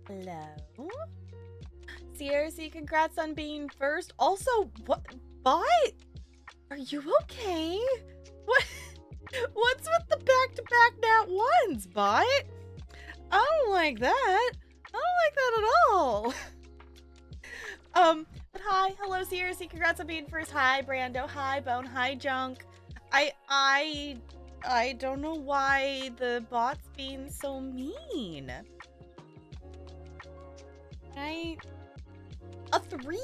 Hello? CRC, congrats on being first. Also, what? Bot? Are you okay? What? What's with the back-to-back nat ones, Bot? I don't like that. I don't like that at all. But hi, hello, CRC, congrats on being first. Hi, Brando. Hi, Bone. Hi, Junk. I don't know why the bot's being so mean. A 3?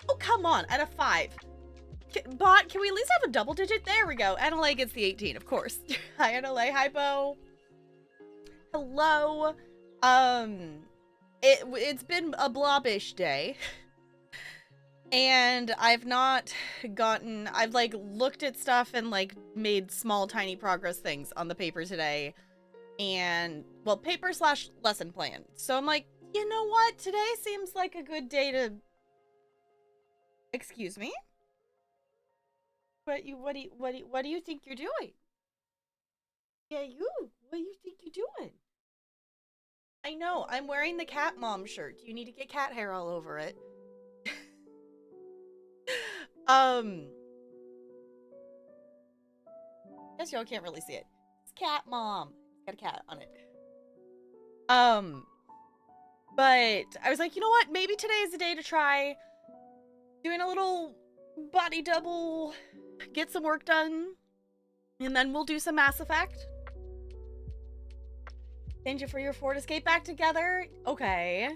Oh, come on, at a 5. Bot, can we at least have a double digit? There we go. Anale gets the 18, of course. Hi, Anale. Hi, Bo. Hello. It's been a blobbish day. And I've like looked at stuff and like made small tiny progress things on the paper today. And, well, paper / lesson plan. So I'm like, you know what? Today seems like a good day to... Excuse me? What do you think you're doing? Yeah, you. What do you think you're doing? I know, I'm wearing the cat mom shirt. You need to get cat hair all over it. Guess y'all can't really see it. It's cat mom. It's got a cat on it. But I was like, you know what? Maybe today is the day to try doing a little body double, get some work done, and then we'll do some Mass Effect. Thank you for your Ford Escape back together. Okay. I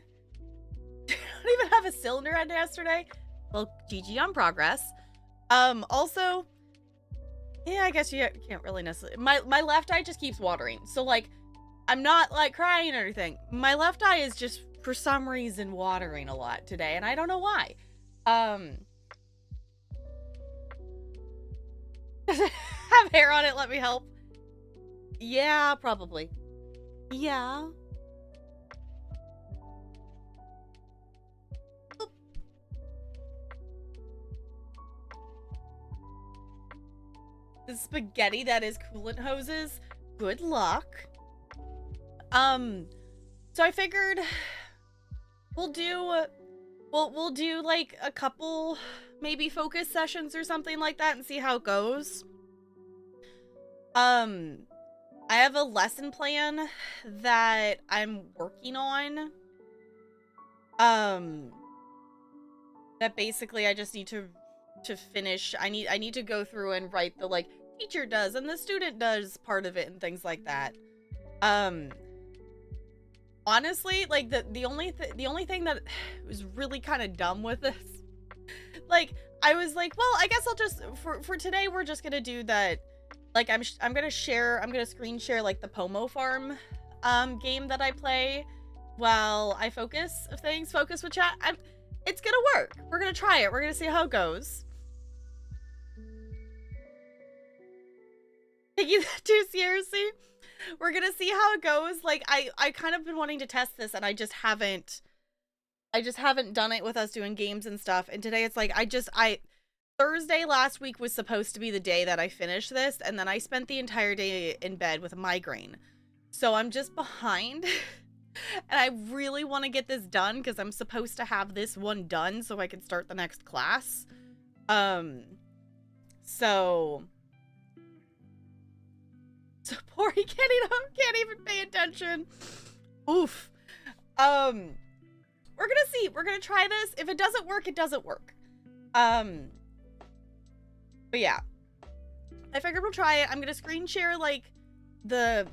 don't even have a cylinder end yesterday. Well, GG on progress. Also, yeah, I guess you can't really necessarily. My left eye just keeps watering. So, like, I'm not, like, crying or anything. My left eye is just, for some reason, watering a lot today, and I don't know why. Does it have hair on it? Let me help. Yeah, probably. Yeah. Oop. The spaghetti that is coolant hoses. Good luck. So I figured we'll do like a couple maybe focus sessions or something like that and see how it goes. I have a lesson plan that I'm working on. That basically I just need to to finish. I need to go through and write the like teacher does and the student does part of it and things like that. Honestly, like the only thing that was really kind of dumb with this, like I was like, well, I guess I'll just for today we're just gonna do that. Like I'm gonna screen share like the Pomo Farm game that I play while I focus with chat. It's gonna work. We're gonna try it. We're gonna see how it goes. Taking that too seriously. We're gonna see how it goes. Like I kind of been wanting to test this and I just haven't done it with us doing games and stuff. And today it's like Thursday last week was supposed to be the day that I finished this, and then I spent the entire day in bed with a migraine. So I'm just behind. And I really want to get this done because I'm supposed to have this one done so I can start the next class. So Pori can't even pay attention. Oof. We're gonna see. We're gonna try this. If it doesn't work, it doesn't work. But yeah, I figured we'll try it. I'm gonna screen share like the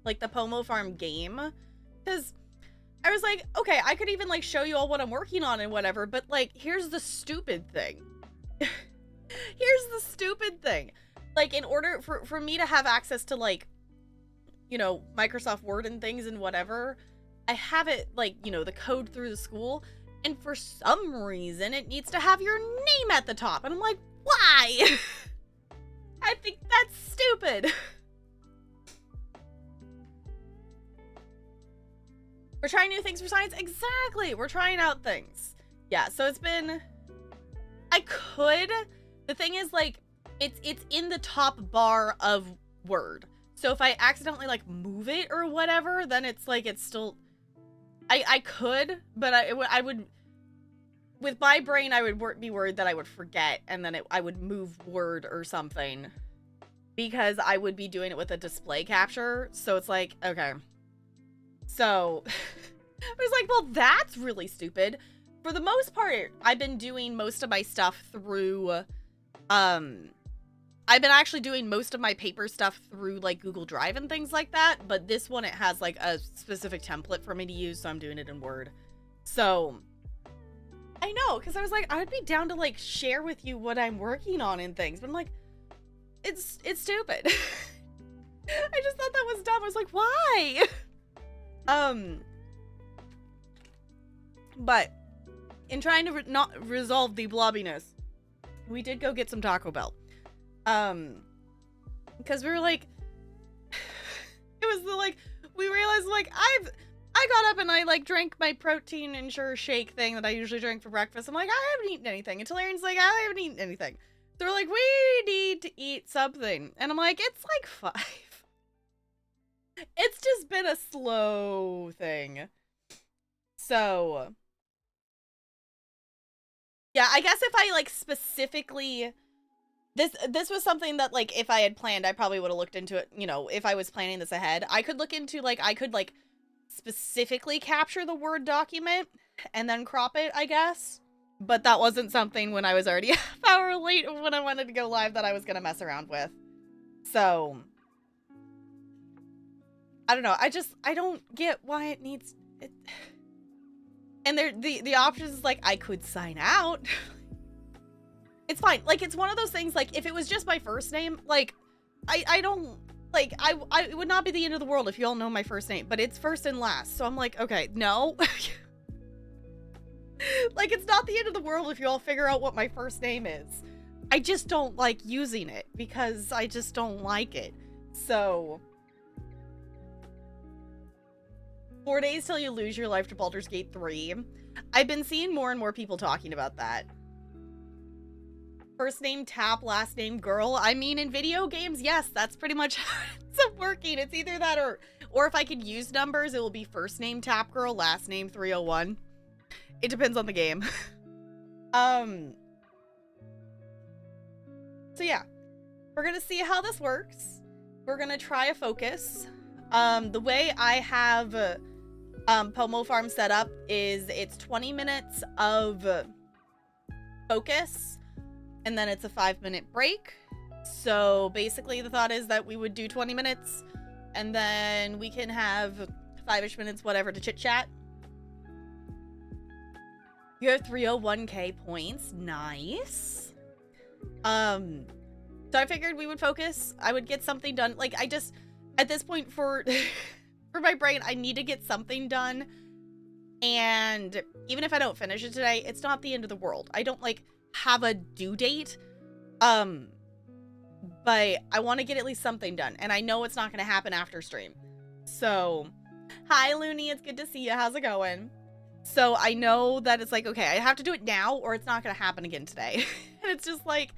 like the Pomo Farm game, because I was like, okay, I could even like show you all what I'm working on and whatever, but like here's the stupid thing. Here's the stupid thing. Like, in order for me to have access to like, you know, Microsoft Word and things and whatever, I have it like, you know, the code through the school, and for some reason it needs to have your name at the top, and I'm like, why? I think that's stupid. We're trying new things for science. Exactly. We're trying out things. Yeah, so it's been, the thing is like, it's in the top bar of Word. So if I accidentally like move it or whatever, then it's like, it's still, I could, but I would, with my brain, I would be worried that I would forget, and then I would move Word or something, because I would be doing it with a display capture. So it's like, okay. So I was like, well, that's really stupid. For the most part, I've been doing most of my stuff through, I've been actually doing most of my paper stuff through like Google Drive and things like that, but this one, it has like a specific template for me to use, so I'm doing it in Word. So I know, because I was like, I would be down to like share with you what I'm working on and things, but I'm like, it's stupid. I just thought that was dumb. I was like, why? But in trying to not resolve the blobbiness, we did go get some Taco Bell. Because we were like, it was the like, we realized like, I got up and I like drank my protein Ensure shake thing that I usually drink for breakfast. I'm like, I haven't eaten anything. And Talarian's like, I haven't eaten anything. So we're like, we need to eat something. And I'm like, it's like 5. It's just been a slow thing. So yeah, I guess if I like specifically, this was something that like if I had planned, I probably would have looked into it, you know, if I was planning this ahead. I could look into like, I could like specifically capture the Word document and then crop it, I guess. But that wasn't something when I was already a half hour late when I wanted to go live that I was gonna mess around with. So I don't know. I don't get why it needs it. And the option is like, I could sign out. It's fine. Like, it's one of those things, like, if it was just my first name, like, I don't, like, it would not be the end of the world if you all know my first name, but it's first and last. So I'm like, okay, no. Like, it's not the end of the world if you all figure out what my first name is. I just don't like using it because I just don't like it. So 4 days till you lose your life to Baldur's Gate 3. I've been seeing more and more people talking about that. First name Tap, last name Girl. I mean, in video games, yes, that's pretty much how it's working. It's either that or if I could use numbers, it will be first name Tap Girl, last name 301. It depends on the game. So yeah, we're gonna see how this works. We're gonna try a focus. The way I have Pomo Farm setup is it's 20 minutes of focus, and then it's a 5-minute break. So basically the thought is that we would do 20 minutes, and then we can have 5-ish minutes, whatever, to chit chat. You have 301k points. Nice. So I figured we would focus. I would get something done. Like, I just, at this point, for for my brain, I need to get something done. And even if I don't finish it today, it's not the end of the world. I don't, like, have a due date. But I want to get at least something done. And I know it's not going to happen after stream. So, hi, Looney. It's good to see you. How's it going? So I know that it's like, okay, I have to do it now or it's not going to happen again today. And it's just like,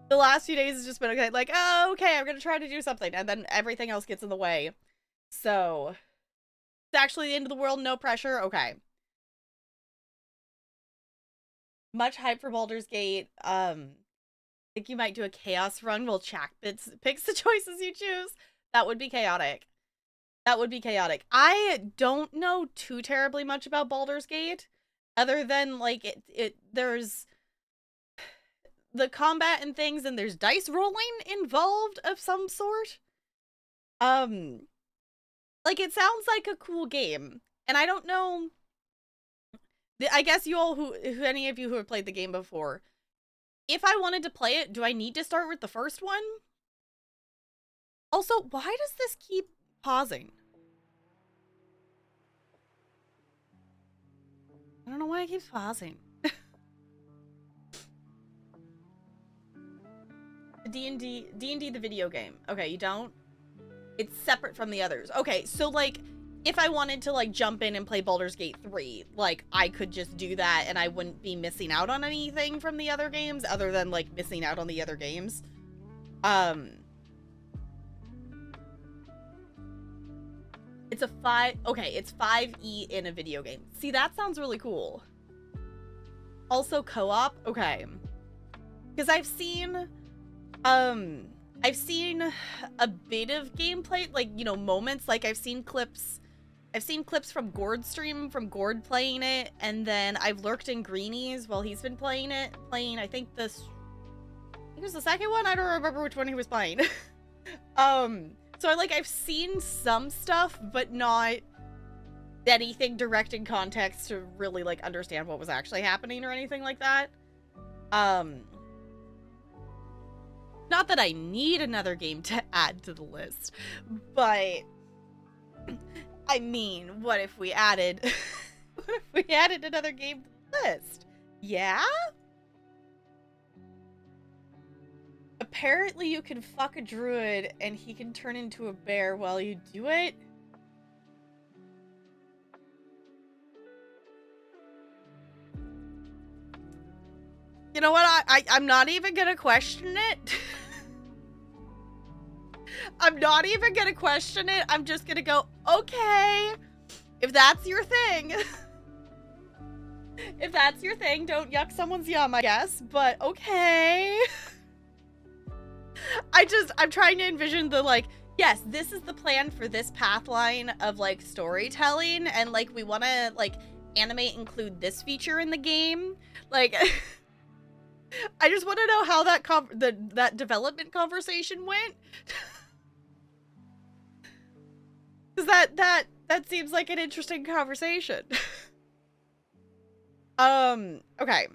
the last few days has just been okay. Like, oh, okay, I'm going to try to do something. And then everything else gets in the way. So, it's actually the end of the world. No pressure. Okay. Much hype for Baldur's Gate. I think you might do a chaos run while Chak picks the choices you choose. That would be chaotic. That would be chaotic. I don't know too terribly much about Baldur's Gate, other than, like, there's the combat and things, and there's dice rolling involved of some sort. Like, it sounds like a cool game, and I don't know. I guess you all who any of you who have played the game before, if I wanted to play it, do I need to start with the first one? Also, why does this keep pausing? I don't know why it keeps pausing. D&D the video game. Okay, you don't? It's separate from the others. Okay, so, like, if I wanted to, like, jump in and play Baldur's Gate 3, like, I could just do that and I wouldn't be missing out on anything from the other games other than, like, missing out on the other games. It's a it's 5e in a video game. See, that sounds really cool. Also co-op? Okay. Because I've seen a bit of gameplay, like, you know, moments. Like, I've seen clips from Gord's stream, from Gord playing it, and then I've lurked in Greenies while he's been playing it. I think it was the second one? I don't remember which one he was playing. So I've seen some stuff, but not anything direct in context to really, like, understand what was actually happening or anything like that. Not that I need another game to add to the list, but I mean, what if we added another game to the list? Yeah? Apparently you can fuck a druid and he can turn into a bear while you do it. You know what? I'm not even gonna question it. I'm not even gonna question it. I'm just gonna go, okay, if that's your thing. If that's your thing, don't yuck someone's yum, I guess, but okay. I'm trying to envision the, like, yes, this is the plan for this path line of, like, storytelling, and, like, we want to, like, animate include this feature in the game. Like, I just want to know how that development conversation went. Because that seems like an interesting conversation. Okay.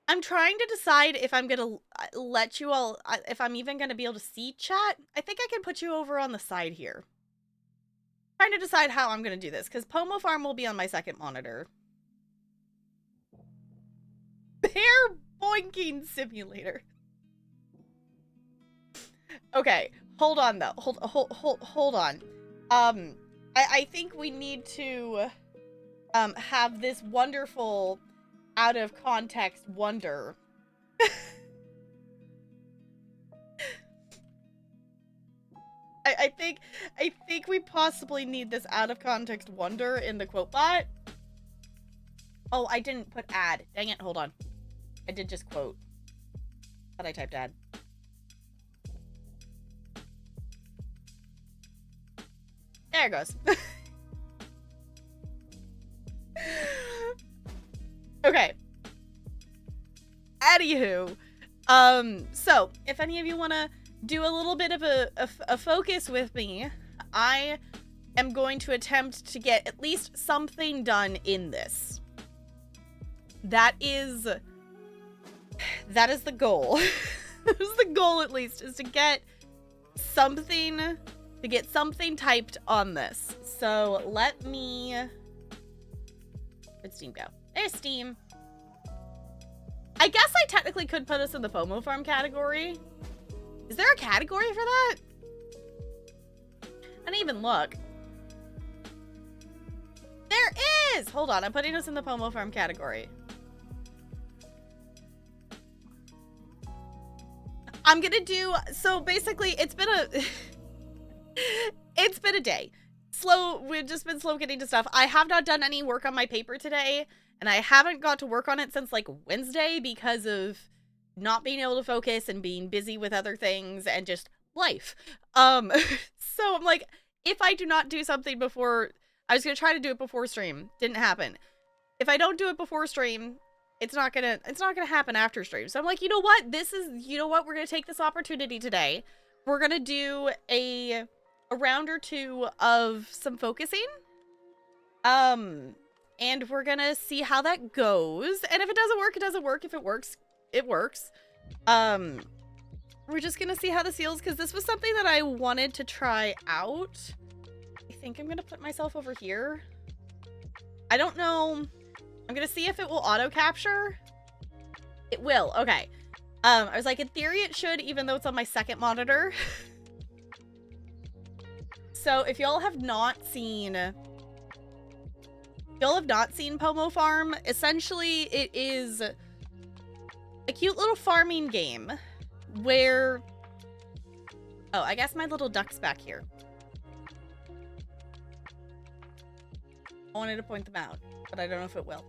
I'm trying to decide if I'm gonna let you all, if I'm even gonna be able to see chat. I think I can put you over on the side here. Trying to decide how I'm gonna do this, because Pomo Farm will be on my second monitor. Bear boinking simulator. Okay, hold on though. Hold on. I think we need to have this wonderful out of context wonder. I think we possibly need this out of context wonder in the quote bot. Oh, I didn't put ad. Dang it, hold on. I did just quote. Thought I typed ad. There it goes. Okay. Anywho, so if any of you want to do a little bit of a focus with me, I am going to attempt to get at least something done in this. That is the goal. That is the goal, at least, is to get something typed on this. So let me, where'd Steam go? There's Steam. I guess I technically could put us in the FOMO Farm category. Is there a category for that? I didn't even look. There is! Hold on, I'm putting us in the FOMO Farm category. I'm gonna do, so basically it's been a day. We've just been slow getting to stuff. I have not done any work on my paper today, and I haven't got to work on it since like Wednesday because of not being able to focus and being busy with other things and just life. So I'm like, if I do not do something before, I was gonna try to do it before stream. Didn't happen. If I don't do it before stream, it's not gonna happen after stream. So I'm like, you know what? We're gonna take this opportunity today. We're gonna do a round or two of some focusing. And we're gonna see how that goes. And if it doesn't work, it doesn't work. If it works, it works. We're just gonna see how this feels, because this was something that I wanted to try out. I think I'm gonna put myself over here. I don't know. I'm gonna see if it will auto capture. It will. Okay. I was like, in theory it should, even though it's on my second monitor. So if y'all have not seen FOMO Farm, essentially it is a cute little farming game where, oh, I guess my little duck's back here. I wanted to point them out, but I don't know if it will.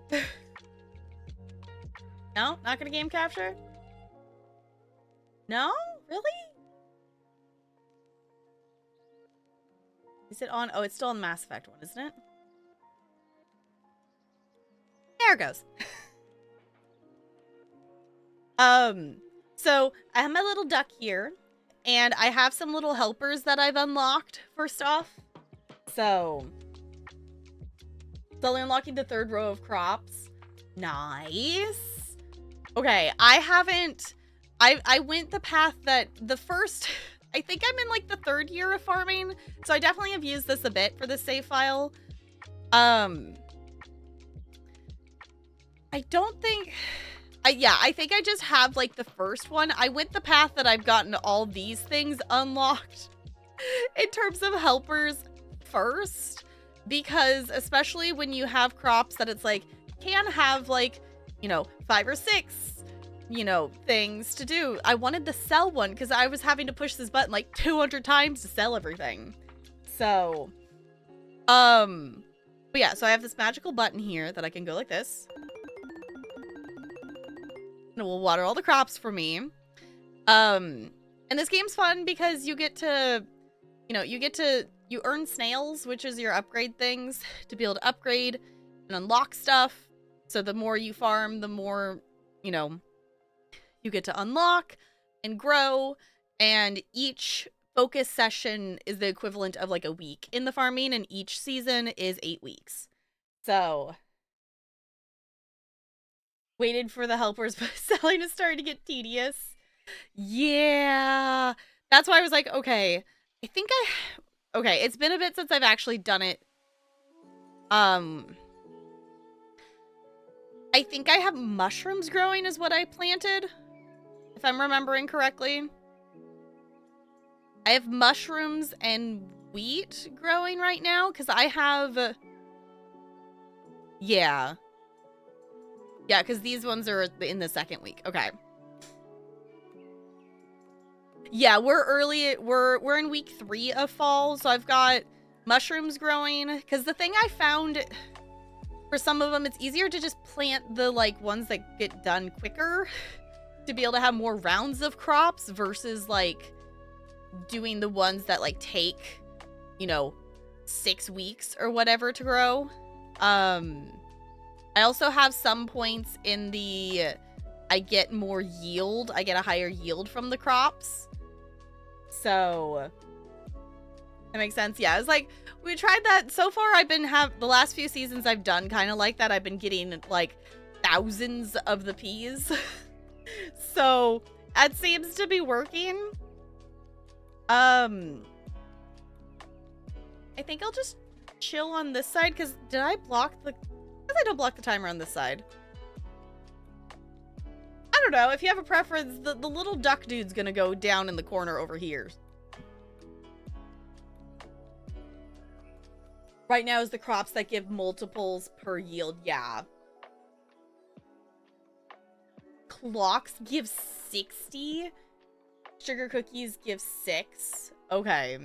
No? Not gonna game capture? No? Really? Is it on? Oh, it's still on Mass Effect 1, isn't it? There it goes. So I have my little duck here, and I have some little helpers that I've unlocked first off. So slowly unlocking the third row of crops. Nice. Okay, I went the path that the first, I think I'm in like the third year of farming, so I definitely have used this a bit for the save file. I think I just have like the first one. I went the path that I've gotten all these things unlocked in terms of helpers first, because especially when you have crops that it's like, can have like, 5 or 6, things to do. I wanted the sell one because I was having to push this button like 200 times to sell everything. So, but yeah, so I have this magical button here that I can go like this. And it will water all the crops for me. And this game's fun because you get to, you earn snails, which is your upgrade things, to be able to upgrade and unlock stuff. So the more you farm, the more, you get to unlock and grow. And each focus session is the equivalent of like a week in the farming, and each season is 8 weeks. So waited for the helpers, but selling is starting to get tedious. Yeah. That's why I was like, okay, okay, it's been a bit since I've actually done it. I think I have mushrooms growing is what I planted, if I'm remembering correctly. I have mushrooms and wheat growing right now because I have, yeah, because these ones are in the second week. Okay. Yeah, we're in week 3 of fall, so I've got mushrooms growing, because the thing I found, for some of them, it's easier to just plant the, like, ones that get done quicker to be able to have more rounds of crops versus, like, doing the ones that, like, take, 6 weeks or whatever to grow. I also have some points in the I get more yield. I get a higher yield from the crops. So that makes sense. Yeah, it's like we tried that. So far I've been the last few seasons I've done kind of like that. I've been getting like thousands of the peas. So that seems to be working. I think I'll just chill on this side because did I block the... Because I don't block the timer on this side. I don't know. If you have a preference, the little duck dude's gonna go down in the corner over here. Right now is the crops that give multiples per yield. Yeah. Clocks give 60. Sugar cookies give 6. Okay.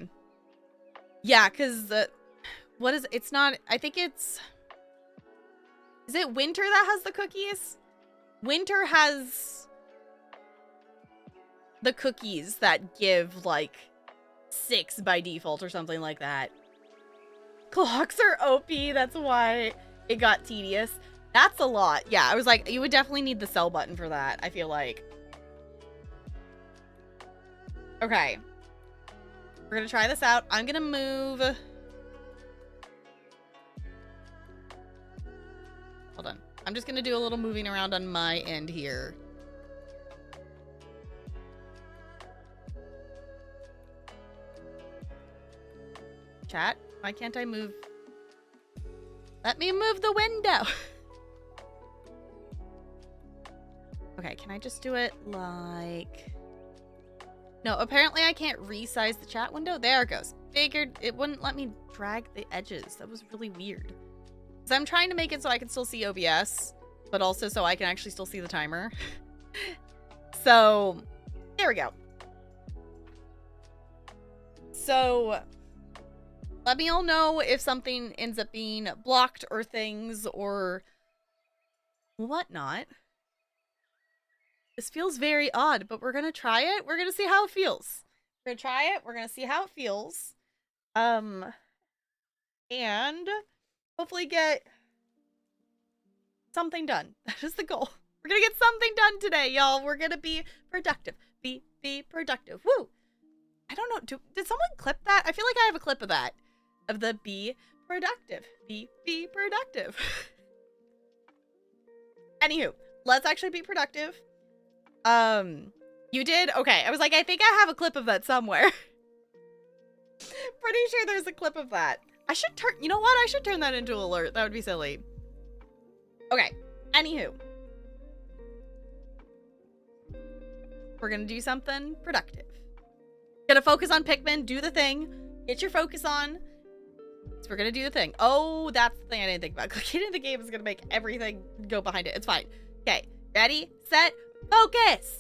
Yeah, because the... What is... It's not... I think it's... Is it Winter that has the cookies? Winter has the cookies that give, like, 6 by default or something like that. Clocks are OP. That's why it got tedious. That's a lot. Yeah, I was like, you would definitely need the sell button for that, I feel like. Okay. We're gonna try this out. I'm gonna move... Hold on. I'm just gonna do a little moving around on my end here. Chat, why can't I move? Let me move the window. Okay, can I just do it like... No, apparently I can't resize the chat window. There it goes. Figured it wouldn't let me drag the edges. That was really weird. So I'm trying to make it so I can still see OBS, but also so I can actually still see the timer. So, there we go. So, let me all know if something ends up being blocked or things or whatnot. This feels very odd, but we're gonna try it. We're gonna see how it feels. We're gonna try it. We're gonna see how it feels. And hopefully get something done. That is the goal. We're gonna get something done today, y'all. We're gonna be productive. Be productive. Woo! I don't know. Did someone clip that? I feel like I have a clip of that. Of the be productive. Be productive. Anywho, let's actually be productive. You did? Okay. I was like, I think I have a clip of that somewhere. Pretty sure there's a clip of that. I should turn, you know what? I should turn that into alert. That would be silly. Okay. Anywho. We're gonna do something productive. Gonna focus on Pikmin, do the thing. Get your focus on. So we're gonna do the thing. Oh, that's the thing I didn't think about. Clicking in the game is gonna make everything go behind it. It's fine. Okay. Ready, set, focus!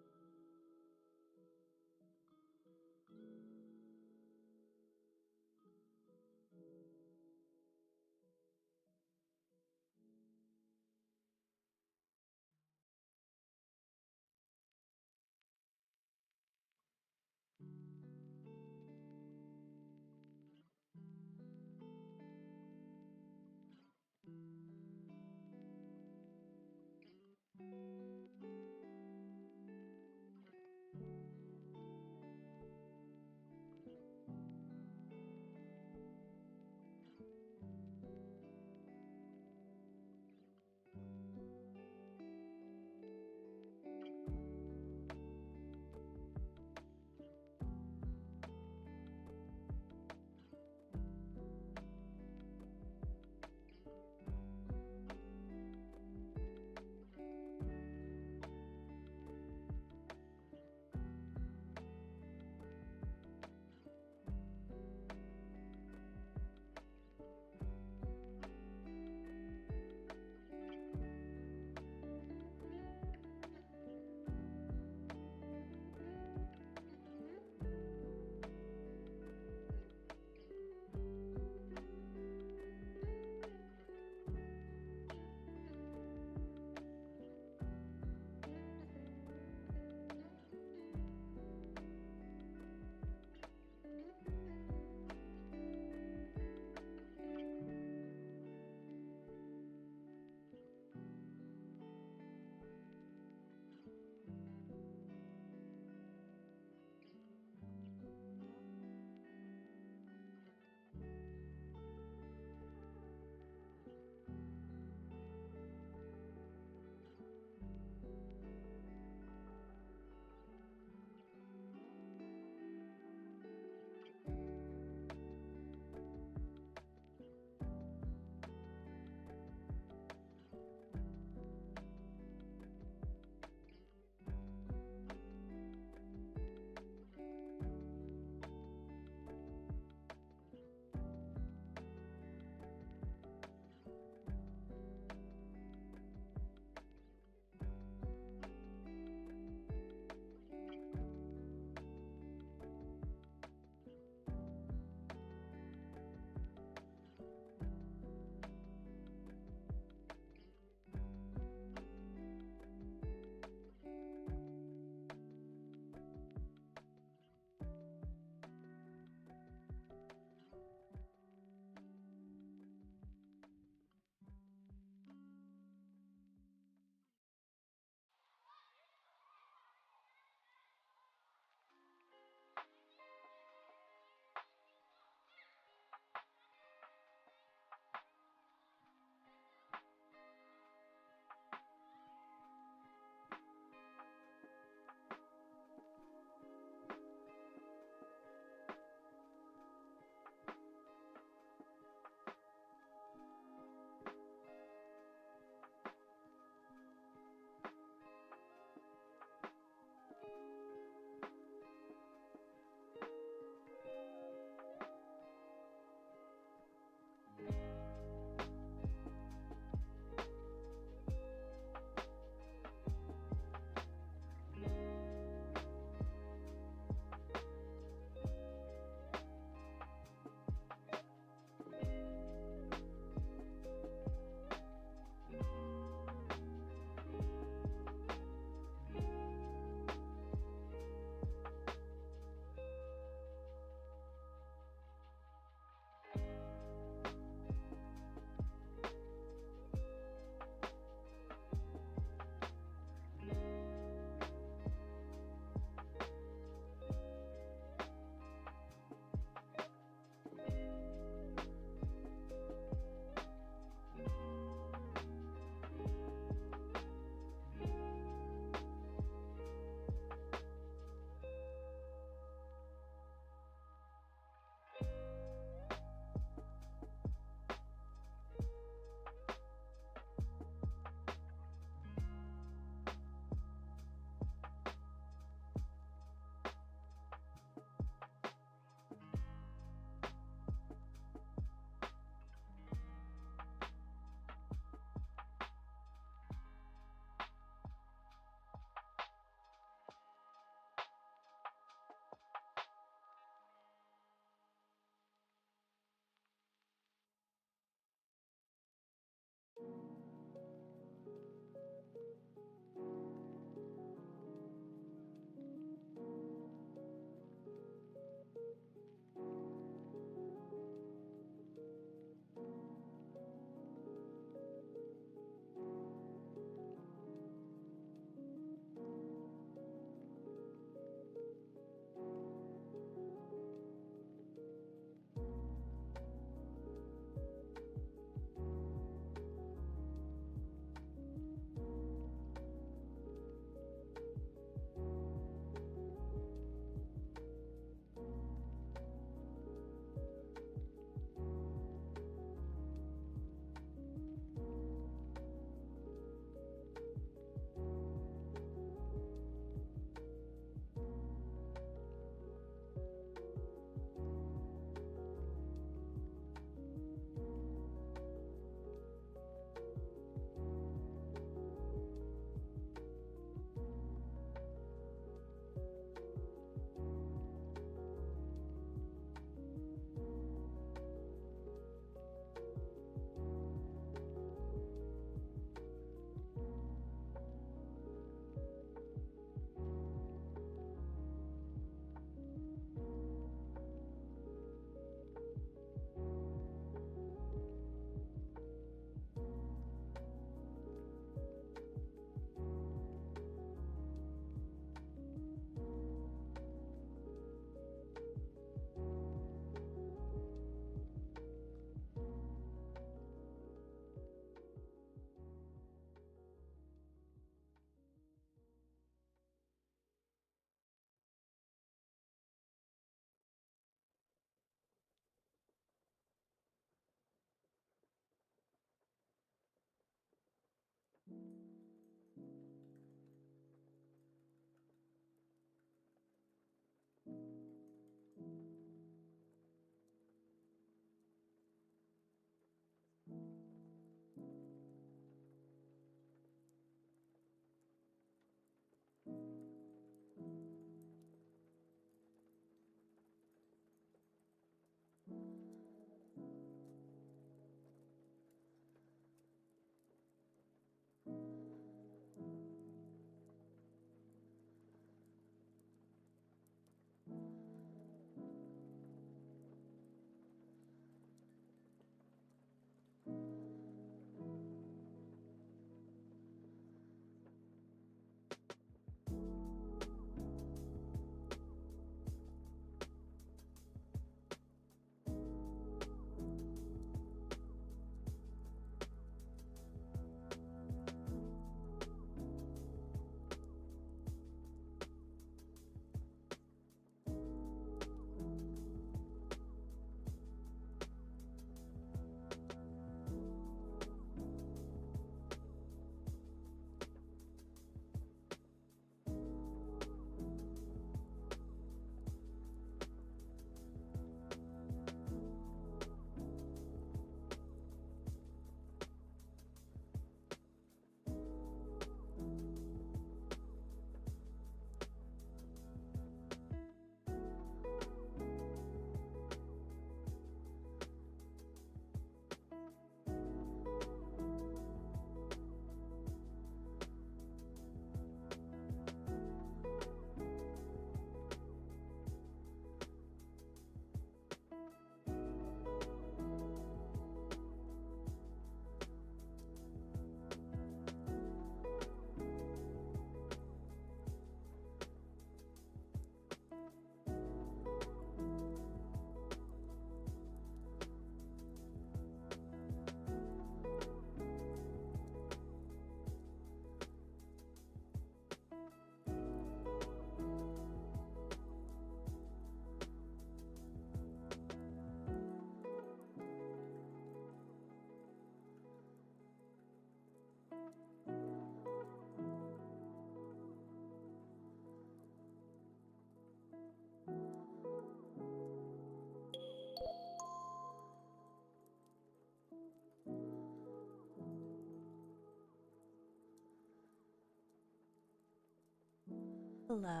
Hello.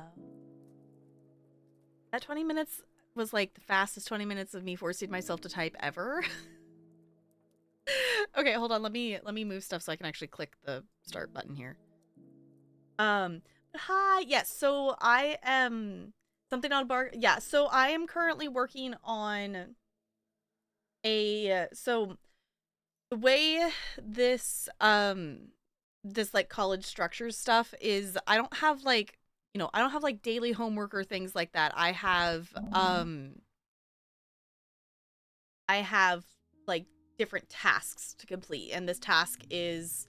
That 20 minutes was like the fastest 20 minutes of me forcing myself to type ever. Okay, hold on. Let me move stuff so I can actually click the start button here. Hi. Yes, so I am something on bar. Yeah, so I am currently working on so the way this this like college structures stuff is I don't have like, I don't have like daily homework or things like that. I have like different tasks to complete, and this task is,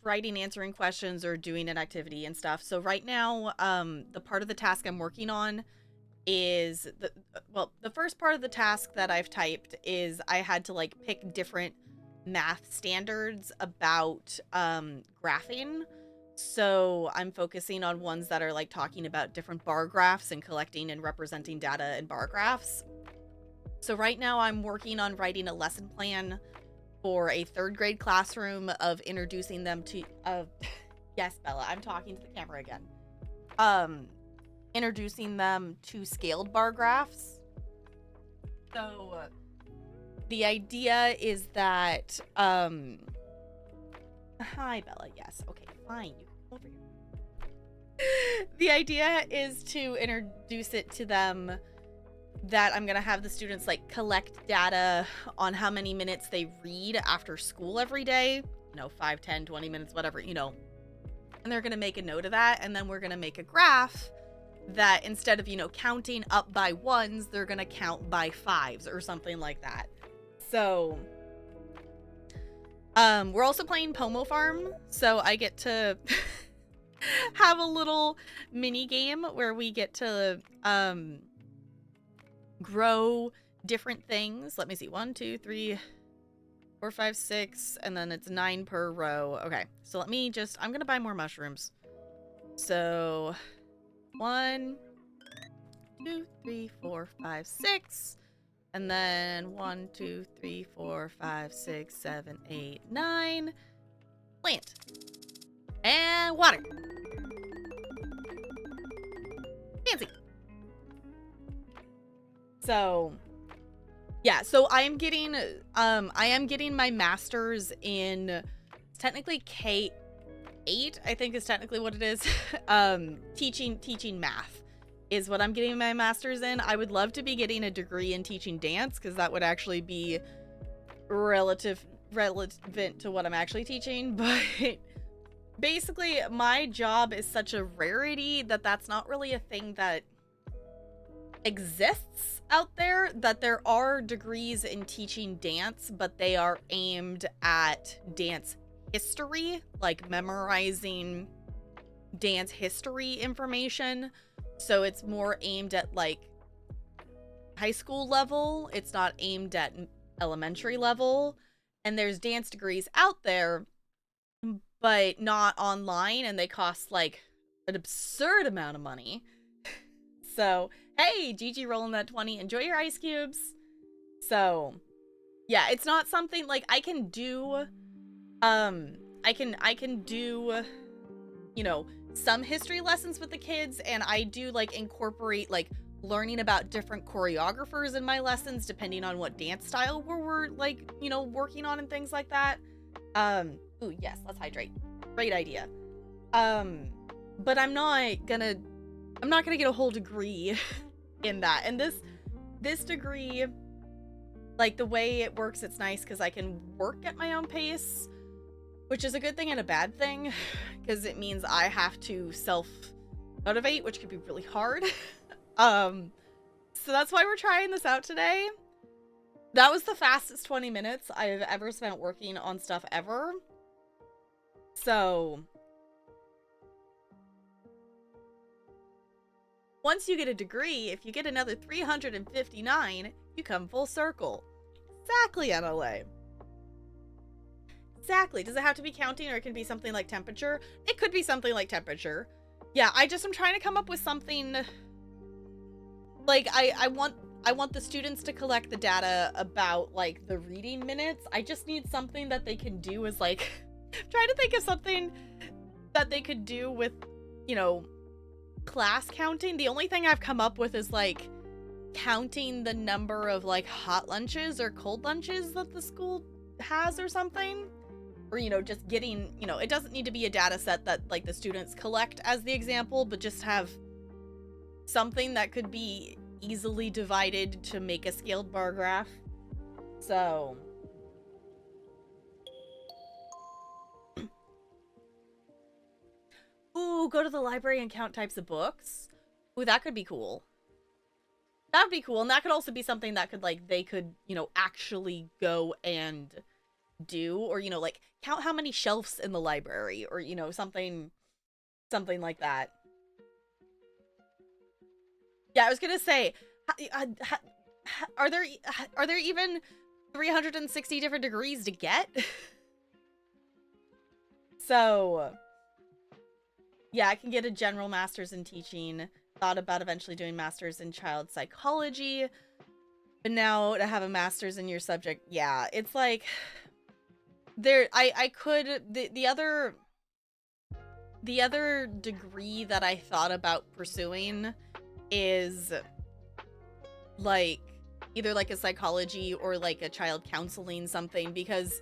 writing, answering questions, or doing an activity and stuff. So right now, the part of the task I'm working on is the first part of the task that I've typed is I had to like pick different math standards about graphing. So I'm focusing on ones that are like talking about different bar graphs and collecting and representing data in bar graphs. So right now I'm working on writing a lesson plan for a 3rd grade classroom of introducing them to yes, Bella, I'm talking to the camera again. Introducing them to scaled bar graphs. So the idea is that hi Bella, yes, okay, fine, you come over here. The idea is to introduce it to them that I'm gonna have the students like collect data on how many minutes they read after school every day, 5, 10, 20 minutes, whatever, and they're gonna make a note of that, and then we're gonna make a graph that instead of, counting up by ones, they're gonna count by 5s or something like that. So we're also playing Pomo Farm, so I get to have a little mini game where we get to grow different things. Let me see, 1, 2, 3, 4, 5, 6, and then it's 9 per row. Okay, so I'm gonna buy more mushrooms. So 1, 2, 3, 4, 5, 6, and then 1, 2, 3, 4, 5, 6, 7, 8, 9. Plant and water. Fancy. So yeah, so I am getting my master's in technically K8, I think is technically what it is. Teaching math is what I'm getting my master's in. I would love to be getting a degree in teaching dance because that would actually be relevant to what I'm actually teaching, but basically my job is such a rarity that that's not really a thing that exists out there. That there are degrees in teaching dance, but they are aimed at dance history, like memorizing dance history information. So it's more aimed at like high school level. It's not aimed at elementary level. And there's dance degrees out there, but not online, and they cost like an absurd amount of money. So, hey, Gigi rolling that 20. Enjoy your ice cubes. So, yeah, it's not something like I can do I can do some history lessons with the kids, and I do like incorporate like learning about different choreographers in my lessons depending on what dance style we're like, working on and things like that. Ooh, yes, let's hydrate. Great idea. But I'm not gonna get a whole degree in that. And this degree, like the way it works, it's nice because I can work at my own pace, which is a good thing and a bad thing because it means I have to self-motivate, which could be really hard. So that's why we're trying this out today. That was the fastest 20 minutes I've ever spent working on stuff ever. So once you get a degree, if you get another 359, you come full circle. Exactly, NLA. Exactly. Does it have to be counting, or it can be something like temperature? It could be something like temperature. Yeah, I'm trying to come up with something like I want the students to collect the data about like the reading minutes. I just need something that they can do as like trying to think of something that they could do with, class counting, the only thing I've come up with is like counting the number of like hot lunches or cold lunches that the school has or something. Or, you know, just getting, you know, it doesn't need to be a data set that like the students collect as the example, but just have something that could be easily divided to make a scaled bar graph. So ooh, go to the library and count types of books. Ooh, that could be cool. That would be cool. And that could also be something that could, like, they could, you know, actually go and do. Or, you know, like, count how many shelves in the library. Or, you know, something like that. Yeah, I was gonna say, are there even 360 different degrees to get? So, yeah, I can get a general master's in teaching. Thought about eventually doing master's in child psychology. But now to have a master's in your subject, yeah, it's like I could the other degree that I thought about pursuing is like either like a psychology or like a child counseling something, because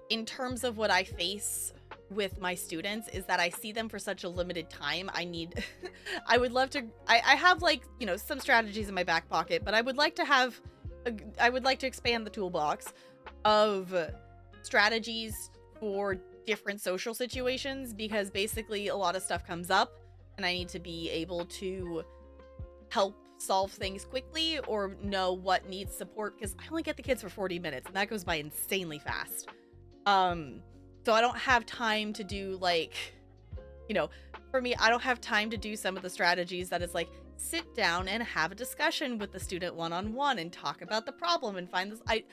in terms of what I face with my students is that I see them for such a limited time. I would love to, I have like, you know, some strategies in my back pocket, but I would like to expand the toolbox of strategies for different social situations, because basically a lot of stuff comes up and I need to be able to help solve things quickly or know what needs support, because I only get the kids for 40 minutes and that goes by insanely fast. So I don't have time to do, like, you know, for me, I don't have time to do some of the strategies that is like, sit down and have a discussion with the student one-on-one and talk about the problem and find this. I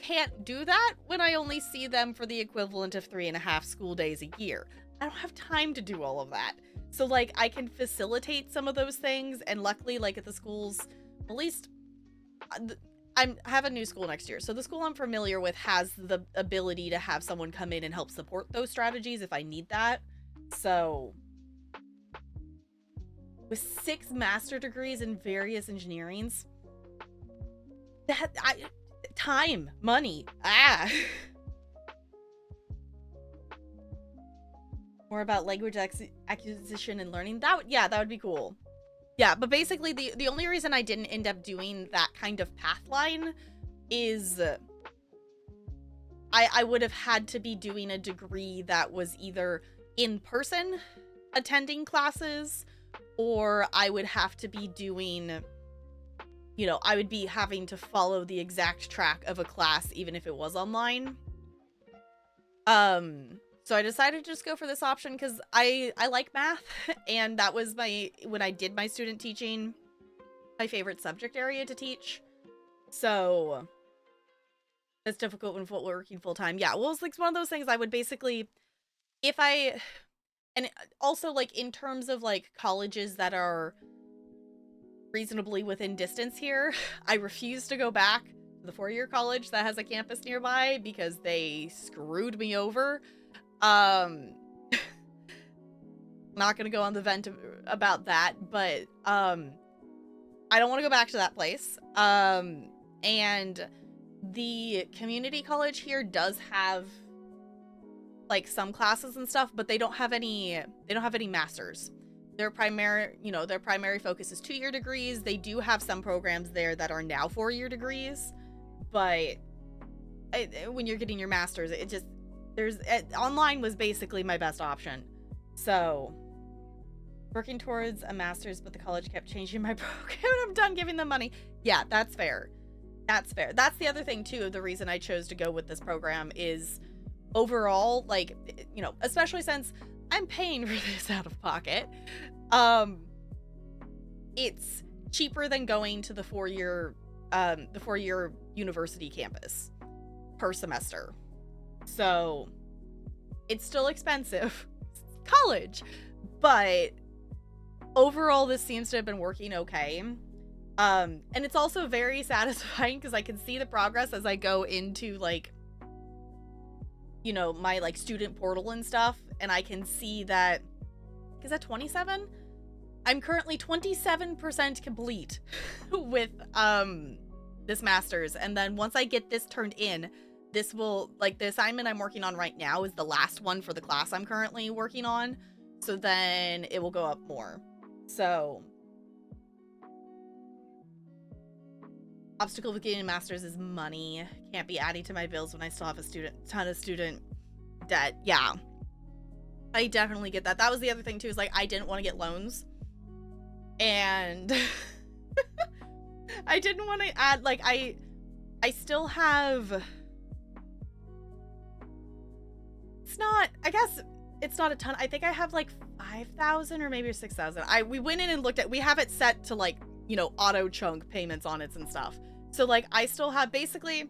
can't do that when I only see them for the equivalent of 3.5 school days a year. I don't have time to do all of that. So, like, I can facilitate some of those things, and luckily, like, at the schools, at least, I have a new school next year, so the school I'm familiar with has the ability to have someone come in and help support those strategies if I need that. So, with 6 master degrees in various engineerings, time, money, More about language acquisition and learning. That would be cool. Yeah, but basically the only reason I didn't end up doing that kind of path line is I would have had to be doing a degree that was either in person attending classes, or I would have to be doing, you know, I would be having to follow the exact track of a class even if it was online. So I decided to just go for this option because I like math, and that was when I did my student teaching, my favorite subject area to teach. So it's difficult when working full time. Yeah, well, it's like one of those things I would basically, and also like in terms of like colleges that are reasonably within distance here, I refuse to go back to the 4-year college that has a campus nearby because they screwed me over. Not gonna go on the vent about that, but I don't want to go back to that place. And the community college here does have like some classes and stuff, but they don't have any masters. Their primary focus is 2-year degrees. They do have some programs there that are now 4-year degrees, but when you're getting your master's, online was basically my best option. So working towards a master's, but the college kept changing my program and I'm done giving them money. Yeah, that's fair. That's the other thing too. The reason I chose to go with this program is overall, like, you know, especially since I'm paying for this out of pocket, it's cheaper than going to the 4-year university campus per semester. So it's still expensive. It's college, but overall this seems to have been working okay. And it's also very satisfying because I can see the progress as I go into, like, you know, my like student portal and stuff, and I can see that, is that 27? I'm currently 27% complete with this master's, and then once I get this turned in, this will, like, the assignment I'm working on right now is the last one for the class I'm currently working on, so then it will go up more. So obstacle with getting a master's is money. Can't be adding to my bills when I still have a ton of student debt. Yeah, I definitely get that. That was the other thing too, is like I didn't want to get loans, and I didn't want to add, like, I still have, it's not, I guess it's not a ton. I think I have like 5,000 or maybe 6,000. We went in and looked at, we have it set to, like, you know, auto chunk payments on it and stuff. So like I still have basically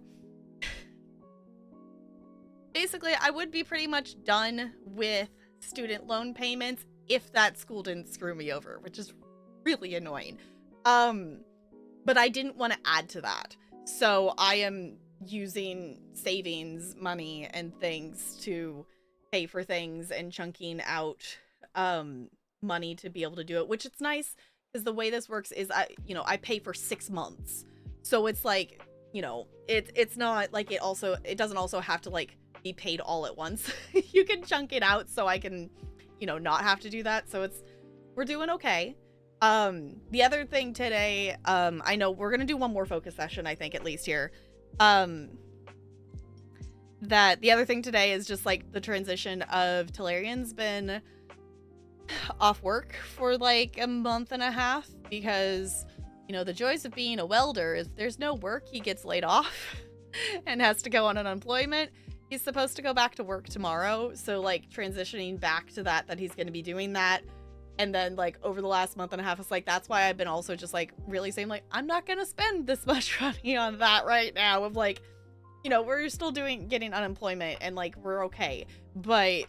I would be pretty much done with student loan payments if that school didn't screw me over, which is really annoying. But I didn't want to add to that. So I am using savings money and things to pay for things and chunking out money to be able to do it, which it's nice because the way this works is I pay for 6 months. So it's like, you know, it's not like it doesn't also have to like be paid all at once. You can chunk it out so I can, you know, not have to do that. So we're doing okay. The other thing today, I know we're gonna do one more focus session, I think, at least here. That the other thing today is just like the transition of Talarian's been off work for like a month and a half because, you know, the joys of being a welder is there's no work, he gets laid off and has to go on unemployment. He's supposed to go back to work tomorrow, so like transitioning back to that he's going to be doing that. And then like over the last month and a half, it's like that's why I've been also just like really saying like I'm not gonna spend this much money on that right now, of like, you know, we're still getting unemployment and like we're okay, but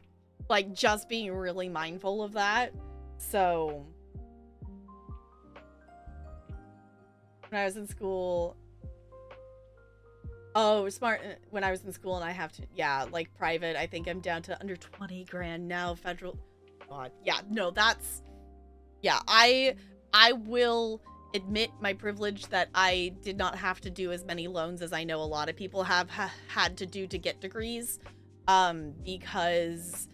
like just being really mindful of that. So when I was in school, smart, when I was in school and I have to, yeah, like private, I think I'm down to under 20 grand now. Federal, God, yeah, no, that's, yeah, I will admit my privilege that I did not have to do as many loans as I know a lot of people have had to do to get degrees, because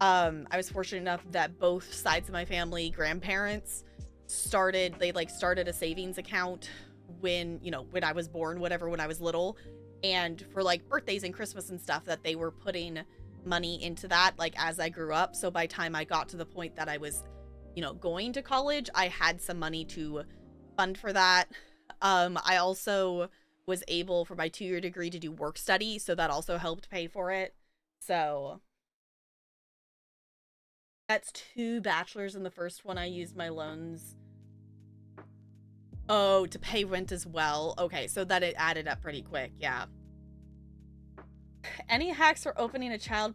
I was fortunate enough that both sides of my family, grandparents, started a savings account when I was born, whatever, when I was little, and for like birthdays and Christmas and stuff, that they were putting money into that like as I grew up. So by the time I got to the point that I was, going to college, I had some money to fund for that. I also was able for my 2-year degree to do work study, so that also helped pay for it. So that's 2 bachelors, and the first one I used my loans to pay rent as well. Okay, so that it added up pretty quick. Yeah. Any hacks for opening a child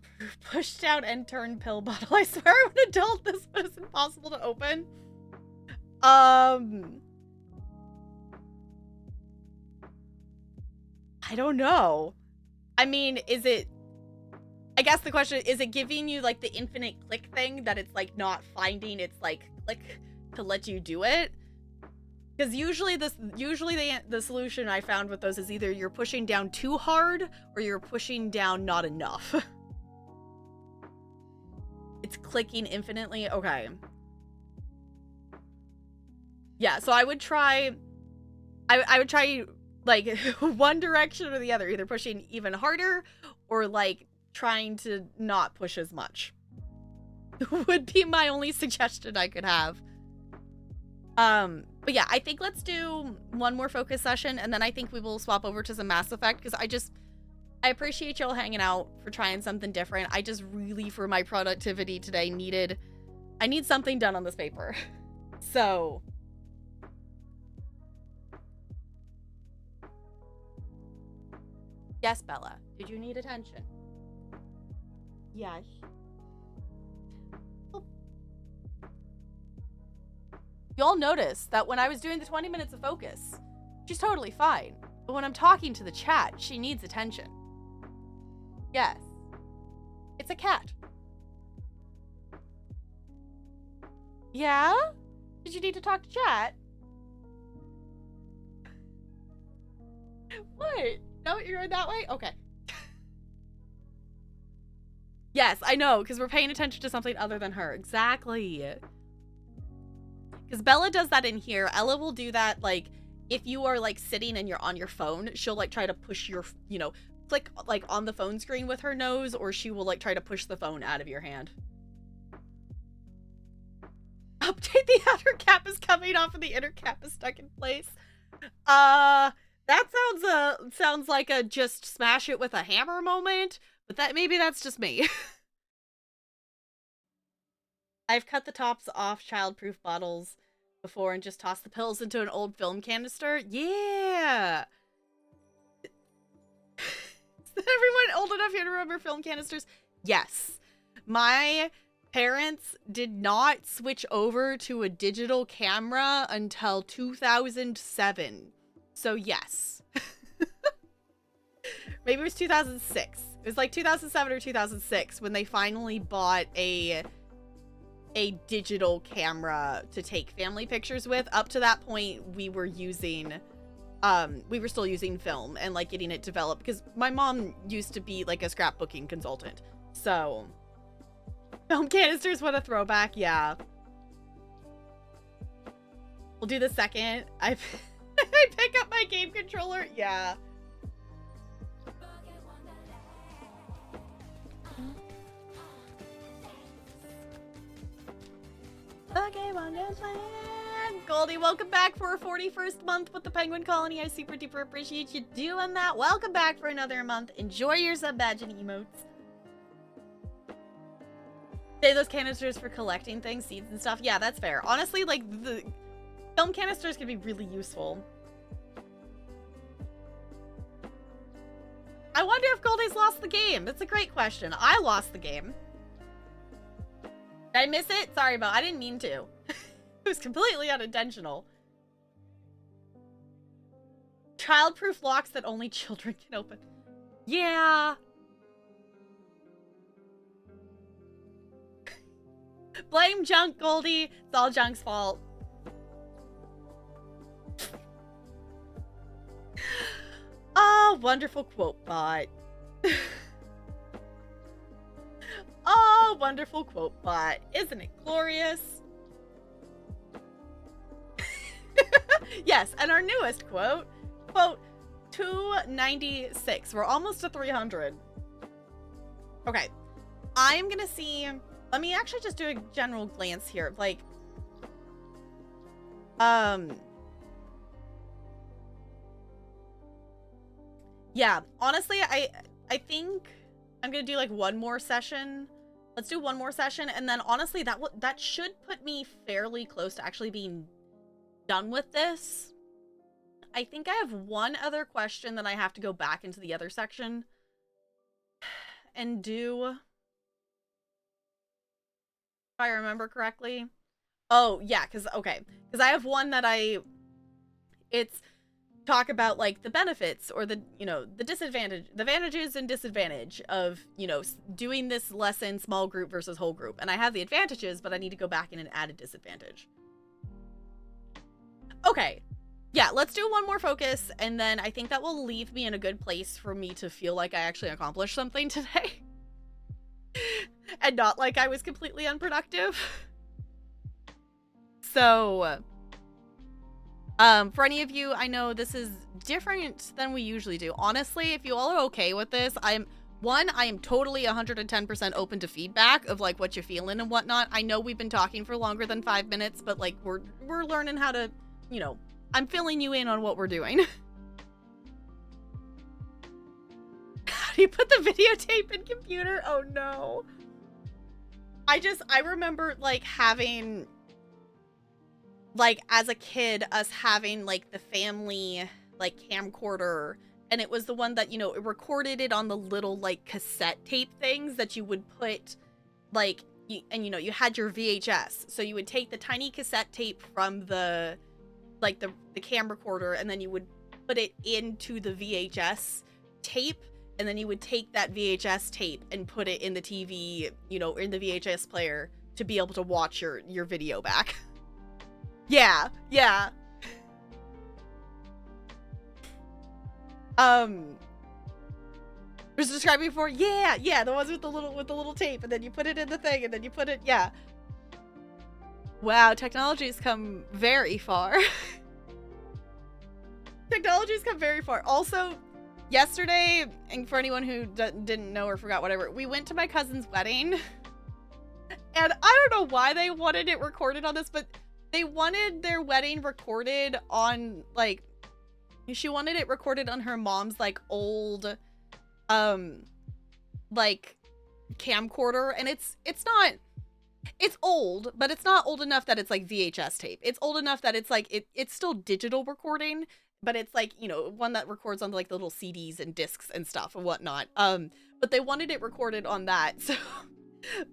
push down and turn pill bottle? I swear I'm an adult, this one is impossible to open. I don't know. I mean, I guess the question is it giving you like the infinite click thing that it's like not finding its like click to let you do it? Because usually the solution I found with those is either you're pushing down too hard or you're pushing down not enough. It's clicking infinitely. Okay. Yeah, so I would try like one direction or the other, either pushing even harder or like trying to not push as much. Would be my only suggestion I could have. But yeah, I think let's do one more focus session, and then I think we will swap over to some Mass Effect, because I appreciate y'all hanging out for trying something different. I just really, for my productivity today, I need something done on this paper. So yes, Bella, did you need attention? Yes. Y'all notice that when I was doing the 20 minutes of focus, she's totally fine. But when I'm talking to the chat, she needs attention. Yes. It's a cat. Yeah? Did you need to talk to chat? What? No, you're in that way? Okay. Yes, I know, because we're paying attention to something other than her. Exactly. Because Bella does that in here. Ella will do that, like, if you are, like, sitting and you're on your phone, she'll, like, try to push your, you know, click, like, on the phone screen with her nose, or she will, like, try to push the phone out of your hand. Update, the outer cap is coming off and the inner cap is stuck in place. That sounds like a just smash it with a hammer moment, but maybe that's just me. I've cut the tops off childproof bottles before and just tossed the pills into an old film canister. Yeah! Is everyone old enough here to remember film canisters? Yes. My parents did not switch over to a digital camera until 2007. So yes. Maybe it was 2006. It was like 2007 or 2006 when they finally bought a digital camera to take family pictures with. Up to that point, we were still using film and like getting it developed because my mom used to be like a scrapbooking consultant. So film canisters, what a throwback. Yeah. We'll do the second. I pick up my game controller. Yeah. Okay, Wonderland. Goldie, welcome back for our 41st month with the Penguin Colony. I super duper appreciate you doing that. Welcome back for another month. Enjoy your sub badge and emotes. Save those canisters for collecting things, seeds and stuff. Yeah, that's fair. Honestly, like, the film canisters can be really useful. I wonder if Goldie's lost the game. That's a great question. I lost the game. Did I miss it? Sorry, Bo. I didn't mean to. It was completely unintentional. Childproof locks that only children can open. Yeah. Blame Junk, Goldie. It's all Junk's fault. Oh, wonderful quote bot. Oh, wonderful quote bot. Isn't it glorious? Yes, and our newest quote, quote 296. We're almost to 300. Okay. I'm gonna see, let me actually just do a general glance here. Like, yeah, honestly, I think I'm gonna do like one more session. Let's do one more session, and then honestly, that should put me fairly close to actually being done with this. I think I have one other question that I have to go back into the other section and do, if I remember correctly. Oh, yeah, because I have one that it's talk about like the benefits or the, you know, the advantages and disadvantage of, you know, doing this lesson small group versus whole group. And I have the advantages, but I need to go back in and add a disadvantage. Okay. Yeah, let's do one more focus, and then I think that will leave me in a good place for me to feel like I actually accomplished something today. And not like I was completely unproductive. So, for any of you, I know this is different than we usually do. Honestly, if you all are okay with this, I am totally 110% open to feedback of like what you're feeling and whatnot. I know we've been talking for longer than 5 minutes, but like we're learning how to, you know, I'm filling you in on what we're doing. How do you put the videotape in computer? Oh no. I remember like having, like as a kid, us having like the family like camcorder, and it was the one that, you know, it recorded it on the little like cassette tape things that you would put like, and you know, you had your VHS, so you would take the tiny cassette tape from the like the camcorder, and then you would put it into the VHS tape, and then you would take that VHS tape and put it in the TV, you know, in the VHS player to be able to watch your video back. Yeah, yeah. Was describing before. Yeah, yeah, the ones with the little tape, and then you put it in the thing, and then you put it. Yeah. Wow, technology's come very far. Technology's come very far. Also, yesterday, and for anyone who didn't know or forgot, whatever, we went to my cousin's wedding, and I don't know why they wanted it recorded on this, but they wanted their wedding recorded on like. She wanted it recorded on her mom's like old like camcorder, and it's old, but it's not old enough that it's like VHS tape. It's old enough that it's like it's still digital recording, but it's like, you know, one that records on like the little CDs and discs and stuff and whatnot. But they wanted it recorded on that. So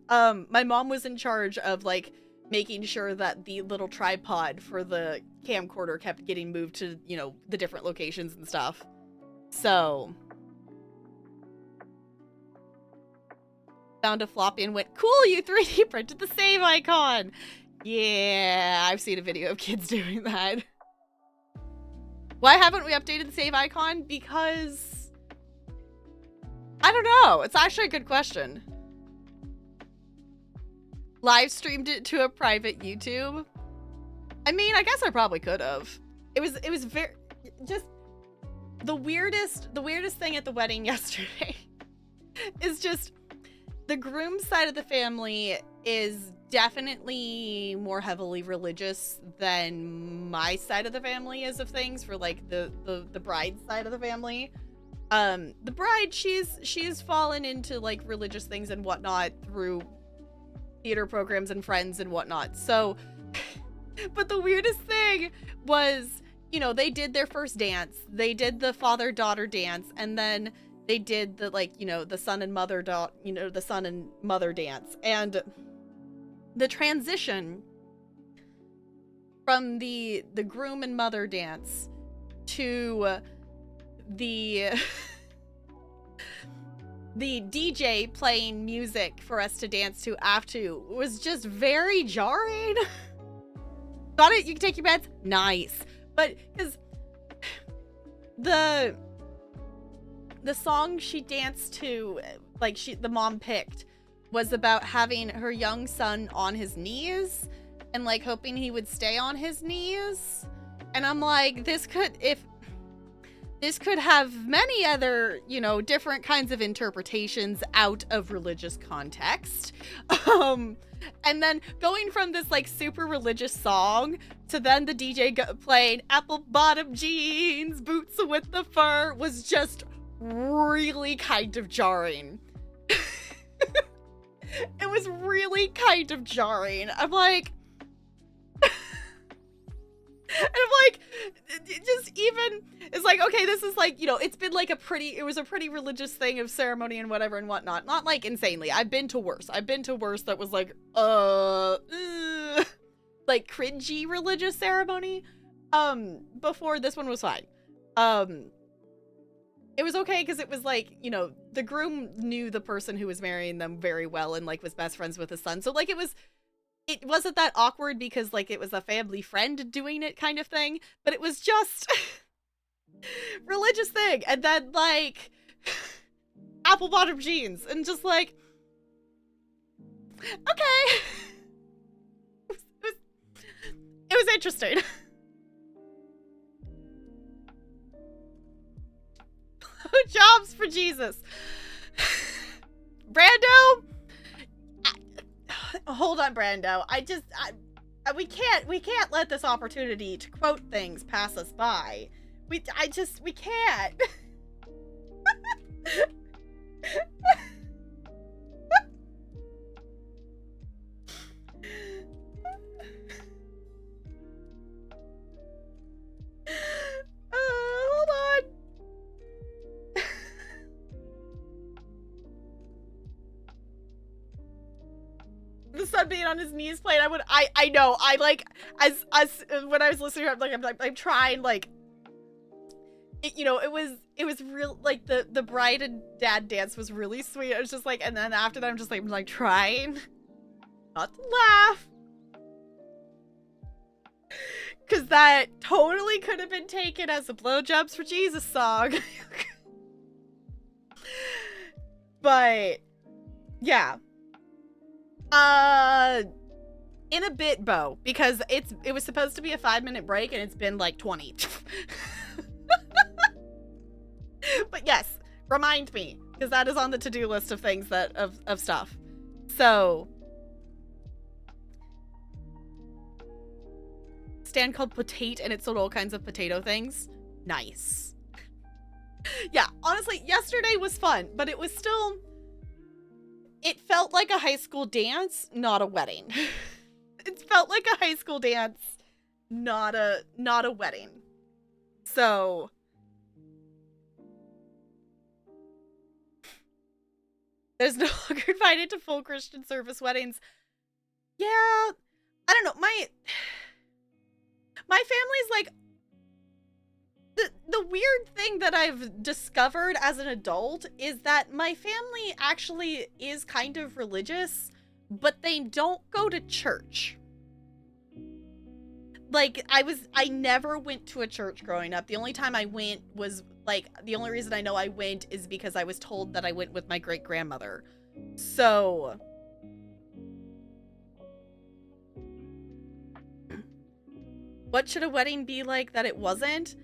my mom was in charge of like making sure that the little tripod for the camcorder kept getting moved to, you know, the different locations and stuff. So found a floppy and went, cool, you 3D printed the save icon. Yeah, I've seen a video of kids doing that. Why haven't we updated the save icon? Because I don't know. It's actually a good question. Live streamed it to a private YouTube. I mean, I guess I probably could have. It was very just the weirdest thing at the wedding yesterday is just the groom's side of the family is definitely more heavily religious than my side of the family is of things for like the bride's side of the family. The bride, she's fallen into like religious things and whatnot through theater programs and friends and whatnot. So, but the weirdest thing was, you know, they did their first dance. They did the father-daughter dance, and then they did the, like, you know, the son and mother dance. And the transition from the groom and mother dance to the the DJ playing music for us to dance to after was just very jarring. Got it? You can take your meds? Nice. But because the song she danced to, like the mom picked, was about having her young son on his knees and like hoping he would stay on his knees. And I'm like, this could have many other, you know, different kinds of interpretations out of religious context. And then going from this like super religious song to then the DJ playing apple bottom jeans, boots with the fur was just really kind of jarring. It was really kind of jarring. I'm like, and I'm like, just even, it's like, okay, this is like, you know, it's been like it was a pretty religious thing of ceremony and whatever and whatnot. Not like insanely. I've been to worse that was like, like cringy religious ceremony. Before this one was fine. It was okay because it was like, you know, the groom knew the person who was marrying them very well and like was best friends with his son. So like it wasn't that awkward because like it was a family friend doing it kind of thing, but it was just religious thing. And then like apple bottom jeans and just like, okay. It was interesting. Jobs for Jesus. Brando? Hold on, Brando. We can't let this opportunity to quote things pass us by. We can't. Hold on. The son being on his knees playing, I know, I like, as when I was listening, I'm trying, like, you know, it was real, like, the bride and dad dance was really sweet. I was just like, and then after that, I'm just like trying not to laugh. Because that totally could have been taken as a Blowjobs for Jesus song. But, yeah. In a bit, Bo, because it was supposed to be a 5-minute break and it's been like 20. But yes, remind me, because that is on the to-do list of things of stuff. So, stand called Potate, and it sold all kinds of potato things. Nice. Yeah, honestly, yesterday was fun, but it was still, it felt like a high school dance, not a wedding. It felt like a high school dance, not a wedding. So, there's no longer invited to full Christian service weddings. Yeah, I don't know. My family's like, the weird thing that I've discovered as an adult is that my family actually is kind of religious, but they don't go to church. Like, I never went to a church growing up. The only time I went was, like, the only reason I know I went is because I was told that I went with my great-grandmother. So, what should a wedding be like that it wasn't?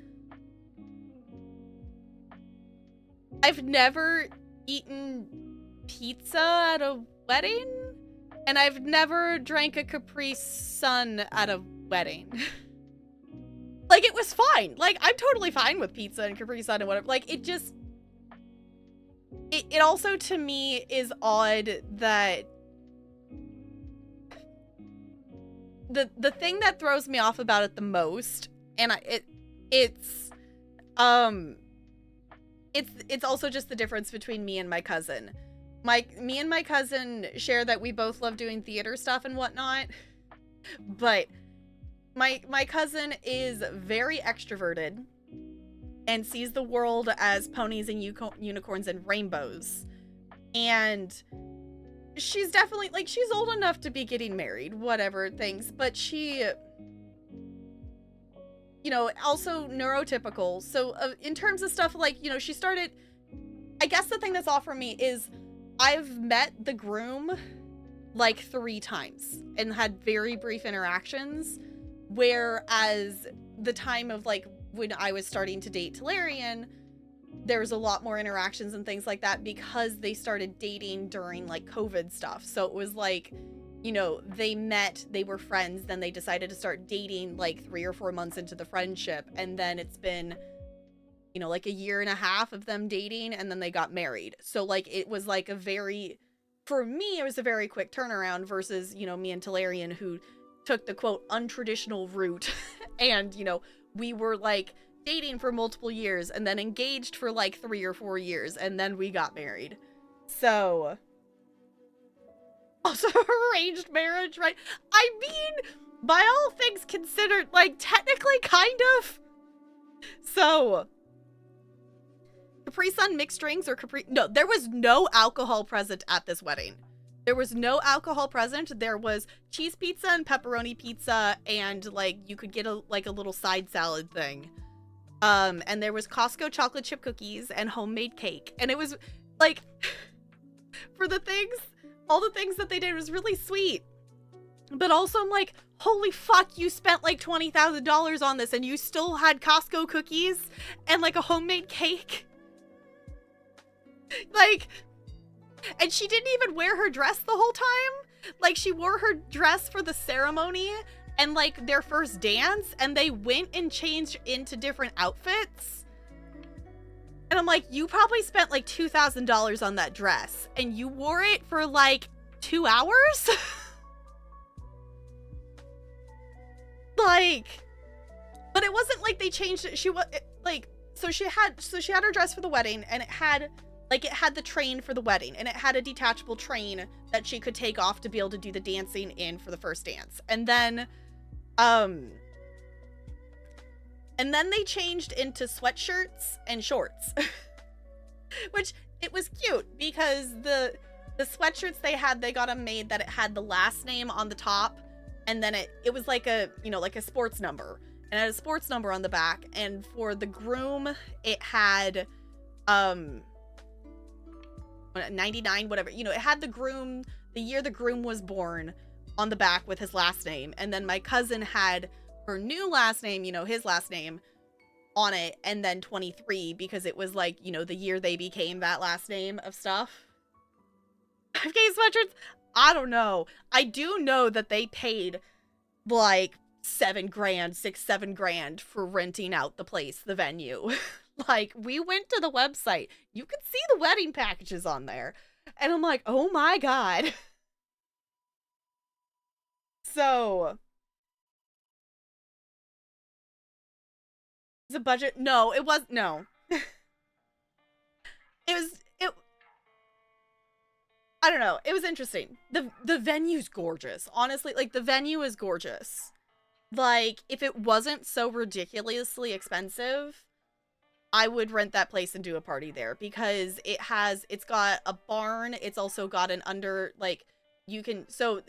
I've never eaten pizza at a wedding, and I've never drank a Capri Sun at a wedding. Like, it was fine. Like, I'm totally fine with pizza and Capri Sun and whatever. Like, it just, it also, to me, is odd that the thing that throws me off about it the most, and it's also just the difference between me and my cousin. Me and my cousin share that we both love doing theater stuff and whatnot, but my cousin is very extroverted and sees the world as ponies and unicorns and rainbows. And she's definitely, like, she's old enough to be getting married, whatever things, but she, you know, also neurotypical. So in terms of stuff like, you know, she started, I guess the thing that's off for me is I've met the groom like 3 times and had very brief interactions, whereas the time of, like, when I was starting to date Talarian, there was a lot more interactions and things like that because they started dating during, like, COVID stuff. So it was like, you know, they met, they were friends, then they decided to start dating like 3 or 4 months into the friendship, and then it's been, you know, like a year and a half of them dating, and then they got married. So, like, it was like a very, for me, it was a very quick turnaround versus, you know, me and Talarian, who took the quote untraditional route and, you know, we were like dating for multiple years and then engaged for like 3 or 4 years and then we got married. So, also arranged marriage, right? I mean, by all things considered, like, technically kind of. So, Capri Sun mixed drinks or no, there was no alcohol present at this wedding. There was no alcohol present. There was cheese pizza and pepperoni pizza, and, like, you could get a little side salad thing. And there was Costco chocolate chip cookies and homemade cake. And it was, like, for the things, all the things that they did was really sweet. But also, I'm like, holy fuck, you spent, like, $20,000 on this, and you still had Costco cookies and, like, a homemade cake? Like, and she didn't even wear her dress the whole time. Like, she wore her dress for the ceremony and, like, their first dance, and they went and changed into different outfits. And I'm like, you probably spent, like, $2,000 on that dress, and you wore it for, like, 2 hours? Like, but it wasn't like they changed it. She was, like, so she had her dress for the wedding, and it had the train for the wedding, and it had a detachable train that she could take off to be able to do the dancing in for the first dance. And then they changed into sweatshirts and shorts, which, it was cute because the sweatshirts they got them made that it had the last name on the top and then it was like a, you know, like a sports number, and it had a sports number on the back. And for the groom, it had 99, whatever, you know, it had the groom, the year the groom was born on the back with his last name. And then my cousin had her new last name, you know, his last name on it, and then 23 because it was like, you know, the year they became that last name of stuff. 5K sweatshirts? I don't know. I do know that they paid like 7 grand, 7 grand for renting out the place, the venue. Like, we went to the website. You could see the wedding packages on there. And I'm like, oh my God. So, the budget? No, it was, no. It was, I don't know. It was interesting. The venue's gorgeous. Honestly, like, the venue is gorgeous. Like, if it wasn't so ridiculously expensive, I would rent that place and do a party there, because it's got a barn. It's also got an you can, so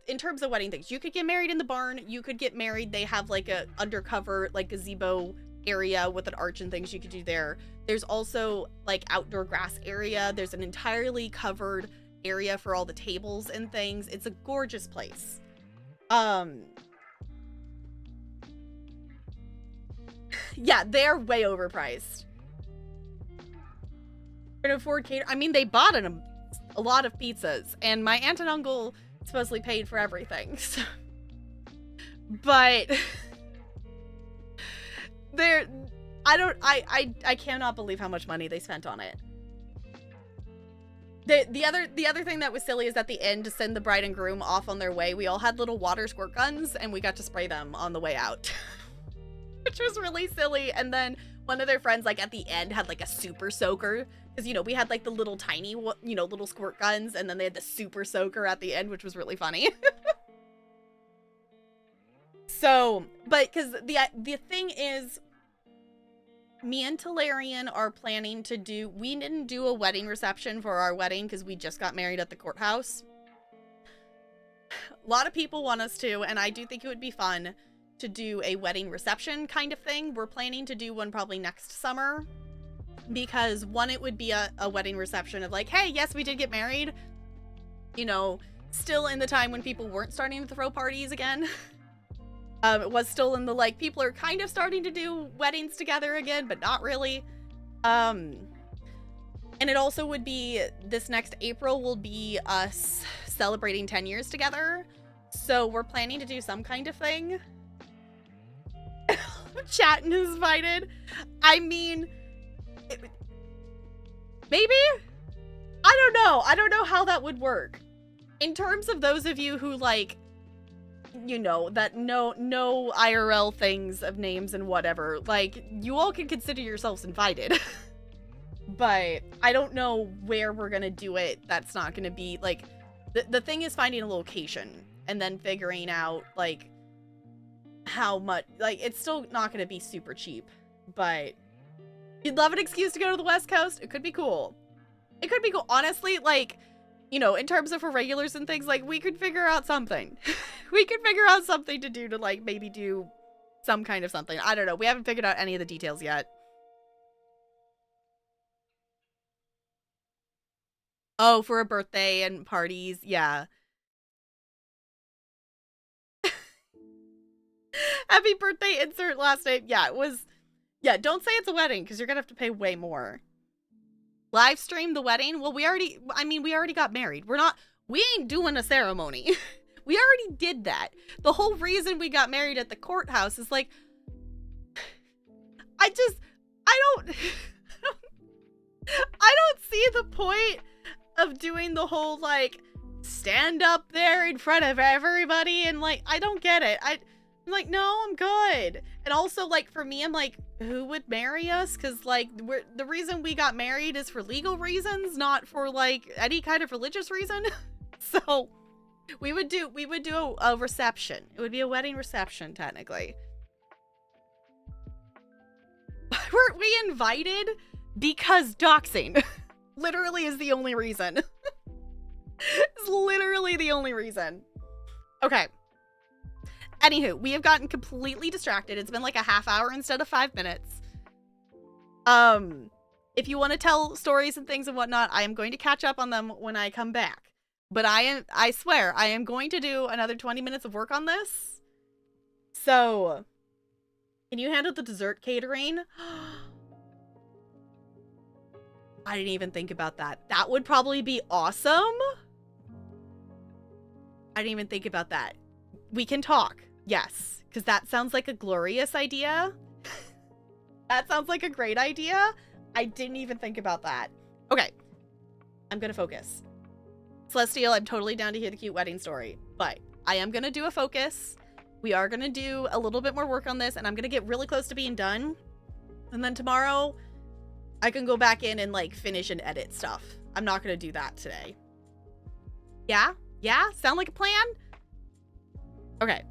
in terms of wedding things, you could get married in the barn. You could get married. They have like a undercover, like, gazebo area with an arch and things you could do there. There's also like outdoor grass area. There's an entirely covered area for all the tables and things. It's a gorgeous place. Yeah, they're way overpriced. Can afford cater. I mean, they bought a lot of pizzas, and my aunt and uncle supposedly paid for everything. So. But I cannot believe how much money they spent on it. The other thing that was silly is at the end, to send the bride and groom off on their way, we all had little water squirt guns, and we got to spray them on the way out. Which was really silly. And then one of their friends, like, at the end had like a super soaker, because, you know, we had like the little tiny, you know, little squirt guns, and then they had the super soaker at the end, which was really funny. So, but because the thing is, me and Talarian are planning to do, we didn't do a wedding reception for our wedding because we just got married at the courthouse. A lot of people want us to, and I do think it would be fun to do a wedding reception kind of thing. We're planning to do one probably next summer, because one, it would be a wedding reception of like, hey, yes, we did get married, you know, still in the time when people weren't starting to throw parties again. It was still in the, like, people are kind of starting to do weddings together again, but not really. And it also would be, this next April will be us celebrating 10 years together. So we're planning to do some kind of thing. Chatting is invited. I mean, maybe? I don't know. I don't know how that would work. In terms of those of you who, like, you know, that no IRL things of names and whatever, like, you all can consider yourselves invited. But I don't know where we're gonna do it. That's not gonna be, like, the thing is finding a location and then figuring out, like, how much, like, it's still not gonna be super cheap, but you'd love an excuse to go to the West Coast. It could be cool. It could be cool. Honestly, like, you know, in terms of for regulars and things, like, we could figure out something. We could figure out something to do to, like, maybe do some kind of something. I don't know. We haven't figured out any of the details yet. Oh, for a birthday and parties. Yeah. Happy birthday, insert last name. Yeah, it was. Yeah, don't say it's a wedding, because you're gonna have to pay way more. Live stream the wedding? Well, we already got married. We ain't doing a ceremony. We already did that. The whole reason we got married at the courthouse is like, I don't see the point of doing the whole, like, stand up there in front of everybody, and, like, I don't get it. I'm like, no, I'm good. And also, like, for me, I'm like, who would marry us? Because, like, the reason we got married is for legal reasons, not for, like, any kind of religious reason. So we would do a reception. It would be a wedding reception, technically. Why weren't we invited? Because doxing literally is the only reason. It's literally the only reason. Okay. Anywho, we have gotten completely distracted. It's been like a half hour instead of 5 minutes. If you want to tell stories and things and whatnot, I am going to catch up on them when I come back. But I swear, I am going to do another 20 minutes of work on this. So, can you handle the dessert catering? I didn't even think about that. That would probably be awesome. I didn't even think about that. We can talk. Yes, because that sounds like a glorious idea. That sounds like a great idea. I didn't even think about that. Okay, I'm gonna focus. Celestial, I'm totally down to hear the cute wedding story, but I am gonna do a focus. We are gonna do a little bit more work on this, and I'm gonna get really close to being done. And then tomorrow, I can go back in and like finish and edit stuff. I'm not gonna do that today. Yeah? Yeah? Sound like a plan? Okay.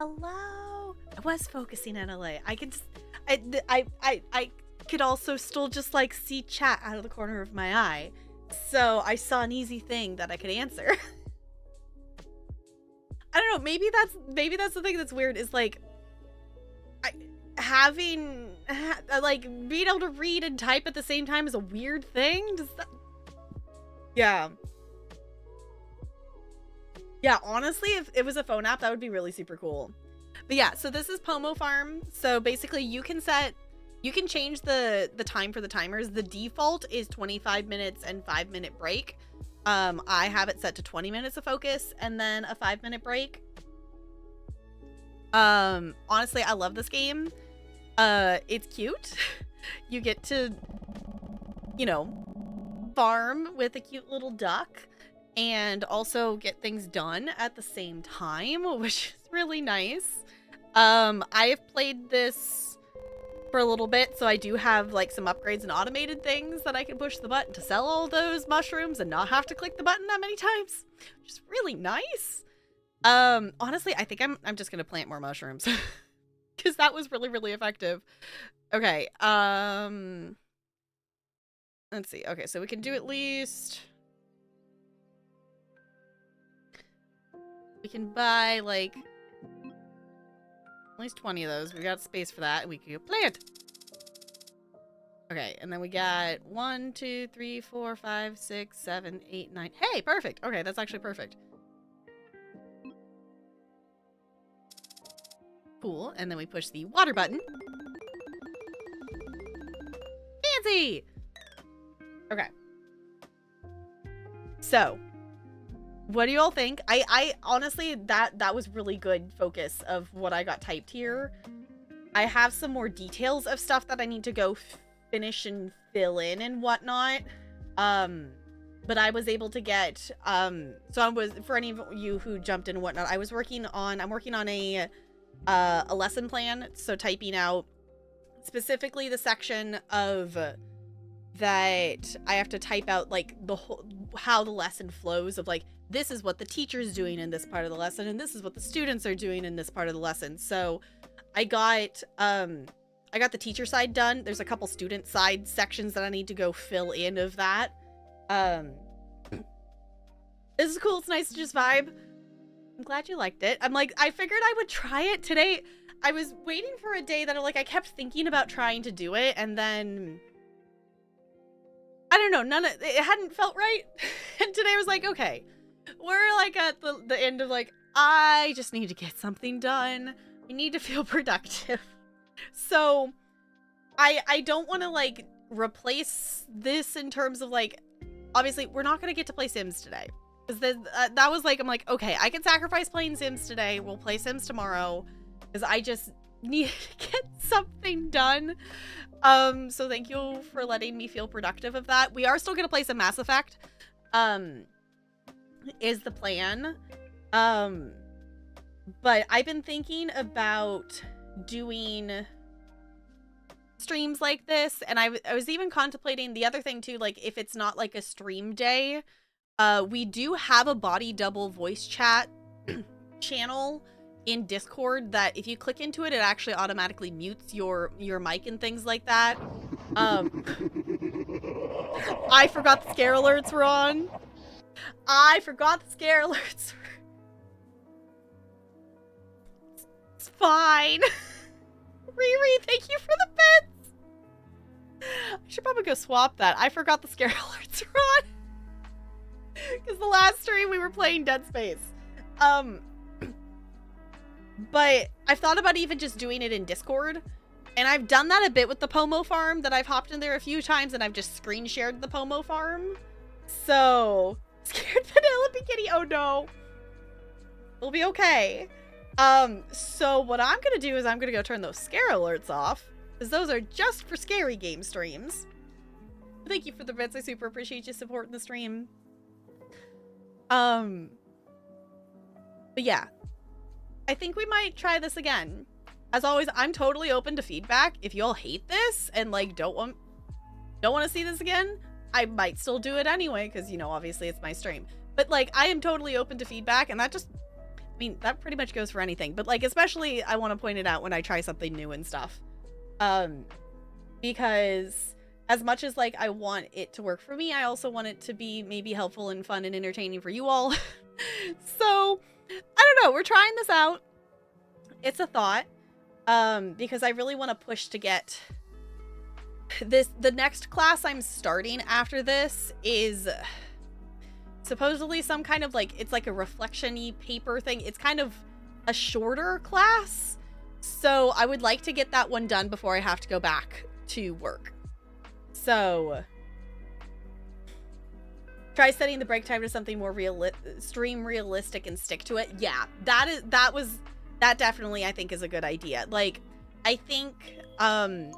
Hello. I was focusing on LA. I could just, I could also still just like see chat out of the corner of my eye. So I saw an easy thing that I could answer. I don't know. Maybe that's the thing that's weird is like, like being able to read and type at the same time is a weird thing. Does that? Yeah. Yeah, honestly, if it was a phone app, that would be really super cool. But yeah, so this is Pomo Farm. So basically you can change the time for the timers. The default is 25 minutes and 5-minute break. I have it set to 20 minutes of focus and then a 5-minute break. Honestly, I love this game. It's cute. You get to, you know, farm with a cute little duck and also get things done at the same time, which is really nice. I have played this for a little bit, so I do have like some upgrades and automated things that I can push the button to sell all those mushrooms and not have to click the button that many times, which is really nice. Honestly, I think I'm just gonna plant more mushrooms because that was really, really effective. Okay, let's see. Okay, so we can do at least, we can buy like at least 20 of those. We got space for that, and we can go plant. Okay, and then we got 1, 2, 3, 4, 5, 6, 7, 8, 9. Hey, perfect. Okay, that's actually perfect. Cool. And then we push the water button. Fancy! Okay. So, what do you all think? I honestly, that was really good focus of what I got typed here. I have some more details of stuff that I need to go finish and fill in and whatnot. But I was able to get, so I was, for any of you who jumped in and whatnot, I'm working on a lesson plan. So typing out specifically the section of that I have to type out like the whole, how the lesson flows of like, this is what the teacher's doing in this part of the lesson, and this is what the students are doing in this part of the lesson. So I got the teacher side done. There's a couple student side sections that I need to go fill in of that. This is cool. It's nice to just vibe. I'm glad you liked it. I'm like, I figured I would try it today. I was waiting for a day that I kept thinking about trying to do it, and then I don't know, it hadn't felt right. And today I was like, okay, we're like at the end of like, I just need to get something done. We need to feel productive. So I don't want to like replace this in terms of like, obviously we're not going to get to play Sims today. Because that was like, I'm like, okay, I can sacrifice playing Sims today. We'll play Sims tomorrow. Because I just need to get something done. So thank you for letting me feel productive of that. We are still going to play some Mass Effect. Is the plan. But I've been thinking about doing streams like this. And I was even contemplating the other thing too, like if it's not like a stream day, we do have a body double voice chat channel in Discord that if you click into it, it actually automatically mutes your mic and things like that. I forgot the scare alerts were on. I forgot the scare alerts were... It's fine. Riri, thank you for the bits. I should probably go swap that. I forgot the scare alerts were on. Because the last stream we were playing Dead Space. But I've thought about even just doing it in Discord. And I've done that a bit with the Pomo Farm, that I've hopped in there a few times and I've just screen shared the Pomo Farm. So, scared Penelope Kitty, oh no. We'll be okay. So what I'm gonna do is I'm gonna go turn those scare alerts off. Because those are just for scary game streams. Thank you for the bits, I super appreciate you supporting the stream. But yeah. I think we might try this again. As always, I'm totally open to feedback. If you all hate this and like don't want to see this again, I might still do it anyway because, you know, obviously it's my stream. But like I am totally open to feedback, and that I mean, that pretty much goes for anything, but like, especially I want to point it out when I try something new and stuff. Because as much as like I want it to work for me, I also want it to be maybe helpful and fun and entertaining for you all. So I don't know, we're trying this out. It's a thought. Because I really want to push to get this. The next class I'm starting after this is supposedly some kind of like, it's like a reflection-y paper thing. It's kind of a shorter class. So I would like to get that one done before I have to go back to work. So try setting the break time to something more stream realistic and stick to it. Yeah, that definitely I think is a good idea. Like, I think the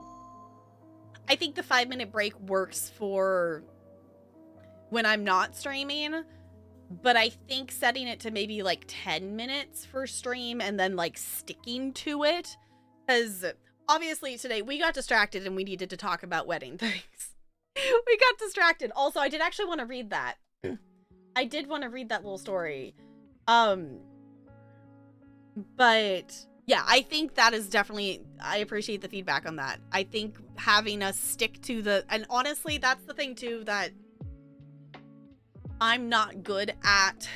5-minute break works for when I'm not streaming, but I think setting it to maybe like 10 minutes for stream and then like sticking to it, because obviously today we got distracted and we needed to talk about wedding things. We got distracted. Also, I did actually want to read that. I did want to read that little story. But yeah, I think that is definitely, I appreciate the feedback on that. I think having us stick to and honestly, that's the thing too, that I'm not good at,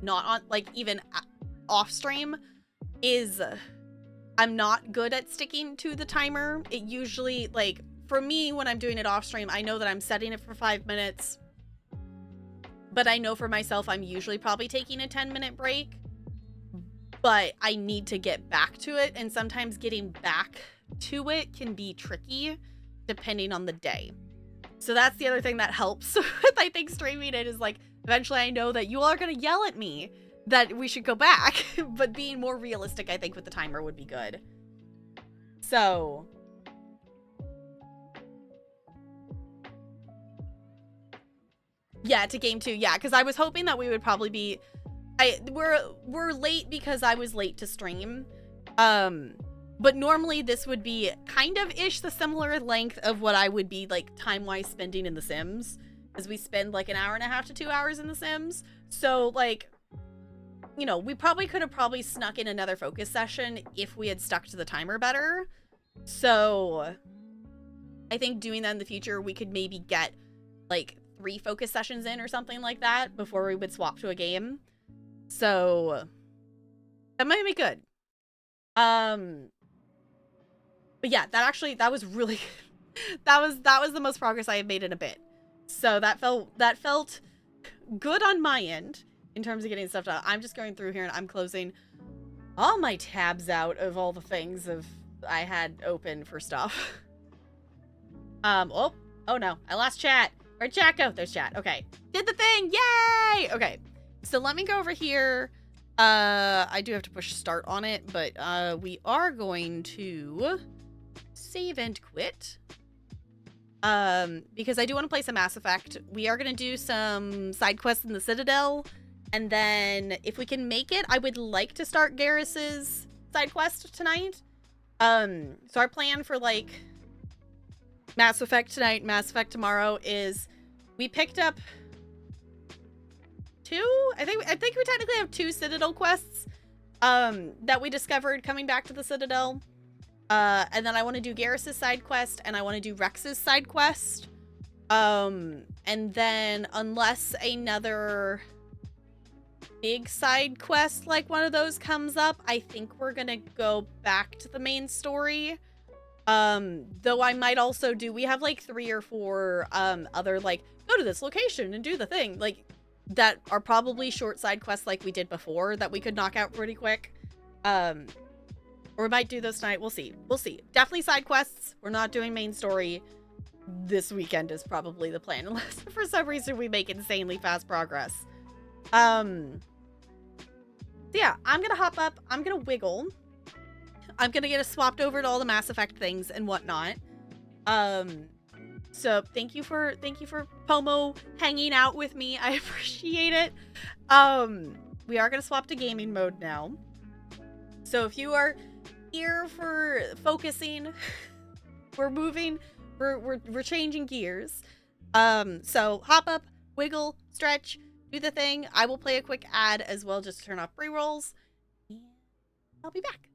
not on, like, even off stream, is I'm not good at sticking to the timer. It usually, like, for me, when I'm doing it off stream, I know that I'm setting it for 5 minutes, but I know for myself, I'm usually probably taking a 10-minute break, but I need to get back to it, and sometimes getting back to it can be tricky depending on the day. So that's the other thing that helps with, I think, streaming it, is like, eventually I know that you all are going to yell at me that we should go back, but being more realistic, I think, with the timer would be good. So yeah, to game 2. Yeah, because I was hoping that we would probably be, we're late because I was late to stream. But normally this would be kind of ish the similar length of what I would be like time-wise spending in The Sims, as we spend like an hour and a half to 2 hours in The Sims. So like, you know, we probably could have snuck in another focus session if we had stuck to the timer better. So I think doing that in the future, we could maybe get like 3 focus sessions in or something like that before we would swap to a game. So that might be good. But yeah, that was really that was the most progress I have made in a bit. So that felt good on my end in terms of getting stuff done. I'm just going through here and I'm closing all my tabs out of all the things I had open for stuff. Oh no, I lost chat. Where'd chat go? There's chat. Okay. Did the thing. Yay! Okay. So let me go over here. I do have to push start on it, but we are going to save and quit. Because I do want to play some Mass Effect. We are going to do some side quests in the Citadel, and then if we can make it, I would like to start Garrus's side quest tonight. So our plan for like Mass Effect tonight, Mass Effect tomorrow is we picked up 2. I think we technically have 2 Citadel quests that we discovered coming back to the Citadel. And then I want to do Garrus's side quest, and I want to do Rex's side quest. And then unless another big side quest like one of those comes up, I think we're gonna go back to the main story. Though I might also we have like 3 or 4 other like go to this location and do the thing, like that are probably short side quests like we did before that we could knock out pretty quick. Or we might do those tonight. We'll see. We'll see. Definitely side quests. We're not doing main story. This weekend is probably the plan, unless for some reason we make insanely fast progress. So yeah, I'm gonna hop up. I'm gonna wiggle. I'm gonna get us swapped over to all the Mass Effect things and whatnot. So thank you for Pomo hanging out with me. I appreciate it. We are gonna swap to gaming mode now. So if you are here for focusing, we're moving, we're changing gears. So hop up, wiggle, stretch, do the thing. I will play a quick ad as well just to turn off pre-rolls. And I'll be back.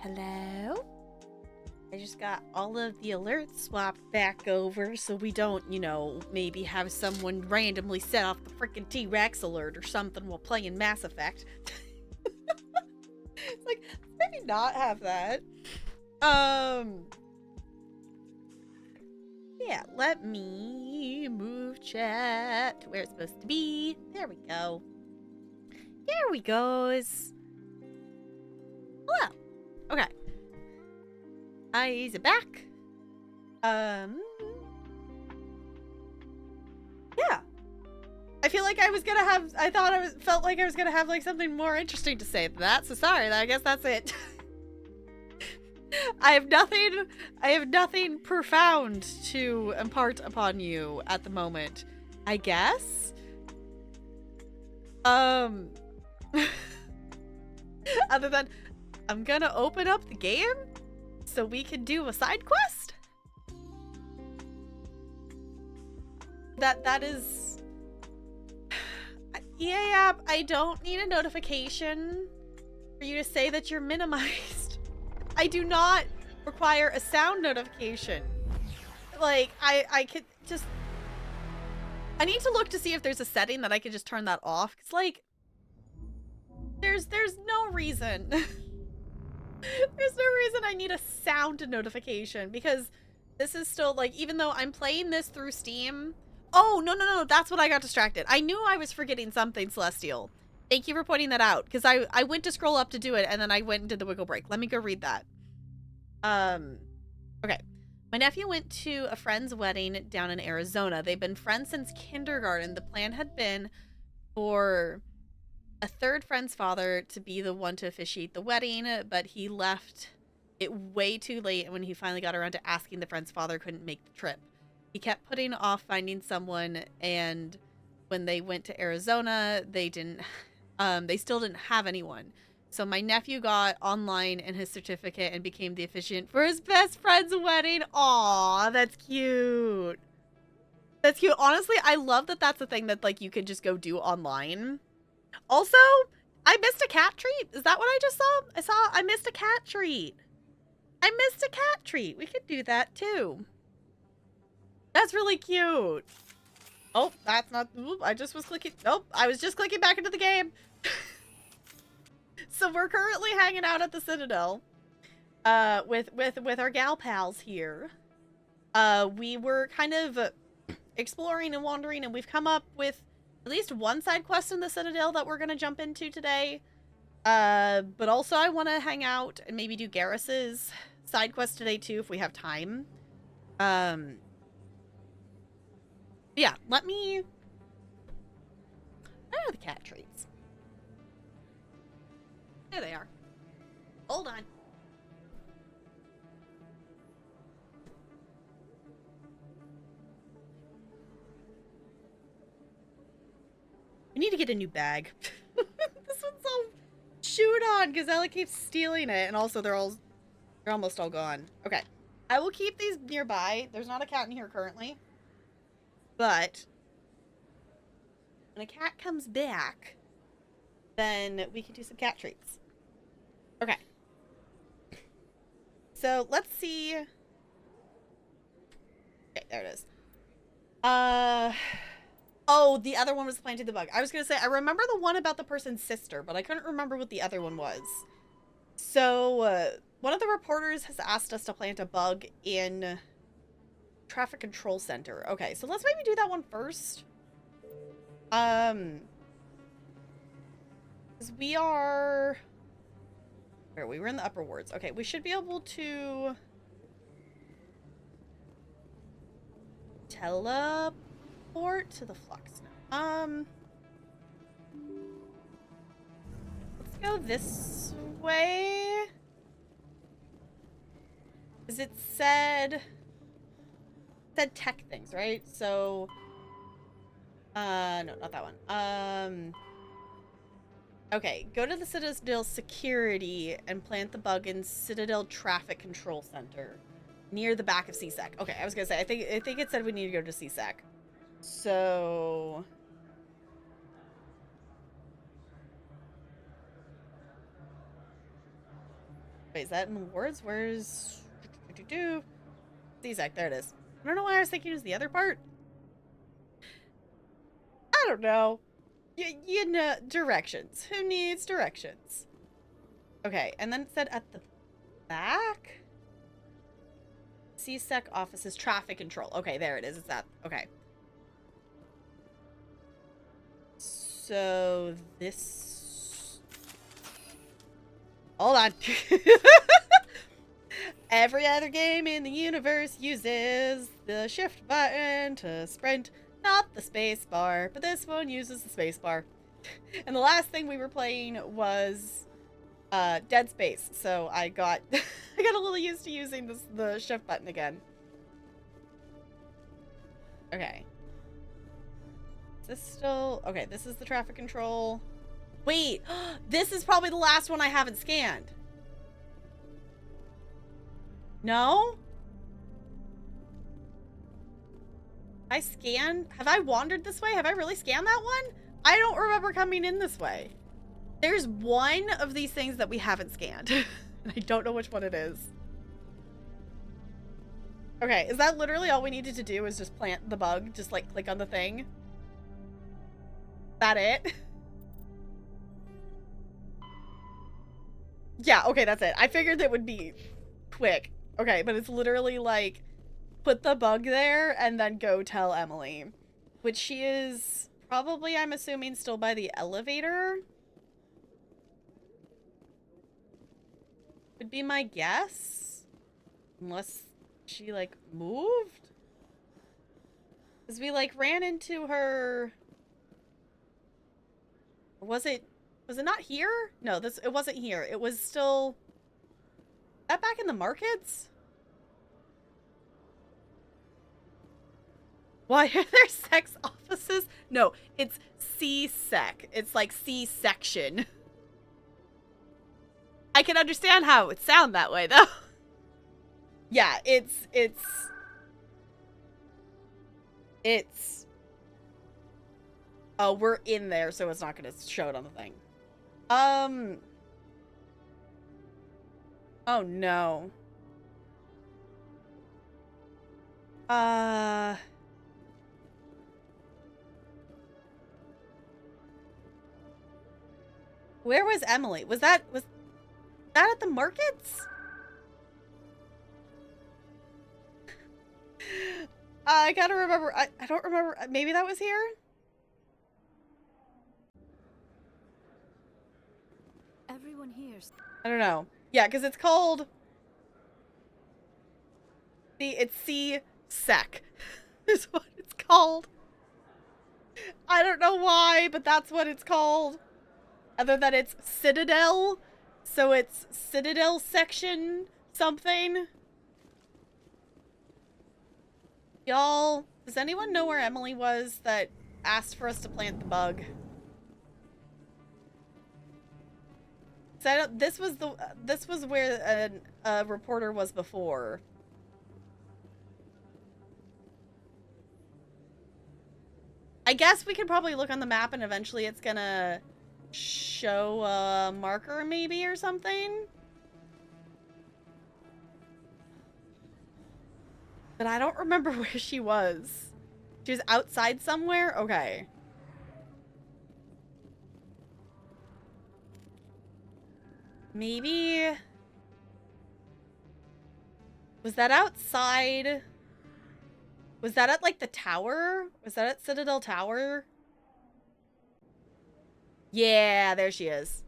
Hello? I just got all of the alerts swapped back over so we don't, you know, maybe have someone randomly set off the freaking T-Rex alert or something while playing Mass Effect. It's like, maybe not have that. Yeah, let me move chat to where it's supposed to be. There we go. There we goes. Hello. Okay. Eyes are back. Yeah. I feel like I was gonna have, felt like I was gonna have like something more interesting to say than that, so sorry, I guess that's it. I have nothing profound to impart upon you at the moment, I guess. Other than, I'm gonna open up the game so we can do a side quest. That is... EA app, I don't need a notification for you to say that you're minimized. I do not require a sound notification. Like, I could just... I need to look to see if there's a setting that I could just turn that off. It's like... There's no reason. There's no reason I need a sound notification, because this is still, like, even though I'm playing this through Steam... Oh, no, that's what I got distracted. I knew I was forgetting something, Celestial. Thank you for pointing that out, because I went to scroll up to do it, and then I went and did the wiggle break. Let me go read that. Okay. My nephew went to a friend's wedding down in Arizona. They've been friends since kindergarten. The plan had been for a third friend's father to be the one to officiate the wedding, but he left it way too late, and when he finally got around to asking, the friend's father couldn't make the trip. He kept putting off finding someone, and when they went to Arizona, they still didn't have anyone. So my nephew got online in his certificate and became the officiant for his best friend's wedding. Aw, that's cute. That's cute. Honestly, I love that that's a thing that, like, you can just go do online. Also, I missed a cat treat. Is that what I just saw? I missed a cat treat. I missed a cat treat. We could do that too. That's really cute. Oh, that's not... Oop, I just was clicking... Nope, I was just clicking back into the game. So we're currently hanging out at the Citadel. With our gal pals here. We were kind of exploring and wandering, and we've come up with at least one side quest in the Citadel that we're going to jump into today. But also I want to hang out and maybe do Garrus's side quest today too, if we have time. Yeah, let me... Where are the cat treats? There they are. Hold on. We need to get a new bag. This one's all chewed on because Ella keeps stealing it, and also they're almost all gone. Okay. I will keep these nearby. There's not a cat in here currently. But when a cat comes back, then we can do some cat treats. Okay. So let's see. Okay, there it is. Oh, the other one was planting the bug. I was gonna say, I remember the one about the person's sister, but I couldn't remember what the other one was. So, one of the reporters has asked us to plant a bug in Traffic Control Center. Okay, so let's maybe do that one first. Because we are... Where we were in the upper wards. Okay, we should be able to teleport to the flux now. Let's go this way. Because it said tech things, right? So no, not that one. Okay, go to the Citadel security and plant the bug in Citadel Traffic Control Center near the back of CSEC. Okay, I was gonna say, I think it said we need to go to CSEC. So Wait, is that in the wards? Where's... C-sec, there it is. I don't know why I was thinking it was the other part. I don't know. You know, directions. Who needs directions? Okay, and then it said at the back? C-sec offices, traffic control. Okay, there it is. It's that. Okay. So, this... Hold on. Every other game in the universe uses the shift button to sprint, not the space bar, but this one uses the space bar. And the last thing we were playing was Dead Space, so I got I got a little used to using the shift button again. Okay. Is this still... Okay, this is the traffic control. Wait, this is probably the last one I haven't scanned. No? I scanned? Have I wandered this way? Have I really scanned that one? I don't remember coming in this way. There's one of these things that we haven't scanned. And I don't know which one it is. Okay, is that literally all we needed to do is just plant the bug? Just like click on the thing? Is that it? Yeah, okay, that's it. I figured it would be quick. Okay, but it's literally like, put the bug there and then go tell Emily. Which she is probably, I'm assuming, still by the elevator. Would be my guess. Unless she, like, moved? Because we, like, ran into her... Was it not here? No, it wasn't here. It was still... Is that back in the markets? Why are there sex offices? No, it's C-sec. It's like C-section. I can understand how it would sound that way, though. Yeah, it's... Oh, we're in there, so it's not gonna show it on the thing. Oh, no. Where was Emily? Was that at the markets? I gotta remember. I don't remember. Maybe that was here? Everyone hears. I don't know. Yeah, because it's called... It's C-sec. Is what it's called. I don't know why, but that's what it's called. Other than it's Citadel. So it's Citadel section something. Y'all, does anyone know where Emily was that asked for us to plant the bug? This was where a reporter was before. I guess we could probably look on the map and eventually it's gonna show a marker maybe or something. But I don't remember where she was. She was outside somewhere? Okay. Maybe... Was that outside? Was that at, like, the tower? Was that at Citadel Tower? Yeah, there she is.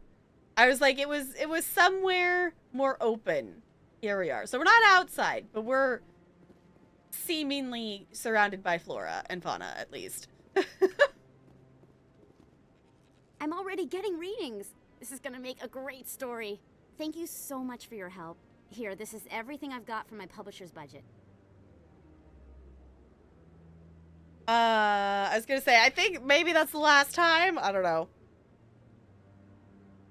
I was like, it was somewhere more open. Here we are. So we're not outside, but we're seemingly surrounded by flora and fauna, at least. I'm already getting readings. This is gonna make a great story. Thank you so much for your help. Here, this is everything I've got from my publisher's budget. I was gonna say, I think maybe that's the last time. I don't know.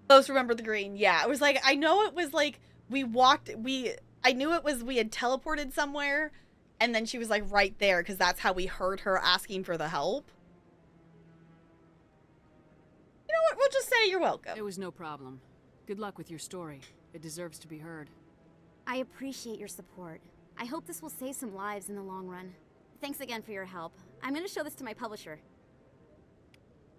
Close remember the green. Yeah, it was like, I know it was like, I knew it was, we had teleported somewhere, and then she was like right there, because that's how we heard her asking for the help. You know what, we'll just say you're welcome. It was no problem. Good luck with your story. It deserves to be heard. I appreciate your support. I hope this will save some lives in the long run. Thanks again for your help. I'm gonna show this to my publisher.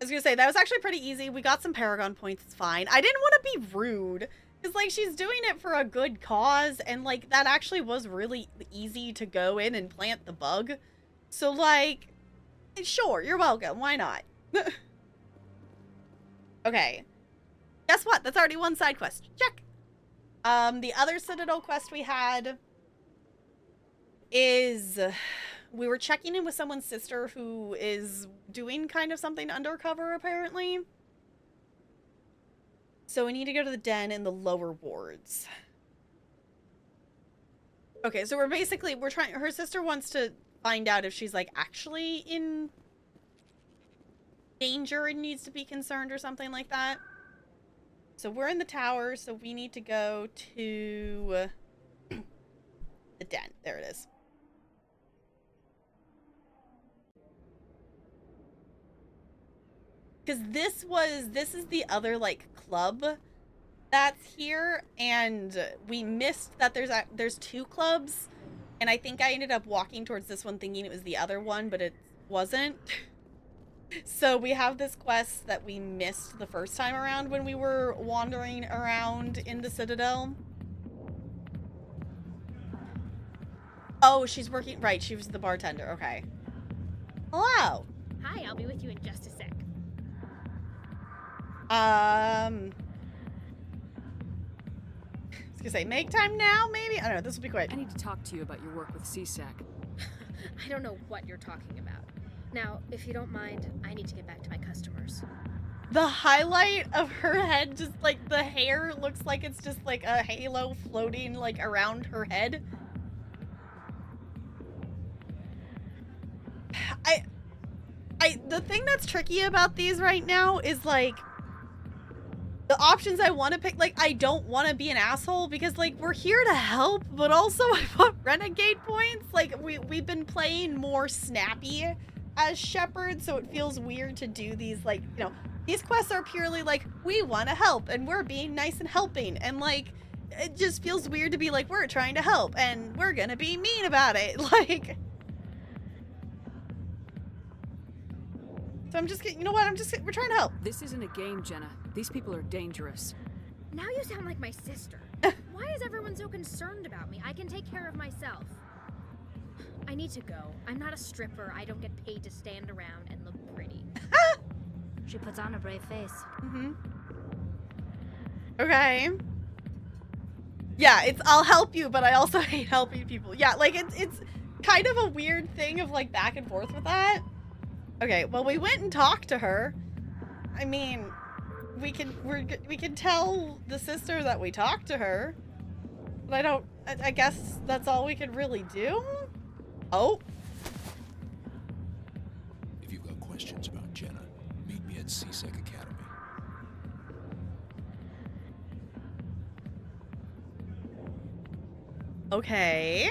I was gonna say, that was actually pretty easy. We got some Paragon points, it's fine. I didn't want to be rude, because, like, she's doing it for a good cause, and, like, that actually was really easy to go in and plant the bug. So, like, sure, you're welcome. Why not? Okay. Guess what? That's already one side quest. Check. The other Citadel quest we had is we were checking in with someone's sister who is doing kind of something undercover, apparently. So we need to go to the den in the lower wards. Okay, so we're trying, her sister wants to find out if she's, like, actually in danger and needs to be concerned or something like that. So we're in the tower, so we need to go to the den. There it is. Because this is the other, like, club that's here, and we missed that there's two clubs, and I think I ended up walking towards this one thinking it was the other one, but it wasn't. So we have this quest that we missed the first time around when we were wandering around in the Citadel. Oh, she's working, right, she was the bartender, okay. Hello. Hi, I'll be with you in just a sec. I was gonna say, make time now, maybe? I don't know, this will be quick. I need to talk to you about your work with CSEC. I don't know what you're talking about. Now, if you don't mind, I need to get back to my customers. The highlight of her head, just like the hair looks like it's just like a halo floating like around her head. The thing that's tricky about these right now is like the options I want to pick. Like, I don't want to be an asshole because, like, we're here to help, but also I want renegade points. Like, we've been playing more snappy as Shepard, so it feels weird to do these, like, you know, these quests are purely like, we want to help and we're being nice and helping, and like it just feels weird to be like, we're trying to help and we're gonna be mean about it. Like, so I'm just kidding. You know what? We're trying to help. This isn't a game, Jenna. These people are dangerous. Now you sound like my sister. Why is everyone so concerned about me? I can take care of myself. I need to go. I'm not a stripper. I don't get paid to stand around and look pretty. She puts on a brave face. Mm-hmm. Okay. Yeah, it's I'll help you, but I also hate helping people. Yeah, like it's kind of a weird thing of like back and forth with that. Okay, well, we went and talked to her. I mean, we can tell the sister that we talked to her, but I guess that's all we could really do. Oh. If you've got questions about Jenna, meet me at CSEC Academy. Okay.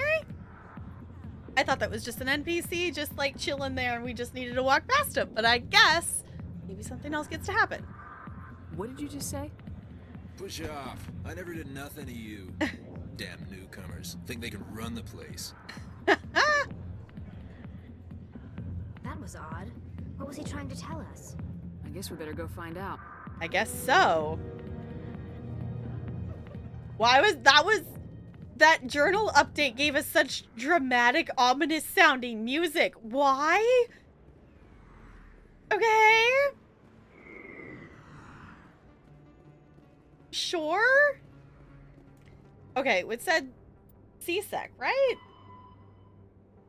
I thought that was just an NPC just like chilling there and we just needed to walk past him, but I guess maybe something else gets to happen. What did you just say? Push off. I never did nothing to you. Damn newcomers. Think they can run the place. That was odd. What was he trying to tell us? I guess we better go find out. I guess so. That journal update gave us such dramatic, ominous sounding music. Why? Okay. Sure. Okay, it said CSEC, right?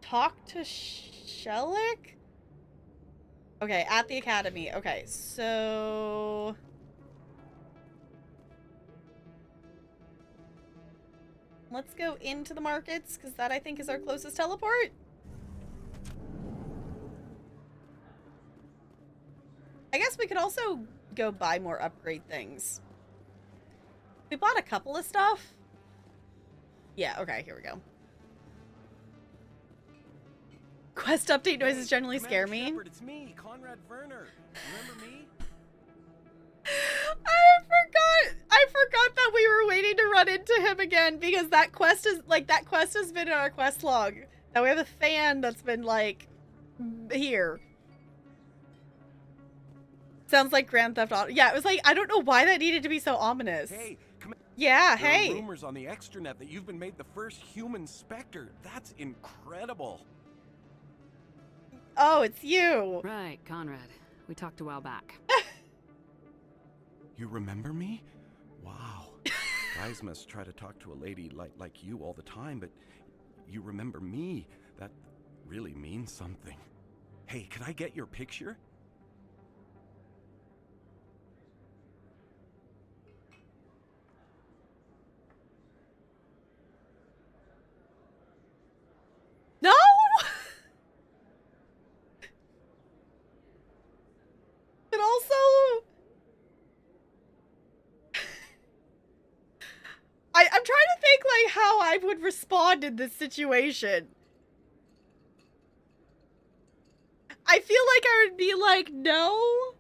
Talk to Shellick? Okay, at the academy. Okay, so... let's go into the markets, because that, I think, is our closest teleport. I guess we could also go buy more upgrade things. We bought a couple of stuff. Yeah, okay, here we go. Quest update noises generally scare me. Shepard, it's me, Conrad Werner. Remember me? I forgot run into him again because that quest is like that quest has been in our quest log. Now we have a fan that's been like here. Sounds like Grand Theft Auto. Yeah, it was like I don't know why that needed to be so ominous. Hey, come Yeah, There hey. are rumors on the extranet that you've been made the first human Spectre. That's incredible. Oh, it's you. Right, Conrad. We talked a while back. You remember me? Wow. Guys must try to talk to a lady like you all the time, but you remember me. That really means something. Hey, could I get your picture? No! But also I'm trying to think like how I would respond in this situation. I feel like I would be like no,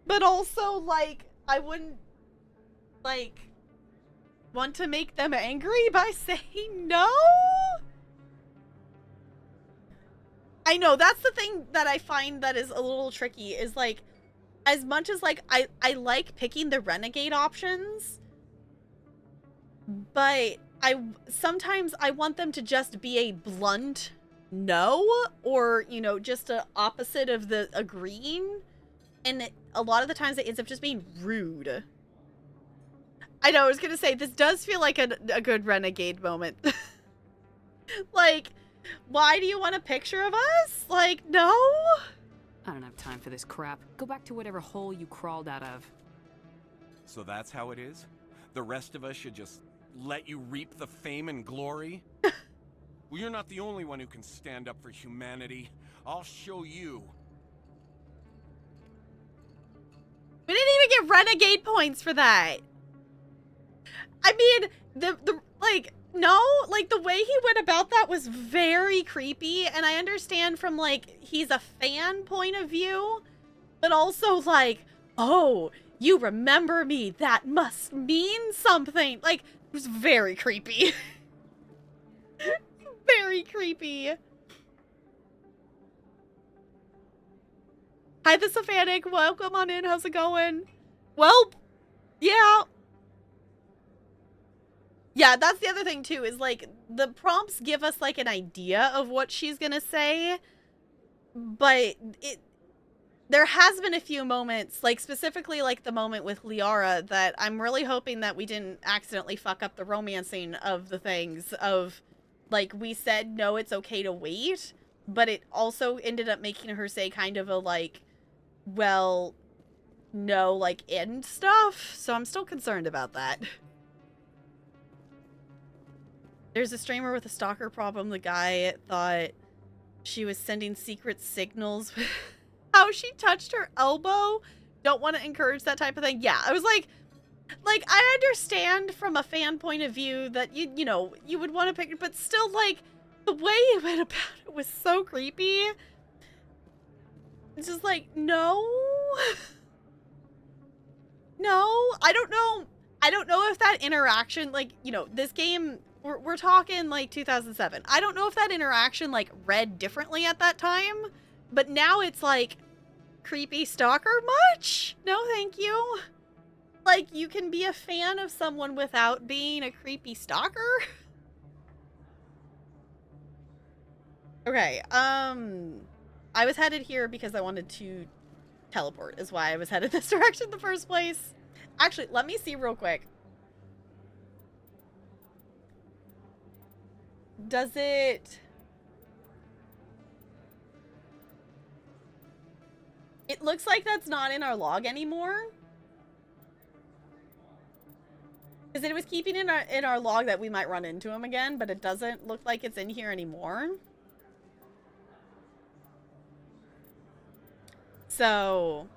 but also like I wouldn't like want to make them angry by saying no. I know, that's the thing that I find that is a little tricky, is like, as much as like, I like picking the renegade options, but sometimes I want them to just be a blunt no, or, you know, just a opposite of the agreeing, and a lot of the times it ends up just being rude. I know, I was gonna say, this does feel like a good renegade moment. Like, why do you want a picture of us? Like, no? I don't have time for this crap. Go back to whatever hole you crawled out of. So that's how it is? The rest of us should just let you reap the fame and glory? Well, you're not the only one who can stand up for humanity. I'll show you. We didn't even get renegade points for that. I mean, the like, no, like the way he went about that was very creepy, and I understand from like, he's a fan point of view, but also like, oh, you remember me, that must mean something. Like, it was very creepy. Very creepy. Hi, the Sophatic. Welcome on in. How's it going? Well, yeah. Yeah, that's the other thing, too, is, like, the prompts give us, like, an idea of what she's gonna say, but there has been a few moments, like, specifically, like, the moment with Liara, that I'm really hoping that we didn't accidentally fuck up the romancing of the things, of, like, we said, no, it's okay to wait, but it also ended up making her say kind of a, like, well, no, like, end stuff, so I'm still concerned about that. There's a streamer with a stalker problem. The guy thought she was sending secret signals. How she touched her elbow. Don't want to encourage that type of thing. Yeah, I was like, I understand from a fan point of view that you know, you would want to pick it, but still, like, the way he went about it was so creepy. It's just like, no. No, I don't know. I don't know if that interaction, like, you know, this game, we're talking like 2007. I don't know if that interaction like read differently at that time, but now it's like, creepy stalker much? No, thank you. Like, you can be a fan of someone without being a creepy stalker? Okay, I was headed here because I wanted to teleport, is why I was headed this direction in the first place. Actually, let me see real quick. Does it... It looks like that's not in our log anymore. Because it was keeping in our log that we might run into him again, but it doesn't look like it's in here anymore. So...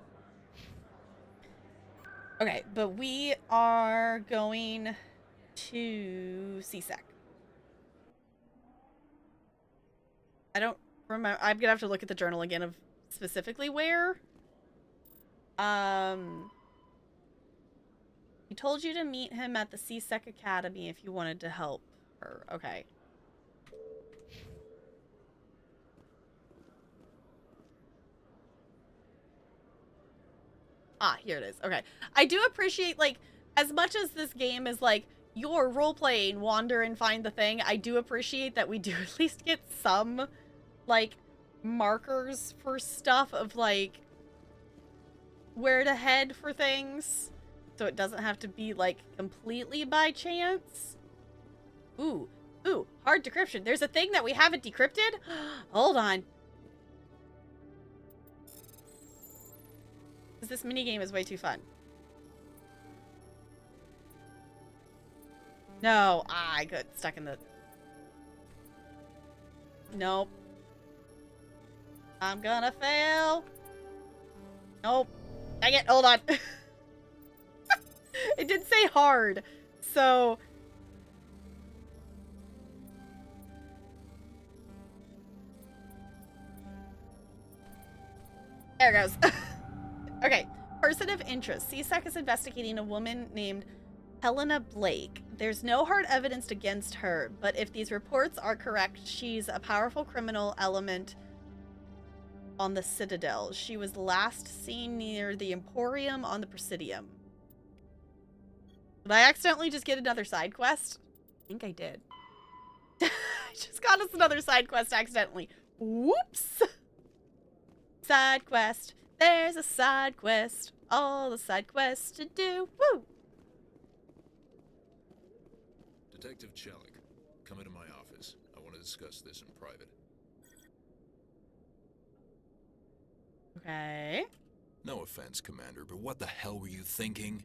Okay, but we are going to CSEC. I don't remember. I'm gonna have to look at the journal again of specifically where. He told you to meet him at the C-Sec Academy if you wanted to help her. Okay. Ah, here it is. Okay. I do appreciate, like, as much as this game is, like, your role-playing, wander and find the thing, I do appreciate that we do at least get some, like, markers for stuff of, like, where to head for things. So it doesn't have to be, like, completely by chance. Ooh. Ooh. Hard decryption. There's a thing that we haven't decrypted? Hold on. This minigame is way too fun. No. Ah, I got stuck in the... Nope. I'm gonna fail. Nope. Dang it. Hold on. It did say hard. So... There it goes. Okay. Person of interest. C-Sec is investigating a woman named Helena Blake. There's no hard evidence against her, but if these reports are correct, she's a powerful criminal element on the Citadel. She was last seen near the Emporium on the Presidium. Did I accidentally just get another side quest? I think I did. I just got us another side quest accidentally. Whoops! Side quest. There's a side quest. All the side quests to do. Woo! Detective Chelik, come into my office. I want to discuss this in private. Okay. No offense, Commander, but what the hell were you thinking?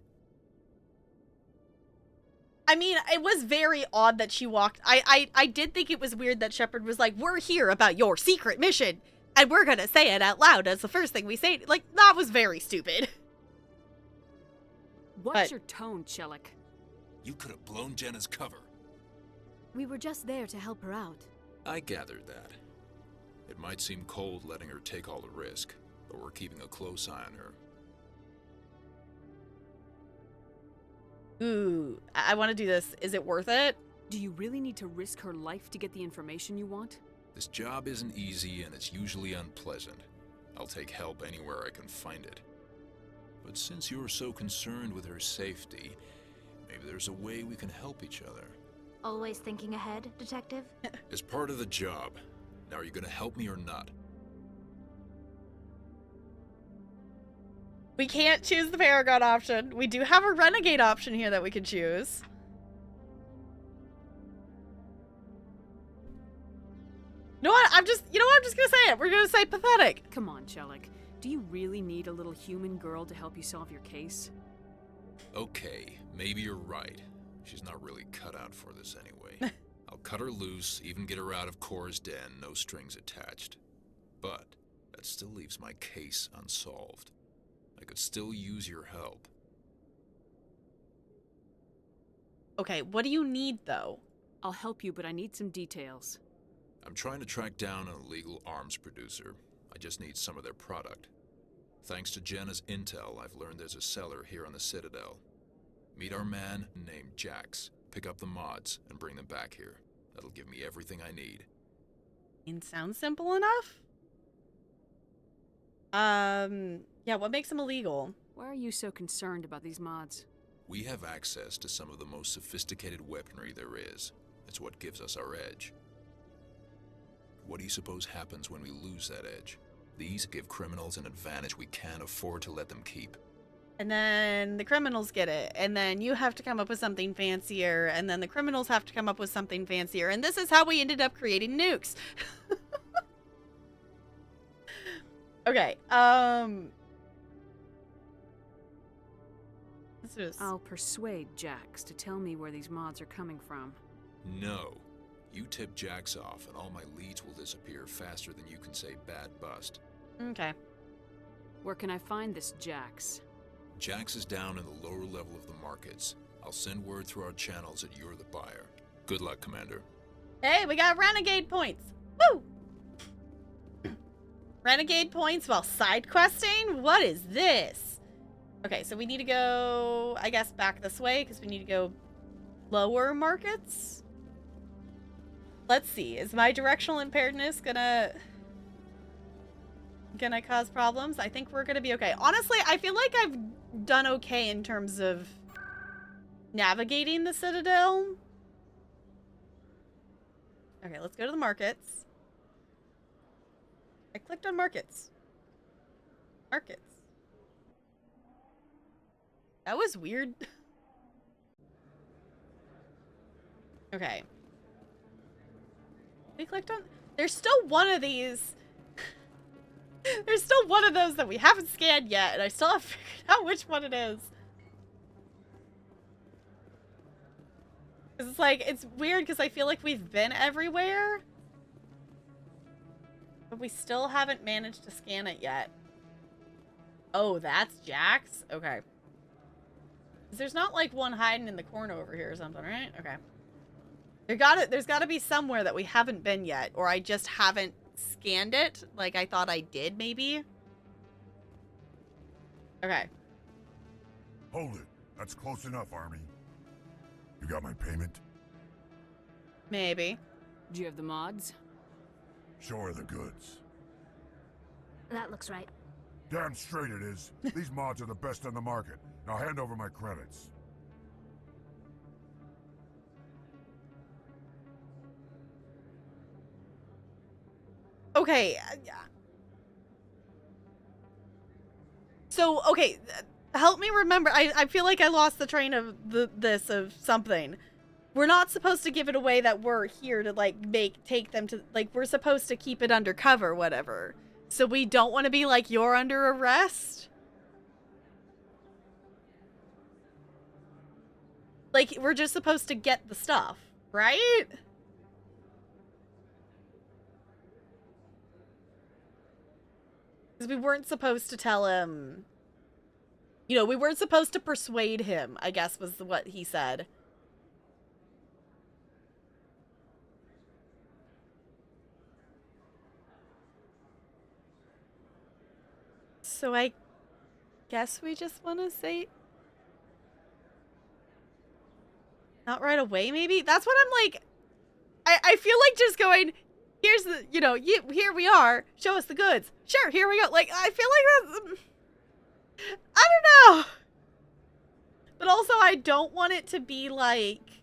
I mean, it was very odd that she walked. I did think it was weird that Shepard was like, we're here about your secret mission, and we're gonna say it out loud as the first thing we say. Like, that was very stupid. What's But- your tone, Chelik? You could have blown Jenna's cover. We were just there to help her out. I gathered that. It might seem cold letting her take all the risk, but we're keeping a close eye on her. Ooh, I want to do this. Is it worth it? Do you really need to risk her life to get the information you want? This job isn't easy and it's usually unpleasant. I'll take help anywhere I can find it. But since you're so concerned with her safety, maybe there's a way we can help each other. Always thinking ahead, Detective? As part of the job. Now, are you gonna help me or not? We can't choose the Paragon option. We do have a Renegade option here that we can choose. You know what? I'm just gonna say it. We're gonna say pathetic. Come on, Chelik. Do you really need a little human girl to help you solve your case? Okay, maybe you're right. She's not really cut out for this anyway. I'll cut her loose, even get her out of Cora's den, no strings attached. But that still leaves my case unsolved. I could still use your help. Okay, what do you need though? I'll help you, but I need some details. I'm trying to track down an illegal arms producer. I just need some of their product. Thanks to Jenna's intel, I've learned there's a seller here on the Citadel. Meet our man named Jax. Pick up the mods and bring them back here. That'll give me everything I need. It sounds simple enough. Yeah, what makes them illegal? Why are you so concerned about these mods? We have access to some of the most sophisticated weaponry there is. It's what gives us our edge. What do you suppose happens when we lose that edge? These give criminals an advantage we can't afford to let them keep. And then the criminals get it. And then you have to come up with something fancier. And then the criminals have to come up with something fancier. And this is how we ended up creating nukes. Okay, this is... I'll persuade Jax to tell me where these mods are coming from. No. You tip Jax off and all my leads will disappear faster than you can say bad bust. Okay. Where can I find this Jax? Jax is down in the lower level of the markets. I'll send word through our channels that you're the buyer. Good luck, Commander. Hey, we got Renegade points. Woo! Renegade points while side questing? What is this? Okay, so we need to go, I guess, back this way because we need to go lower markets. Let's see. Is my directional impairedness gonna cause problems? I think we're gonna be okay. Honestly, I feel like I've done okay in terms of navigating the Citadel. Okay, let's go to the markets. I clicked on markets. Markets. That was weird. Okay. We clicked on... There's still one of these. There's still one of those that we haven't scanned yet, and I still haven't figured out which one it is. 'Cause it's like, it's weird because I feel like we've been everywhere. But we still haven't managed to scan it yet. Oh, that's Jax? Okay. 'Cause there's not like one hiding in the corner over here or something, right? Okay. There's gotta be somewhere that we haven't been yet, or I just haven't scanned it like I thought I did, maybe. Okay. Hold it. That's close enough, Army. You got my payment? Maybe. Do you have the mods? Show her the goods. That looks right. Damn straight it is. These mods are the best on the market. Now hand over my credits. Okay. So, okay. Help me remember. I feel like I lost the train of of something. We're not supposed to give it away that we're here to, like, take them to, like, we're supposed to keep it undercover, whatever. So we don't want to be like, you're under arrest? Like, we're just supposed to get the stuff, right? Because we weren't supposed to tell him... You know, we weren't supposed to persuade him, I guess was what he said. So I guess we just want to say... Not right away, maybe? That's what I'm like... I feel like just going, here's the, you know, here we are, show us the goods. Sure, here we go. Like, I feel like that's... I don't know. But also, I don't want it to be like...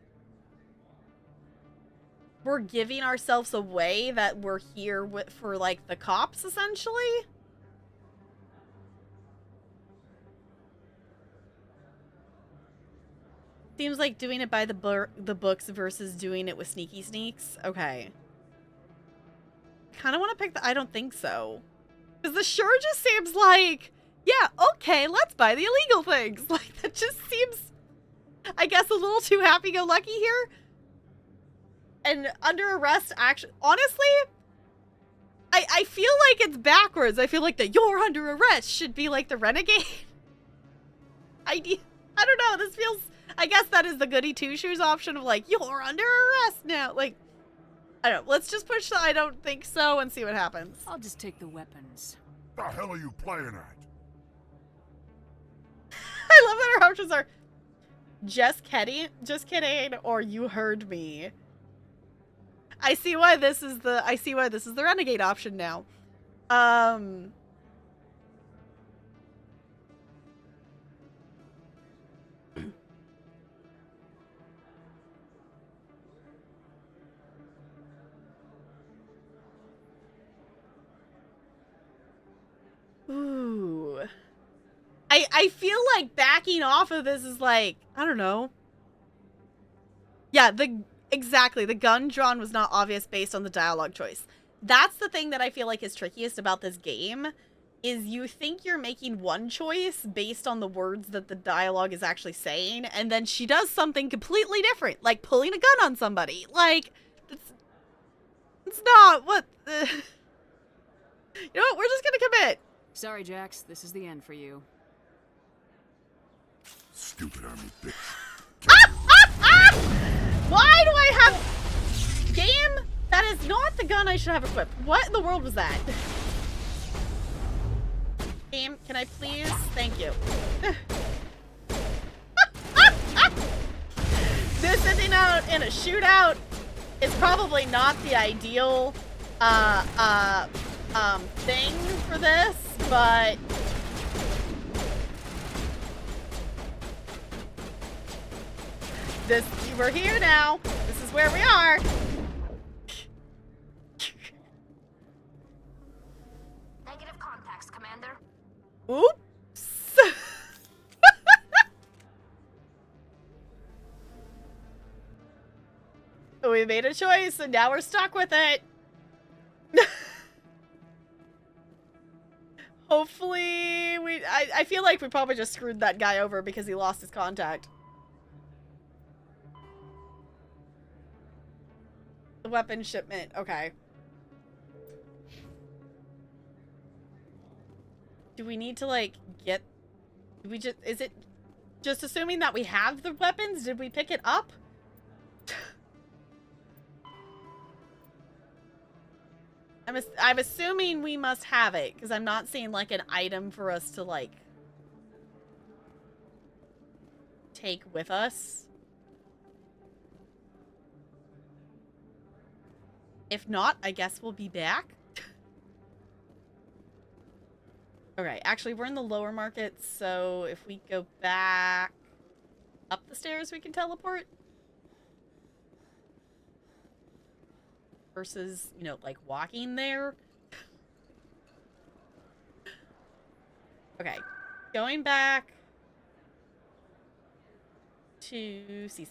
We're giving ourselves away that we're here for, like, the cops, essentially. Seems like doing it by the books versus doing it with sneaky sneaks. Okay. Kind of want to pick the... I don't think so. Because the sure just seems like... Yeah, okay, let's buy the illegal things. Like, that just seems... I guess a little too happy-go-lucky here. And under arrest, actually... Honestly... I feel like it's backwards. I feel like the you're under arrest should be like the renegade. I don't know. This feels... I guess that is the goody two-shoes option of like, you're under arrest now. Like, I don't know. Let's just push the I don't think so and see what happens. I'll just take the weapons. The hell are you playing at? I love that our options are just kidding, or you heard me. I see why this is the renegade option now. Ooh. I feel like backing off of this is like, I don't know. Yeah, exactly. The gun drawn was not obvious based on the dialogue choice. That's the thing that I feel like is trickiest about this game, is you think you're making one choice based on the words that the dialogue is actually saying, and then she does something completely different, like pulling a gun on somebody. Like, it's not what... You know what? We're just gonna commit. Sorry, Jax. This is the end for you. Stupid army bitch. Why do I have... Game? That is not the gun I should have equipped. What in the world was that? Game, can I please? Thank you. This ending out in a shootout is probably not the ideal thing for this, but we're here now. This is where we are. Negative contacts, Commander. Oops. We made a choice and now we're stuck with it. Hopefully I feel like we probably just screwed that guy over because he lost his contact. The weapon shipment, okay. Do we need to, like, get... Do we just... Is it just assuming that we have the weapons? Did we pick it up? I'm assuming we must have it, because I'm not seeing, like, an item for us to, like, take with us. If not, I guess we'll be back. Okay, actually, we're in the lower market, so if we go back up the stairs, we can teleport. Versus, you know, like, walking there. Okay, going back to CSEC.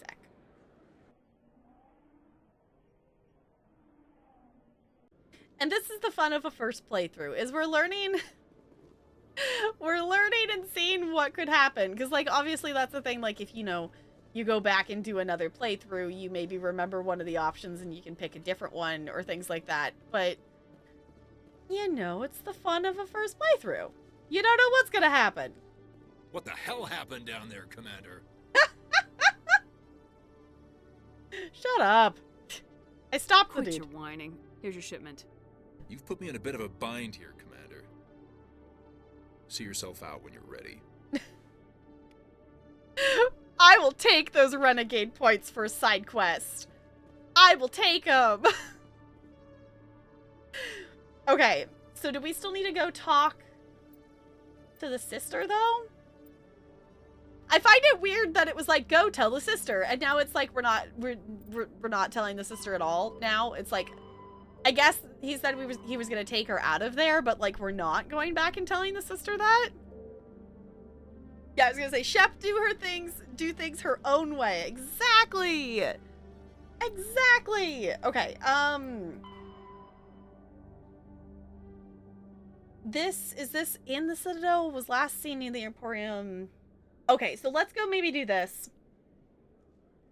And this is the fun of a first playthrough, is we're learning... we're learning and seeing what could happen. Because, like, obviously that's the thing, like, if, you know, you go back and do another playthrough, you maybe remember one of the options and you can pick a different one or things like that. But, you know, it's the fun of a first playthrough. You don't know what's gonna happen. What the hell happened down there, Commander? Shut up. I stopped the Quit dude. your whining. Here's your shipment. You've put me in a bit of a bind here, Commander. See yourself out when you're ready. I will take those renegade points for a side quest. I will take them. Okay, so do we still need to go talk to the sister, though? I find it weird that it was like, go tell the sister, and now it's like we're not telling the sister at all. Now it's like, I guess he said he was gonna take her out of there, but like we're not going back and telling the sister that. Yeah, I was gonna say, Shep, do things her own way. Exactly. Exactly. Okay. Is this in the Citadel? Was last seen in the Emporium? Okay, so let's go maybe do this.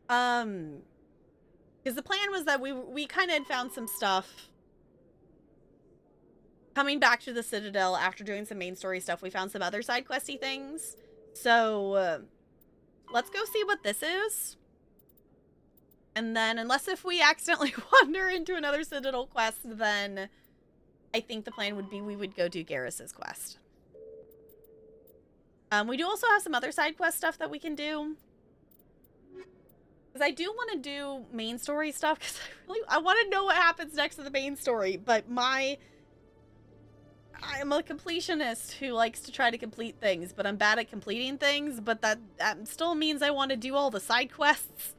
Because the plan was that we kind of had found some stuff coming back to the Citadel after doing some main story stuff. We found some other side questy things. So, let's go see what this is. And then, unless if we accidentally wander into another Citadel quest, then I think the plan would be we would go do Garrus's quest. We do also have some other side quest stuff that we can do. Because I do want to do main story stuff, because I want to know what happens next to the main story, but I'm a completionist who likes to try to complete things, but I'm bad at completing things, but that still means I want to do all the side quests.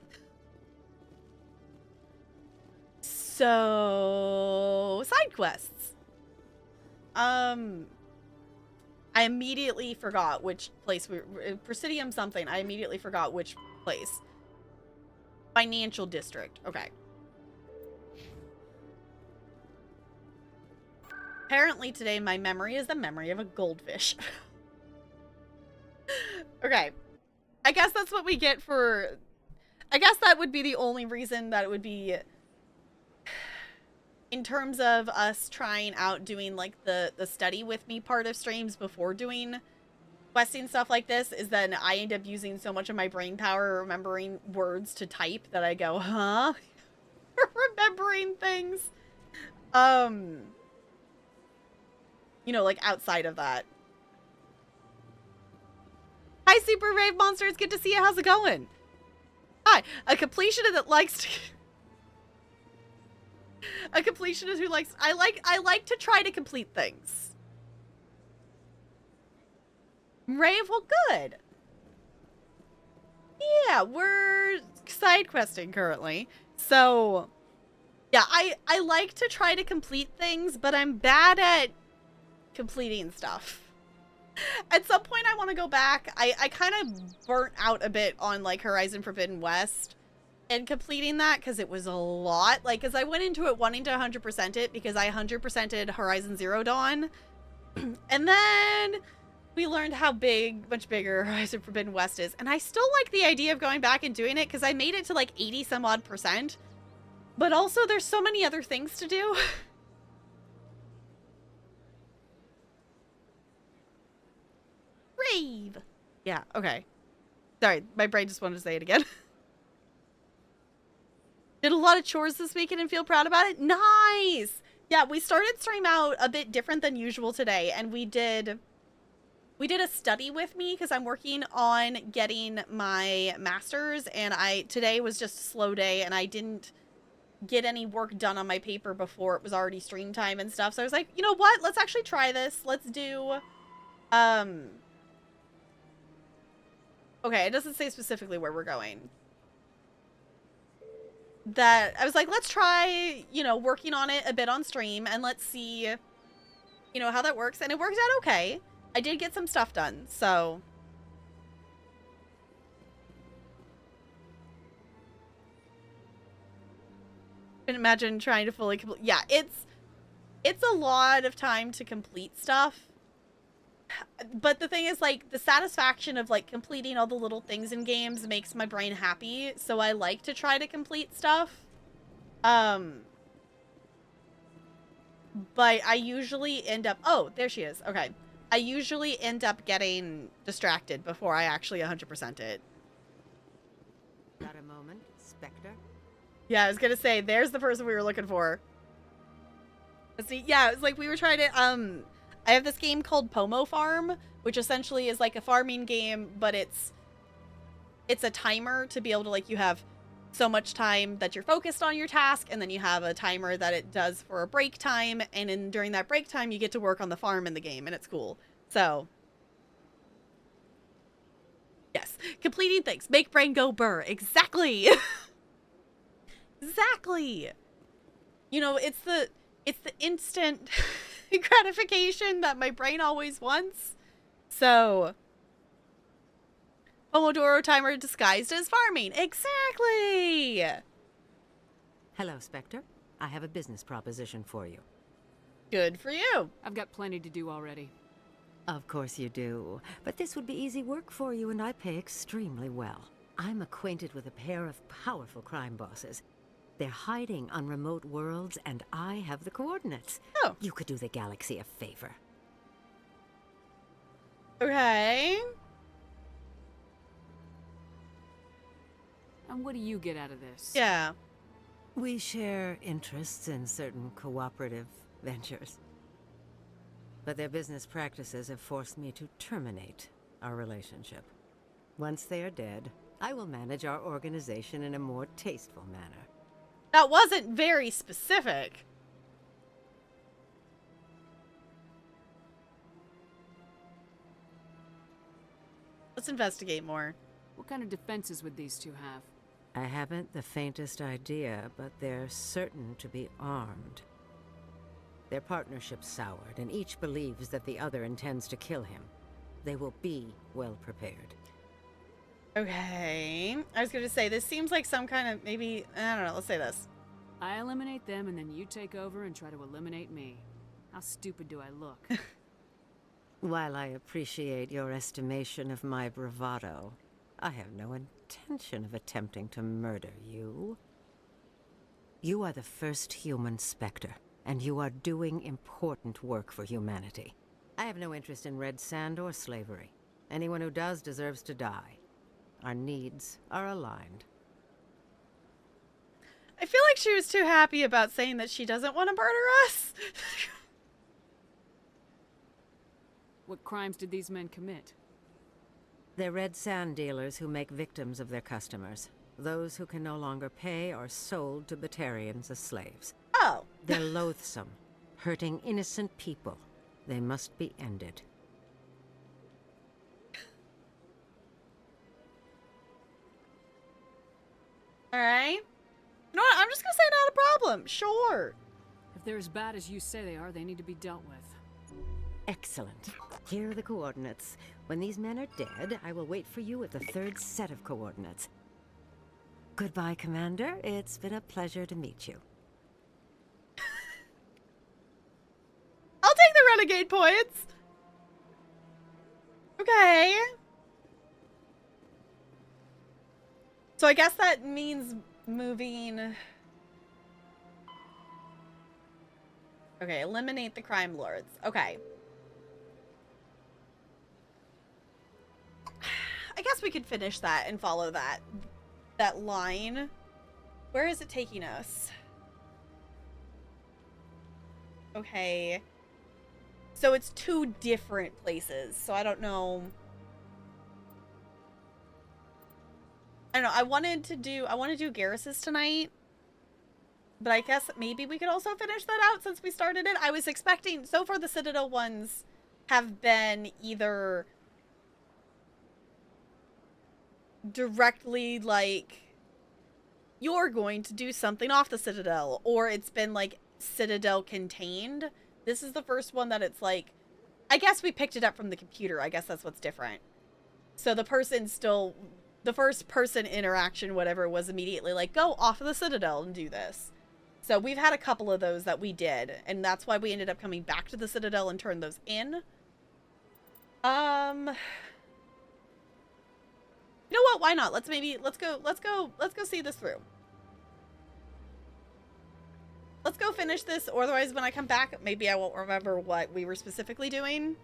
So, side quests. I immediately forgot which place Presidium something. I immediately forgot which place. Financial District. Okay. Apparently today my memory is the memory of a goldfish. Okay. I guess that's what we get for... I guess that would be the only reason that it would be... In terms of us trying out doing, like, the study with me part of streams before doing questing stuff like this, is then I end up using so much of my brain power remembering words to type that I go, huh? Remembering things. You know, like, outside of that. Hi, Super Rave Monster. It's good to see you. How's it going? Hi. A completionist that likes to... A completionist who likes... I like to try to complete things. Rave, well, good. Yeah, we're side questing currently. So, yeah, I like to try to complete things, but I'm bad at completing stuff. At some point, I want to go back. I kind of burnt out a bit on, like, Horizon Forbidden West and completing that because it was a lot. Like, because I went into it wanting to 100% it because I 100%ed Horizon Zero Dawn. And then we learned how much bigger Horizon Forbidden West is. And I still like the idea of going back and doing it because I made it to, like, 80 some odd %. But also, there's so many other things to do. Rave. Yeah, okay. Sorry, my brain just wanted to say it again. Did a lot of chores this weekend and feel proud about it. Nice! Yeah, we started stream out a bit different than usual today, and we did a study with me because I'm working on getting my master's, and today was just a slow day, and I didn't get any work done on my paper before it was already stream time and stuff. So I was like, you know what? Let's actually try this. Let's do, okay, it doesn't say specifically where we're going. That I was like, let's try, you know, working on it a bit on stream and let's see, you know, how that works. And it worked out okay. I did get some stuff done, so. Can imagine trying to fully complete. Yeah, it's a lot of time to complete stuff. But the thing is, like, the satisfaction of, like, completing all the little things in games makes my brain happy, so I like to try to complete stuff. But I usually end up... Oh, there she is. Okay. I usually end up getting distracted before I actually 100% it. Got a moment, Spectre? Yeah, I was gonna say, there's the person we were looking for. See, yeah, it was like we were trying to, I have this game called Pomo Farm, which essentially is like a farming game, but it's a timer to be able to, like, you have so much time that you're focused on your task, and then you have a timer that it does for a break time, and during that break time, you get to work on the farm in the game, and it's cool. So, yes, completing things. Make brain go burr. Exactly! Exactly! You know, it's the instant... gratification that my brain always wants. So, Pomodoro timer disguised as farming. Exactly! Hello, Spectre. I have a business proposition for you. Good for you. I've got plenty to do already. Of course you do. But this would be easy work for you, and I pay extremely well. I'm acquainted with a pair of powerful crime bosses. They're hiding on remote worlds, and I have the coordinates. Oh. You could do the galaxy a favor. Okay. And what do you get out of this? Yeah. We share interests in certain cooperative ventures. But their business practices have forced me to terminate our relationship. Once they are dead, I will manage our organization in a more tasteful manner. That wasn't very specific. Let's investigate more. What kind of defenses would these two have? I haven't the faintest idea, but they're certain to be armed. Their partnership's soured, and each believes that the other intends to kill him. They will be well prepared. Okay. I was going to say, this seems like some kind of, maybe, I don't know, let's say this. I eliminate them, and then you take over and try to eliminate me. How stupid do I look? While I appreciate your estimation of my bravado, I have no intention of attempting to murder you. You are the first human Spectre, and you are doing important work for humanity. I have no interest in red sand or slavery. Anyone who does deserves to die. Our needs are aligned. I feel like she was too happy about saying that she doesn't want to murder us. What crimes did these men commit? They're red sand dealers who make victims of their customers. Those who can no longer pay are sold to Batarians as slaves. Oh. They're loathsome, hurting innocent people. They must be ended. Alright. You know what? I'm just gonna say not a problem. Sure. If they're as bad as you say they are, they need to be dealt with. Excellent. Here are the coordinates. When these men are dead, I will wait for you at the third set of coordinates. Goodbye, Commander. It's been a pleasure to meet you. I'll take the renegade points. Okay. So I guess that means moving... Okay, eliminate the crime lords. Okay. I guess we could finish that and follow that line. Where is it taking us? Okay. So it's 2 different places. So I don't know. I don't know. I want to do Garrus's tonight. But I guess maybe we could also finish that out since we started it. I was expecting, so far the Citadel ones have been either directly like, you're going to do something off the Citadel, or it's been like Citadel contained. This is the first one that it's like, I guess we picked it up from the computer. I guess that's what's different. So the person still, the first person interaction, whatever, was immediately like, go off of the Citadel and do this. So we've had a couple of those that we did, and that's why we ended up coming back to the Citadel and turned those in. You know what? Why not? Let's go see this through. Let's go finish this, or otherwise when I come back, maybe I won't remember what we were specifically doing.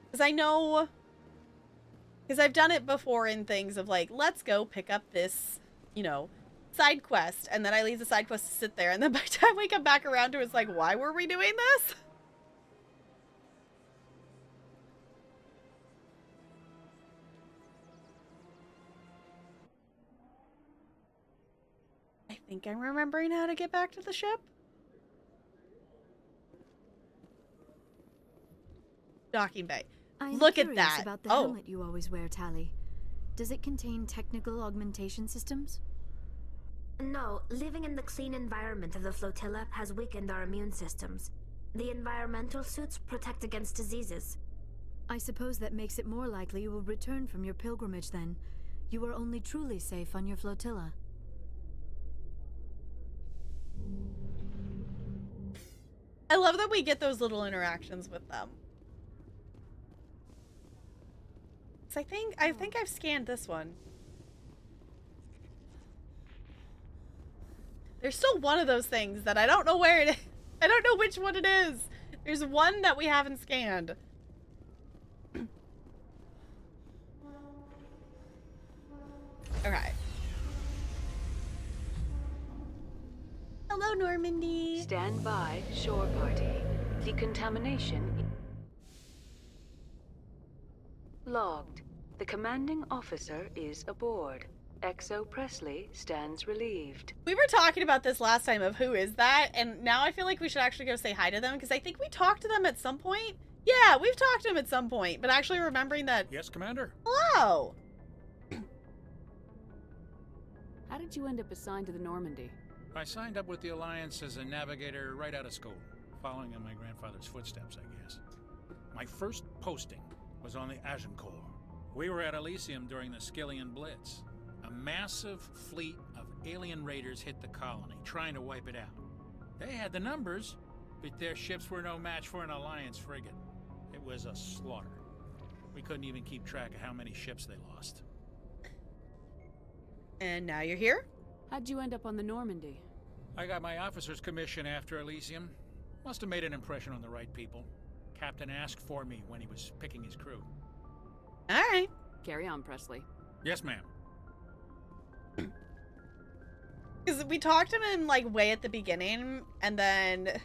Because I know, because I've done it before in things of like, let's go pick up this, you know, side quest, and then I leave the side quest to sit there, and then by the time we come back around to it, it's like, why were we doing this? I think I'm remembering how to get back to the ship. Docking bay. I'm Look at curious that. About the helmet you always wear, Tally. Does it contain technical augmentation systems? No, living in the clean environment of the flotilla has weakened our immune systems. The environmental suits protect against diseases. I suppose that makes it more likely you will return from your pilgrimage then. You are only truly safe on your flotilla. I love that we get those little interactions with them. So I think I've scanned this one. There's still one of those things that I don't know where it is. I don't know which one it is. There's one that we haven't scanned. Okay. Hello, Normandy. Stand by, shore party. Decontamination logged. The commanding officer is aboard. XO Presley stands relieved. We were talking about this last time of who is that, and now I feel like we should actually go say hi to them, because I think we talked to them at some point. Yeah, we've talked to them at some point, but actually remembering that... Yes, Commander? Hello! How did you end up assigned to the Normandy? I signed up with the Alliance as a navigator right out of school, following in my grandfather's footsteps, I guess. My first posting was on the Agincourt. We were at Elysium during the Skillian Blitz. A massive fleet of alien raiders hit the colony, trying to wipe it out. They had the numbers, but their ships were no match for an Alliance frigate. It was a slaughter. We couldn't even keep track of how many ships they lost. And now you're here? How'd you end up on the Normandy? I got my officer's commission after Elysium. Must have made an impression on the right people. Captain asked for me when he was picking his crew. Alright. Carry on, Presley. Yes, ma'am. Because we talked to him like way at the beginning, and then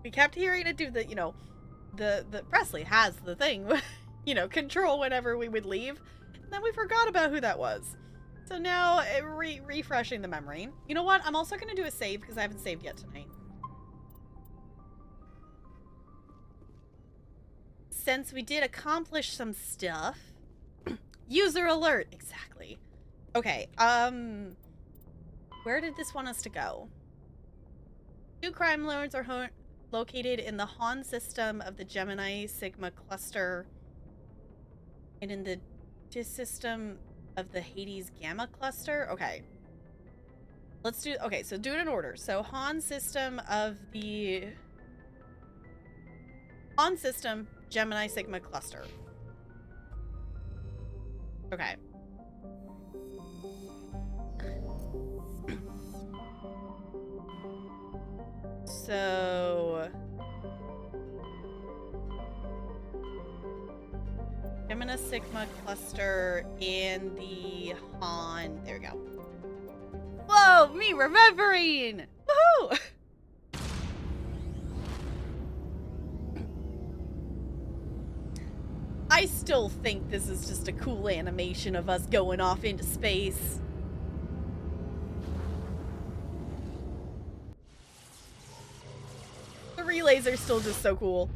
we kept hearing it do the, you know, the Presley has the thing. you know, control whenever we would leave. And then we forgot about who that was. So now, refreshing the memory. You know what? I'm also going to do a save because I haven't saved yet tonight. Since we did accomplish some stuff. User alert! Exactly. Okay, where did this want us to go? 2 crime lords are located in the Han system of the Gemini Sigma cluster and in the DIS system of the Hades Gamma cluster. Okay. Let's do, okay, so do it in order. So Han system of the Han system, Gemini Sigma cluster. Okay. So Gemini Sigma cluster in the Han. There we go. Whoa, me remembering! Woohoo! I still think this is just a cool animation of us going off into space. The relays are still just so cool.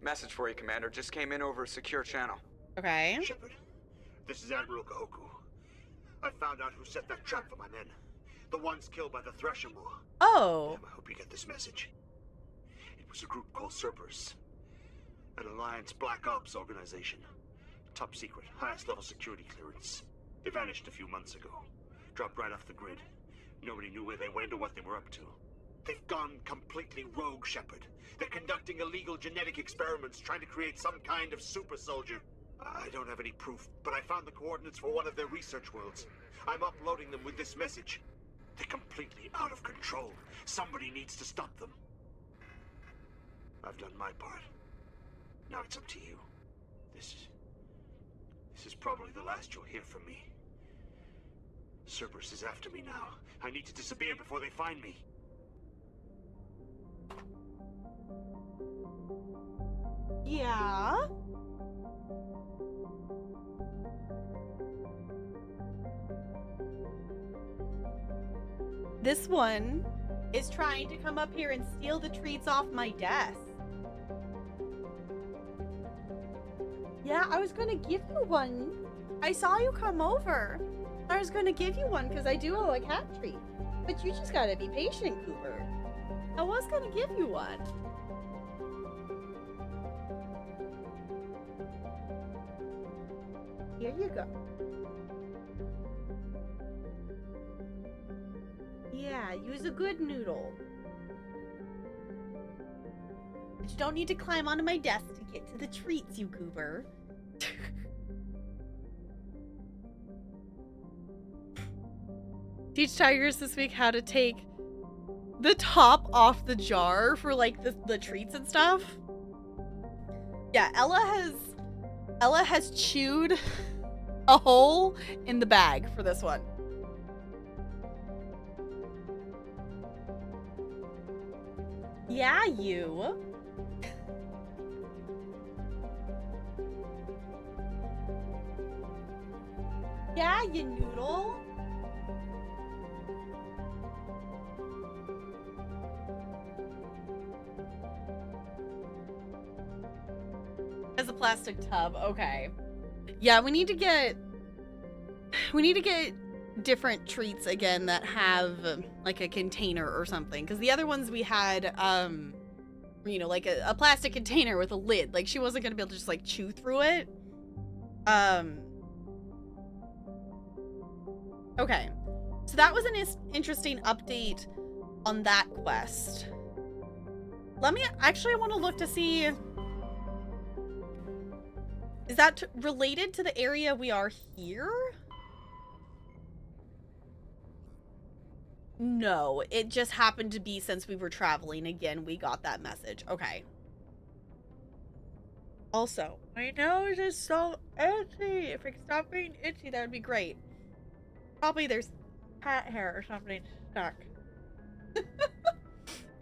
Message for you, Commander. Just came in over a secure channel. Okay. Shepard, this is Admiral Kahoku. I found out who set that trap for my men. The ones killed by the Thresher Moor. Oh. Damn, I hope you get this message. It was a group called Cerberus. An Alliance Black Ops organization. Top secret, highest level security clearance. They vanished a few months ago. Dropped right off the grid. Nobody knew where they went or what they were up to. They've gone completely rogue, Shepard. They're conducting illegal genetic experiments, trying to create some kind of super soldier. I don't have any proof, but I found the coordinates for one of their research worlds. I'm uploading them with this message. They're completely out of control. Somebody needs to stop them. I've done my part. Now it's up to you. This is probably the last you'll hear from me. Cerberus is after me now. I need to disappear before they find me. Yeah. This one is trying to come up here and steal the treats off my desk. Yeah, I was gonna give you one. I saw you come over. I was gonna give you one because I do owe a cat treat. But you just gotta be patient, Cooper. I was gonna give you one. Here you go. Yeah, use a good noodle. But you don't need to climb onto my desk to get to the treats, you goober. Teach tigers this week how to take the top off the jar for like the treats and stuff. Yeah, Ella has chewed a hole in the bag for this one. Yeah, you. Yeah, you noodle. As a plastic tub, okay. Yeah, we need to get different treats again that have like a container or something, because the other ones we had you know, like a plastic container with a lid. Like she wasn't gonna be able to just like chew through it. Okay, so that was an interesting update on that quest. Let me actually, I want to look to see, is that related to the area we are here? No, it just happened to be since we were traveling again, we got that message. Okay. Also, my nose is so itchy. If it could stop being itchy, that would be great. Probably there's cat hair or something stuck.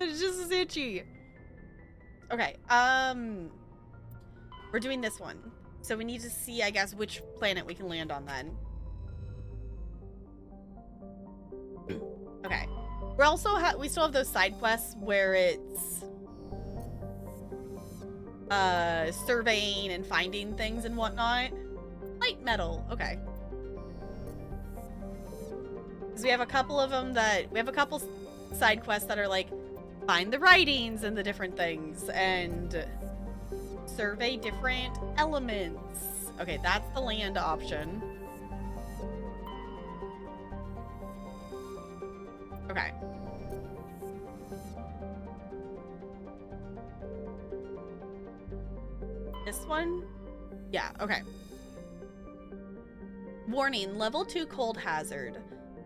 It's just as itchy. Okay. We're doing this one. So we need to see, I guess, which planet we can land on then. Okay. We're also we still have those side quests where it's surveying and finding things and whatnot. Light metal. Okay. Because we have a couple of them that we have a couple side quests that are like find the writings and the different things and survey different elements. Okay, that's the land option. Okay. This one? Yeah, okay. Warning, level 2 cold hazard.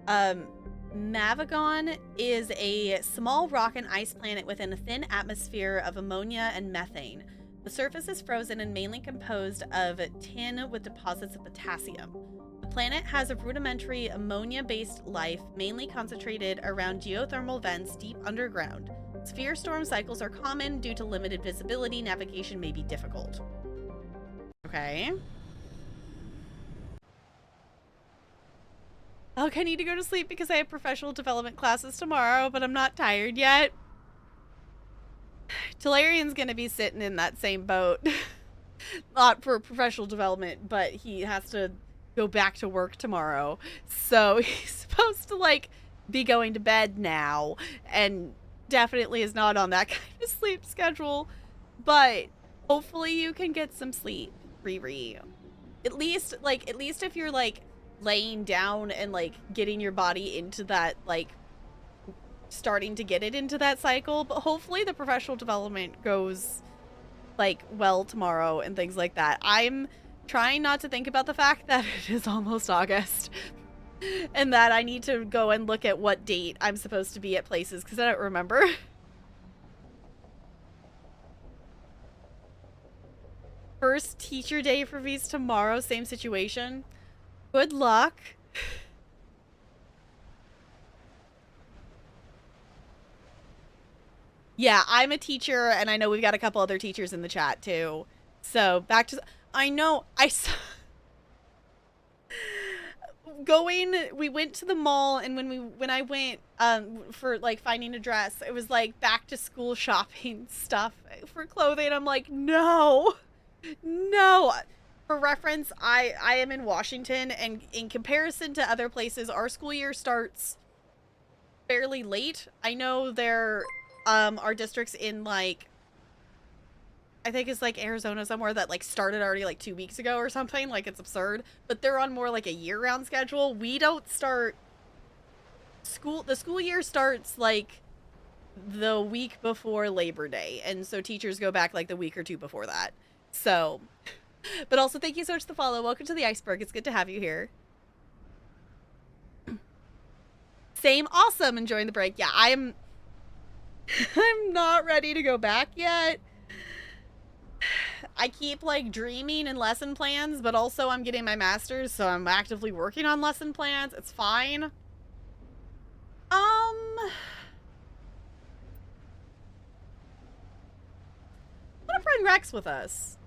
Mavagon is a small rock and ice planet within a thin atmosphere of ammonia and methane. The surface is frozen and mainly composed of tin with deposits of potassium. The planet has a rudimentary ammonia-based life, mainly concentrated around geothermal vents deep underground. Sphere storm cycles are common. Due to limited visibility, navigation may be difficult. Okay. Okay, I need to go to sleep because I have professional development classes tomorrow, but I'm not tired yet. Talarian's gonna be sitting in that same boat. Not for professional development, but he has to go back to work tomorrow. So he's supposed to, like, be going to bed now, and definitely is not on that kind of sleep schedule. But hopefully you can get some sleep, Riri. At least if you're, like, laying down and, like, getting your body into that, like, starting to get it into that cycle. But hopefully the professional development goes, like, well tomorrow and things like that. I'm trying not to think about the fact that it is almost August and that I need to go and look at what date I'm supposed to be at places because I don't remember. First teacher day for V's tomorrow, same situation. Good luck. Yeah, I'm a teacher, and I know we've got a couple other teachers in the chat, too. So, back to... I know, we went to the mall, and when I went, for, like, finding a dress, it was, like, back-to-school shopping stuff for clothing. I'm like, no! No! For reference, I am in Washington, and in comparison to other places, our school year starts fairly late. I know there... are districts in, like, I think it's, like, Arizona somewhere that, like, started already, like, 2 weeks ago or something. Like, it's absurd. But they're on more, like, a year-round schedule. We don't start school... The school year starts, like, the week before Labor Day. And so teachers go back, like, the week or two before that. So... But also, thank you so much for the follow. Welcome to the Iceberg. It's good to have you here. Same. Awesome. Enjoying the break. Yeah, I'm not ready to go back yet. I keep, like, dreaming in lesson plans, but also I'm getting my master's, so I'm actively working on lesson plans. It's fine. I want to bring Rex with us.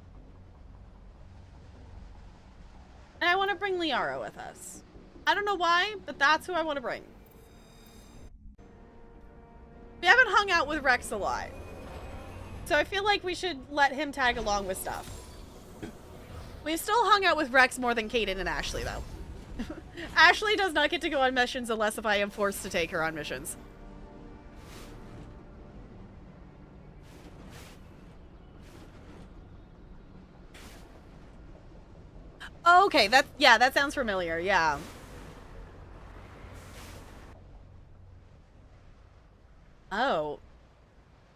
And I want to bring Liara with us. I don't know why, but that's who I want to bring. We haven't hung out with Rex a lot. So I feel like we should let him tag along with stuff. We've still hung out with Rex more than Kaden and Ashley, though. Ashley does not get to go on missions unless if I am forced to take her on missions. Okay, that sounds familiar, yeah. Oh.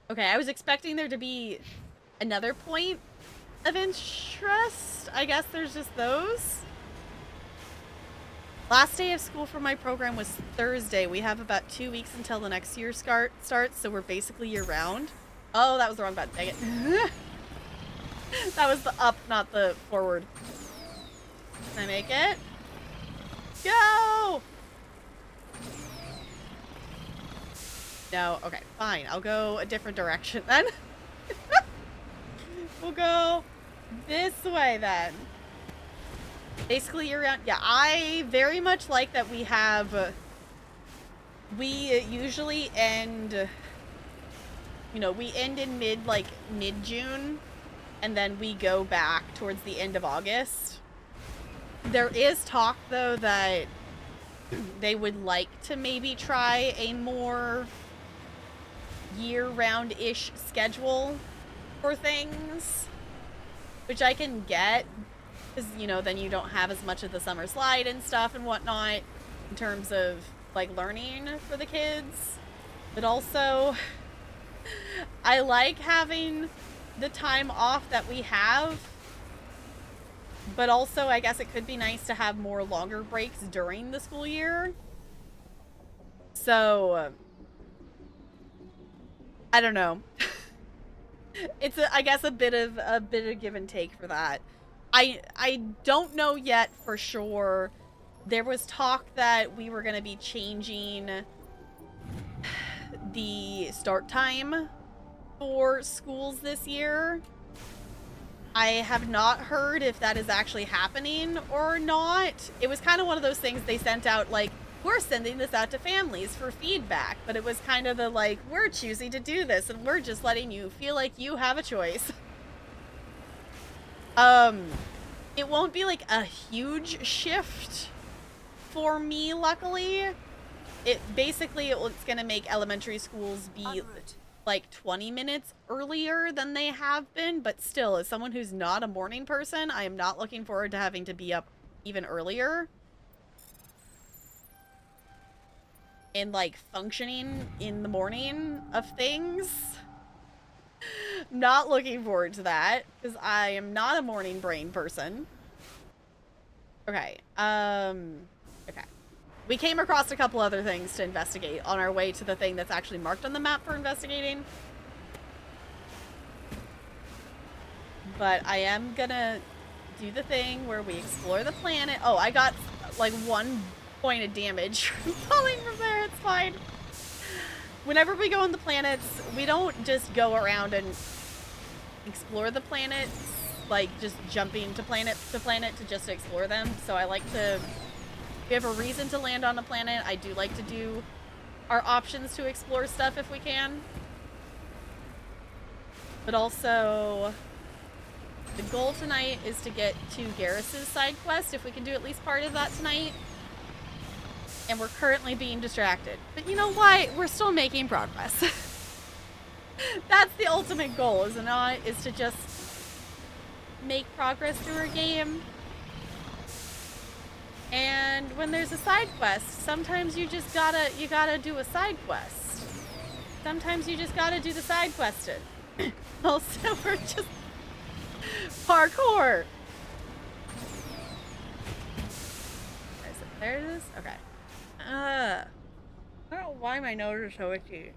Okay, I was expecting there to be another point of interest. I guess there's just those. Last day of school for my program was Thursday. We have about 2 weeks until the next year starts, so we're basically year-round. Oh, that was the wrong button. Dang it. That was the up, not the forward. Can I make it? Go! No? Okay, fine. I'll go a different direction then. We'll go this way then. Basically year round. Yeah, I very much like that we have... we usually end... You know, we end in mid-June. And then we go back towards the end of August. There is talk, though, that they would like to maybe try a more year-round-ish schedule for things, which I can get, because, you know, then you don't have as much of the summer slide and stuff and whatnot in terms of, like, learning for the kids. But also, I like having the time off that we have, but also I guess it could be nice to have more longer breaks during the school year. So I don't know. It's I guess a bit of give and take for that. I don't know yet for sure. There was talk that we were going to be changing the start time for schools this year. I have not heard if that is actually happening or not. It was kind of one of those things they sent out, like, we're sending this out to families for feedback, but it was kind of the, like, we're choosing to do this and we're just letting you feel like you have a choice. It won't be like a huge shift for me, luckily. It's gonna make elementary schools be like 20 minutes earlier than they have been, but still, as someone who's not a morning person, I am not looking forward to having to be up even earlier and like functioning in the morning of things. Not looking forward to that because I am not a morning brain person. Okay. Okay. We came across a couple other things to investigate on our way to the thing that's actually marked on the map for investigating. But I am gonna do the thing where we explore the planet. Oh, I got like 1 point of damage falling from there. It's fine. Whenever we go on the planets, we don't just go around and explore the planets, like just jumping to planet to just explore them. So I like to, if we have a reason to land on a planet, I do like to do our options to explore stuff if we can. But also, the goal tonight is to get to Garrus's side quest, if we can do at least part of that tonight. And we're currently being distracted. But you know what? We're still making progress. That's the ultimate goal, is to just make progress through a game. And when there's a side quest, sometimes you just gotta do a side quest. Sometimes you just gotta do the side quest. Also, we're just parkour. There it is. Okay. I don't know why my nose is so itchy.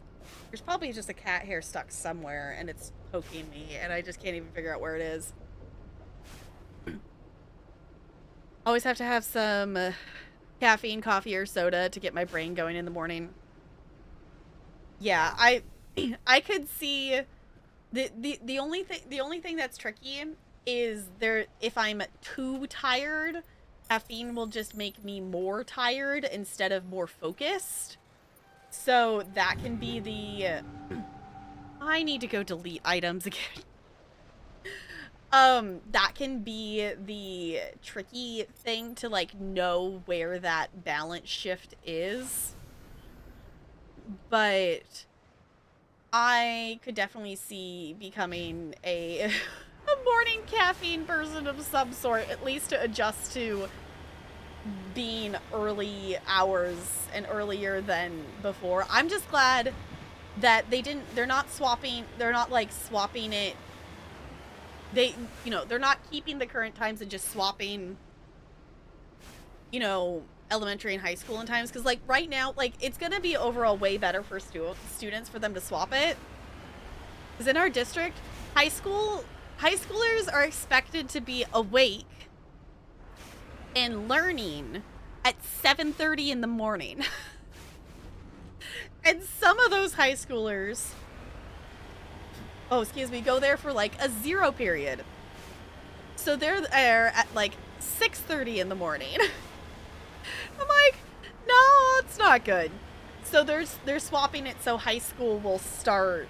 There's probably just a cat hair stuck somewhere and it's poking me and I just can't even figure out where it is. Always have to have some caffeine, coffee, or soda to get my brain going in the morning. Yeah, I could see the only thing that's tricky is if I'm too tired, caffeine will just make me more tired instead of more focused. So that can be the... I need to go delete items again. That can be the tricky thing to, like, know where that balance shift is. But I could definitely see becoming a morning caffeine person of some sort, at least to adjust to being early hours and earlier than before. I'm just glad that they're not like swapping it. They're not keeping the current times and just swapping, elementary and high school in times. Because, like, right now, like, it's going to be overall way better for students for them to swap it. Because in our district, high schoolers are expected to be awake and learning at 7:30 in the morning. And some of those high schoolers oh, excuse me, go there for like a 0 period. So they're there at like 6:30 in the morning. I'm like, no, it's not good. So they're swapping it so high school will start.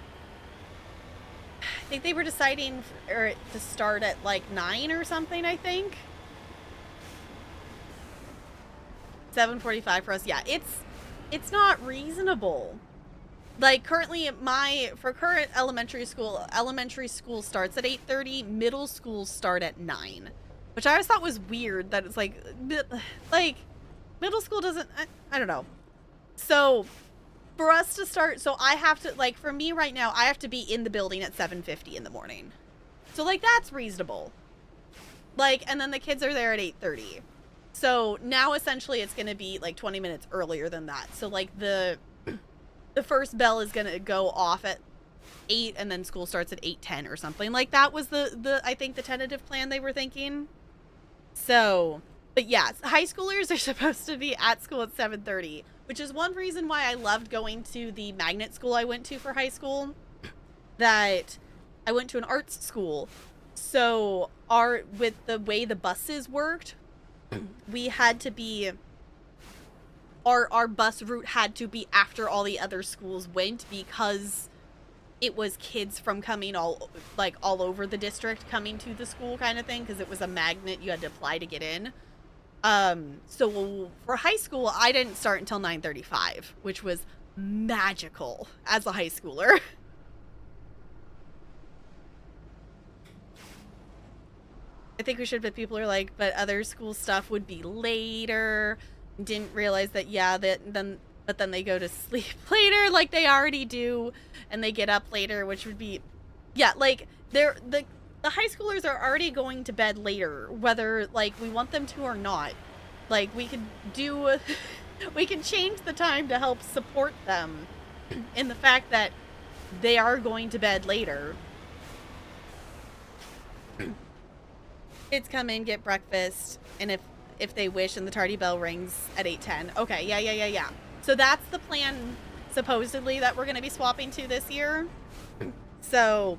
I think they were deciding to start at like 9 or something, I think. 7:45 for us. Yeah, it's not reasonable. Like currently for current elementary school starts at 8:30, middle school start at 9. Which I always thought was weird that it's like middle school doesn't I don't know. So for us to start, so I have to, like, for me right now, I have to be in the building at 7:50 in the morning. So, like, that's reasonable. Like, and then the kids are there at 8:30. So now essentially it's going to be like 20 minutes earlier than that. So like the first bell is going to go off at 8 and then school starts at 8:10 or something. Like that was the I think the tentative plan they were thinking. So, but yeah, high schoolers are supposed to be at school at 7:30, which is one reason why I loved going to the magnet school I went to for high school. That I went to an arts school. So with the way the buses worked, we had to be, our bus route had to be after all the other schools went, because it was kids from coming all over the district coming to the school kind of thing, because it was a magnet, you had to apply to get in. So for high school, I didn't start until 9:35, which was magical as a high schooler. I think we should, but people are like, but other school stuff would be later. Didn't realize that, yeah, but then they go to sleep later like they already do, and they get up later, which would be, yeah, like the high schoolers are already going to bed later, whether like we want them to or not. Like we can change the time to help support them in the fact that they are going to bed later. Kids come in, get breakfast, and if they wish, and the tardy bell rings at 8:10. Okay, yeah. So that's the plan, supposedly, that we're going to be swapping to this year. So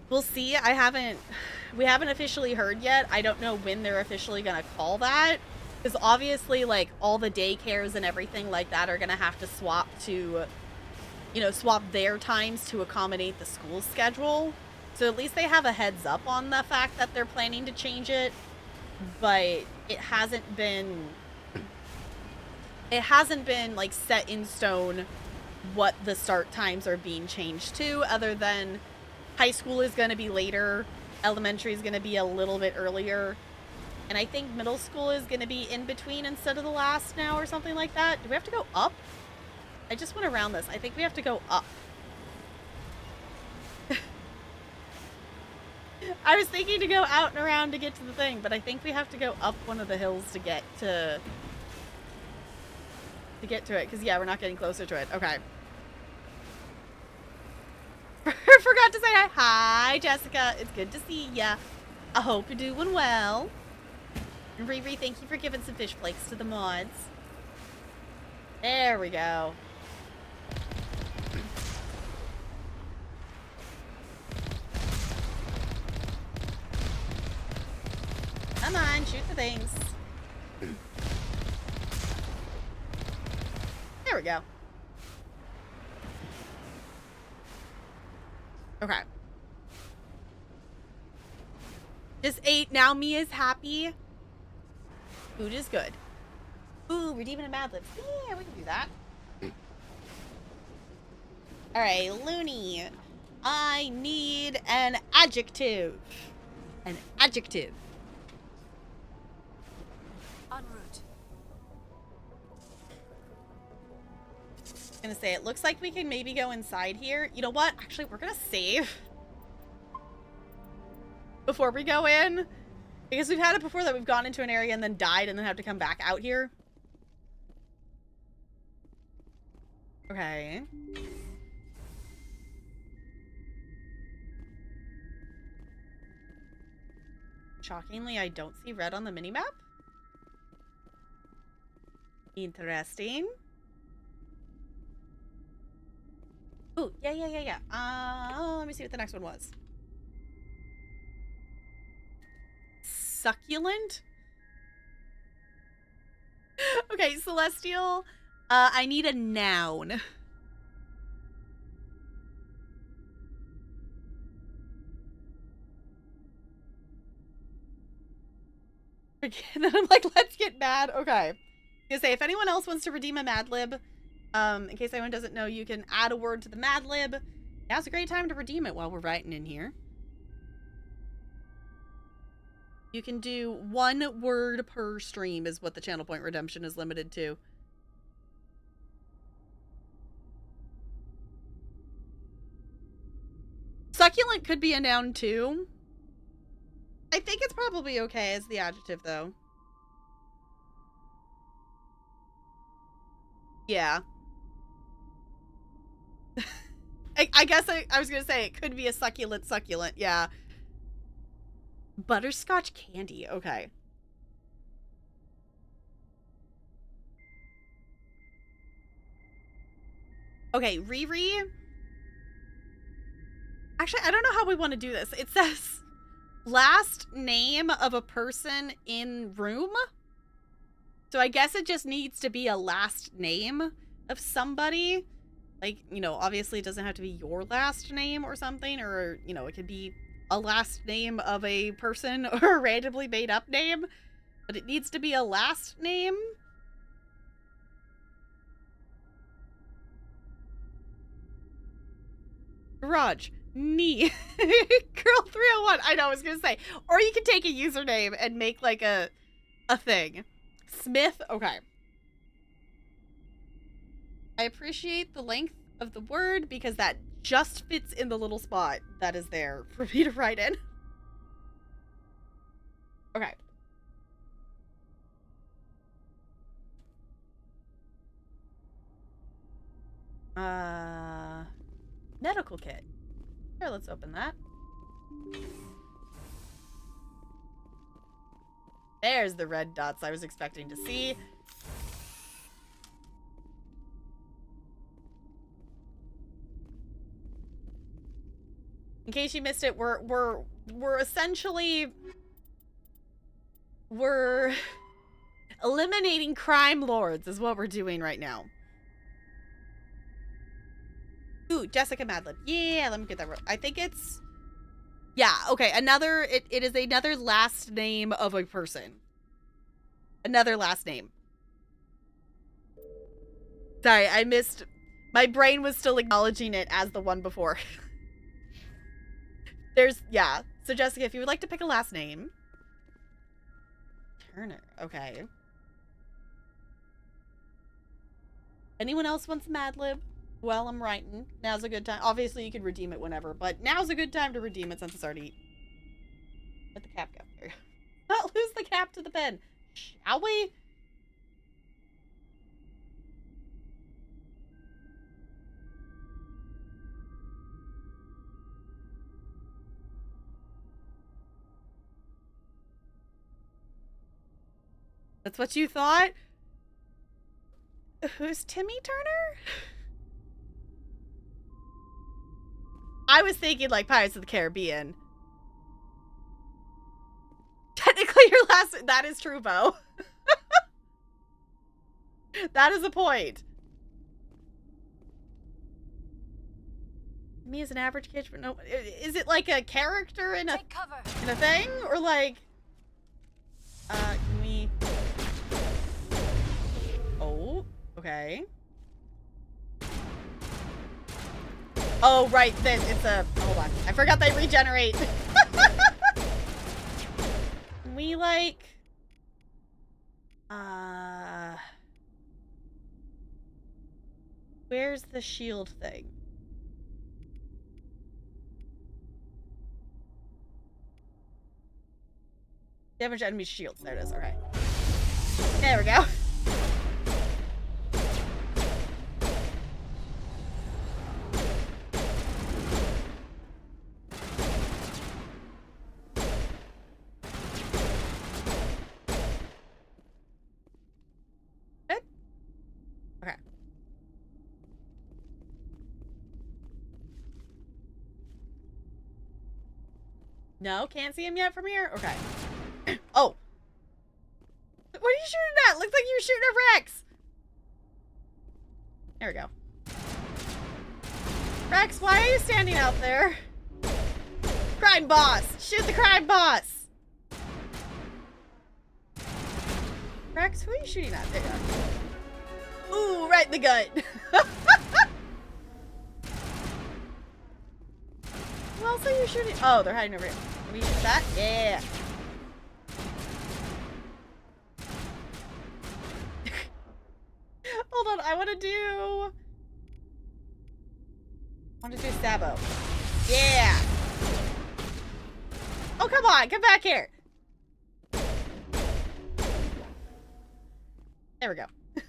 we'll see. We haven't officially heard yet. I don't know when they're officially going to call that, because obviously, like, all the daycares and everything like that are going to have to swap their times to accommodate the school schedule. So at least they have a heads up on the fact that they're planning to change it, but it hasn't been like set in stone what the start times are being changed to, other than high school is going to be later, elementary is going to be a little bit earlier, and I think middle school is going to be in between instead of the last now or something like that. Do we have to go up? I just went around this. I think we have to go up. I was thinking to go out and around to get to the thing, but I think we have to go up one of the hills to get to it, because yeah, we're not getting closer to it. Okay. Forgot to say hi. Hi, Jessica. It's good to see ya. I hope you're doing well. And Riri, thank you for giving some fish flakes to the mods. There we go. Come on, shoot the things. There we go. Okay. Just ate. Now Mia's happy. Food is good. Ooh, redeeming a Mad Libs. Yeah, we can do that. Alright, Looney. I need an adjective. An adjective. En route. Gonna say, it looks like we can maybe go inside here. You know what? Actually, we're gonna save before we go in, because we've had it before that we've gone into an area and then died and then have to come back out here. Okay. Shockingly, I don't see red on the minimap. Interesting. Ooh, yeah. Let me see what the next one was. Succulent? Okay, Celestial. I need a noun. And then I'm like, let's get mad. Okay. I'm gonna say, if anyone else wants to redeem a Mad Lib, in case anyone doesn't know, you can add a word to the Mad Lib. Now's a great time to redeem it while we're writing in here. You can do 1 word per stream is what the channel point redemption is limited to. Succulent could be a noun too. I think it's probably okay as the adjective though. Yeah. I guess I was gonna say it could be a succulent, yeah. Butterscotch candy, okay. Okay, Riri. Actually, I don't know how we want to do this. It says last name of a person in room. So I guess it just needs to be a last name of somebody. Like, you know, obviously it doesn't have to be your last name or something, or, you know, it could be a last name of a person or a randomly made up name, but it needs to be a last name. Garage. Girl 301. I know, I was gonna say. Or you can take a username and make like a thing. Smith. Okay. I appreciate the length of the word because that just fits in the little spot that is there for me to write in. Okay. Medical kit. Here, let's open that. There's the red dots I was expecting to see. In case you missed it, we're essentially eliminating crime lords is what we're doing right now. Ooh, Jessica Madlib. Yeah, let me get that right. I think it's... Yeah, okay. It is another last name of a person. Another last name. Sorry, I missed... My brain was still acknowledging it as the one before. Yeah. So, Jessica, if you would like to pick a last name. Turner. Okay. Anyone else wants Madlib? Well, I'm writing. Now's a good time. Obviously, you could redeem it whenever, but now's a good time to redeem it since it's already... Let the cap go. There you go. Not lose the cap to the pen. Shall we? That's what you thought? Who's Timmy Turner? I was thinking like Pirates of the Caribbean. Technically your last... That is true, Bo. That is a point. Me as an average kid, but no... Is it like a character in a thing? Or like... can we... Oh, okay. Oh, right, then it's a... Hold on. I forgot they regenerate. We, like... Where's the shield thing? Damage enemy shields. There it is. Okay. There we go. No, can't see him yet from here? Okay. Oh. What are you shooting at? Looks like you're shooting at Rex. There we go. Rex, why are you standing out there? Crime boss! Shoot the crime boss! Rex, who are you shooting at? There you go. Ooh, right in the gut. Who else are you shooting? Oh, they're hiding over here. Can we shoot that? Yeah. Hold on, I want to do Sabo. Yeah. Oh, come on, come back here. There we go. You're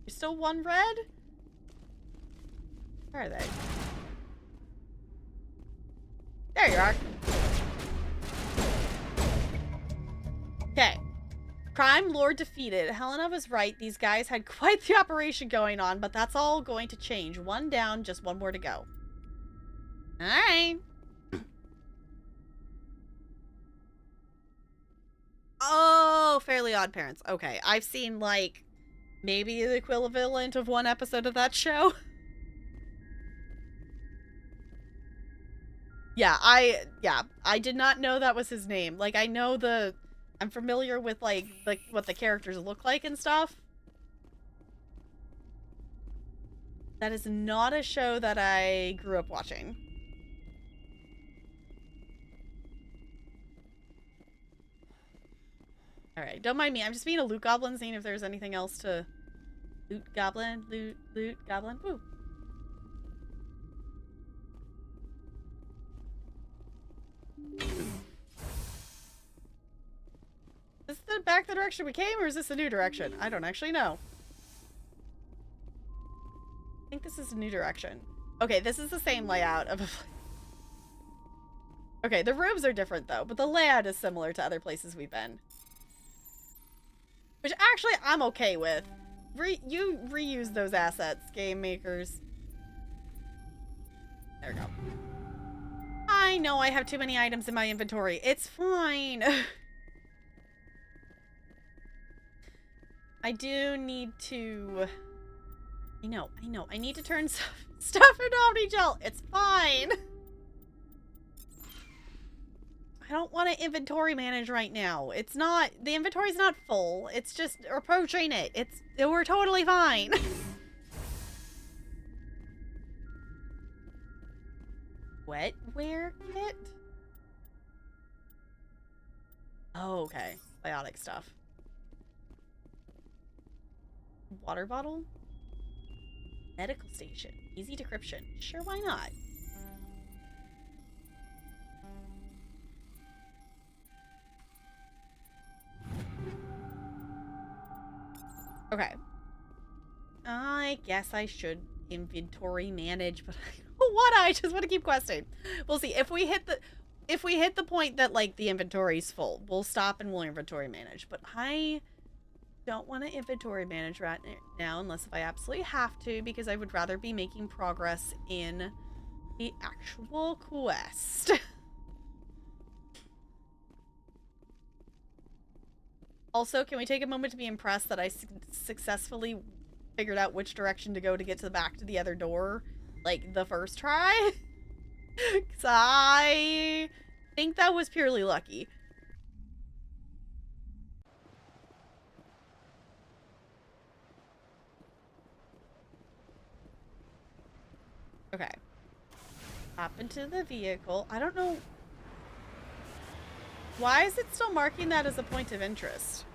still one red? Where are they? There you are. Okay. Crime Lord defeated. Helena was right. These guys had quite the operation going on, but that's all going to change. One down, just one more to go. Alright. Oh, Fairly Odd Parents. Okay, I've seen, like, maybe the equivalent of one episode of that show. Yeah, I did not know that was his name. Like, I know I'm familiar with, like, what the characters look like and stuff. That is not a show that I grew up watching. Alright, don't mind me. I'm just being a loot goblin, seeing if there's anything else to... Loot goblin, loot goblin. Woo. Is this back the direction we came, or is this a new direction? I don't actually know. I think this is a new direction. Okay, this is the same layout of a... Okay, the rooms are different, though, but the layout is similar to other places we've been. Which, actually, I'm okay with. You reuse those assets, game makers. There we go. I know I have too many items in my inventory. It's fine. I do need to... I know. I need to turn stuff into Omnigel. It's fine. I don't want to inventory manage right now. It's not... The inventory's not full. It's just approaching it. We're totally fine. Wetware kit? Oh, okay. Biotic stuff. Water bottle? Medical station. Easy decryption. Sure, why not? Okay. I guess I should inventory manage, but I don't want to. I just want to keep questing. We'll see. If we hit the point that, like, the inventory's full, we'll stop and we'll inventory manage. But I don't want to inventory manage right now unless if I absolutely have to, because I would rather be making progress in the actual quest. Also, can we take a moment to be impressed that I successfully figured out which direction to go to get to the back to the other door, like, the first try? Because I think that was purely lucky. Okay. Hop into the vehicle. I don't know... Why is it still marking that as a point of interest?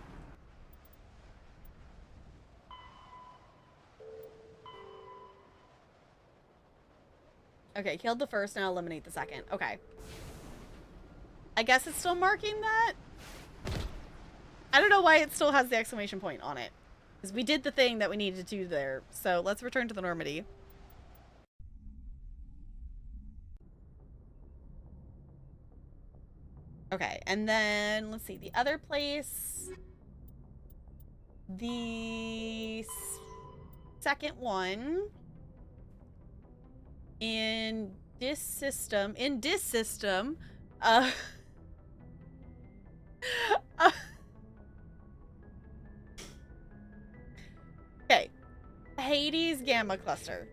Okay, killed the first, now eliminate the second. Okay. I guess it's still marking that? I don't know why it still has the exclamation point on it. Because we did the thing that we needed to do there. So let's return to the Normandy. Okay, and then, let's see, the other place, the second one, in this system, Okay. Hades Gamma Cluster.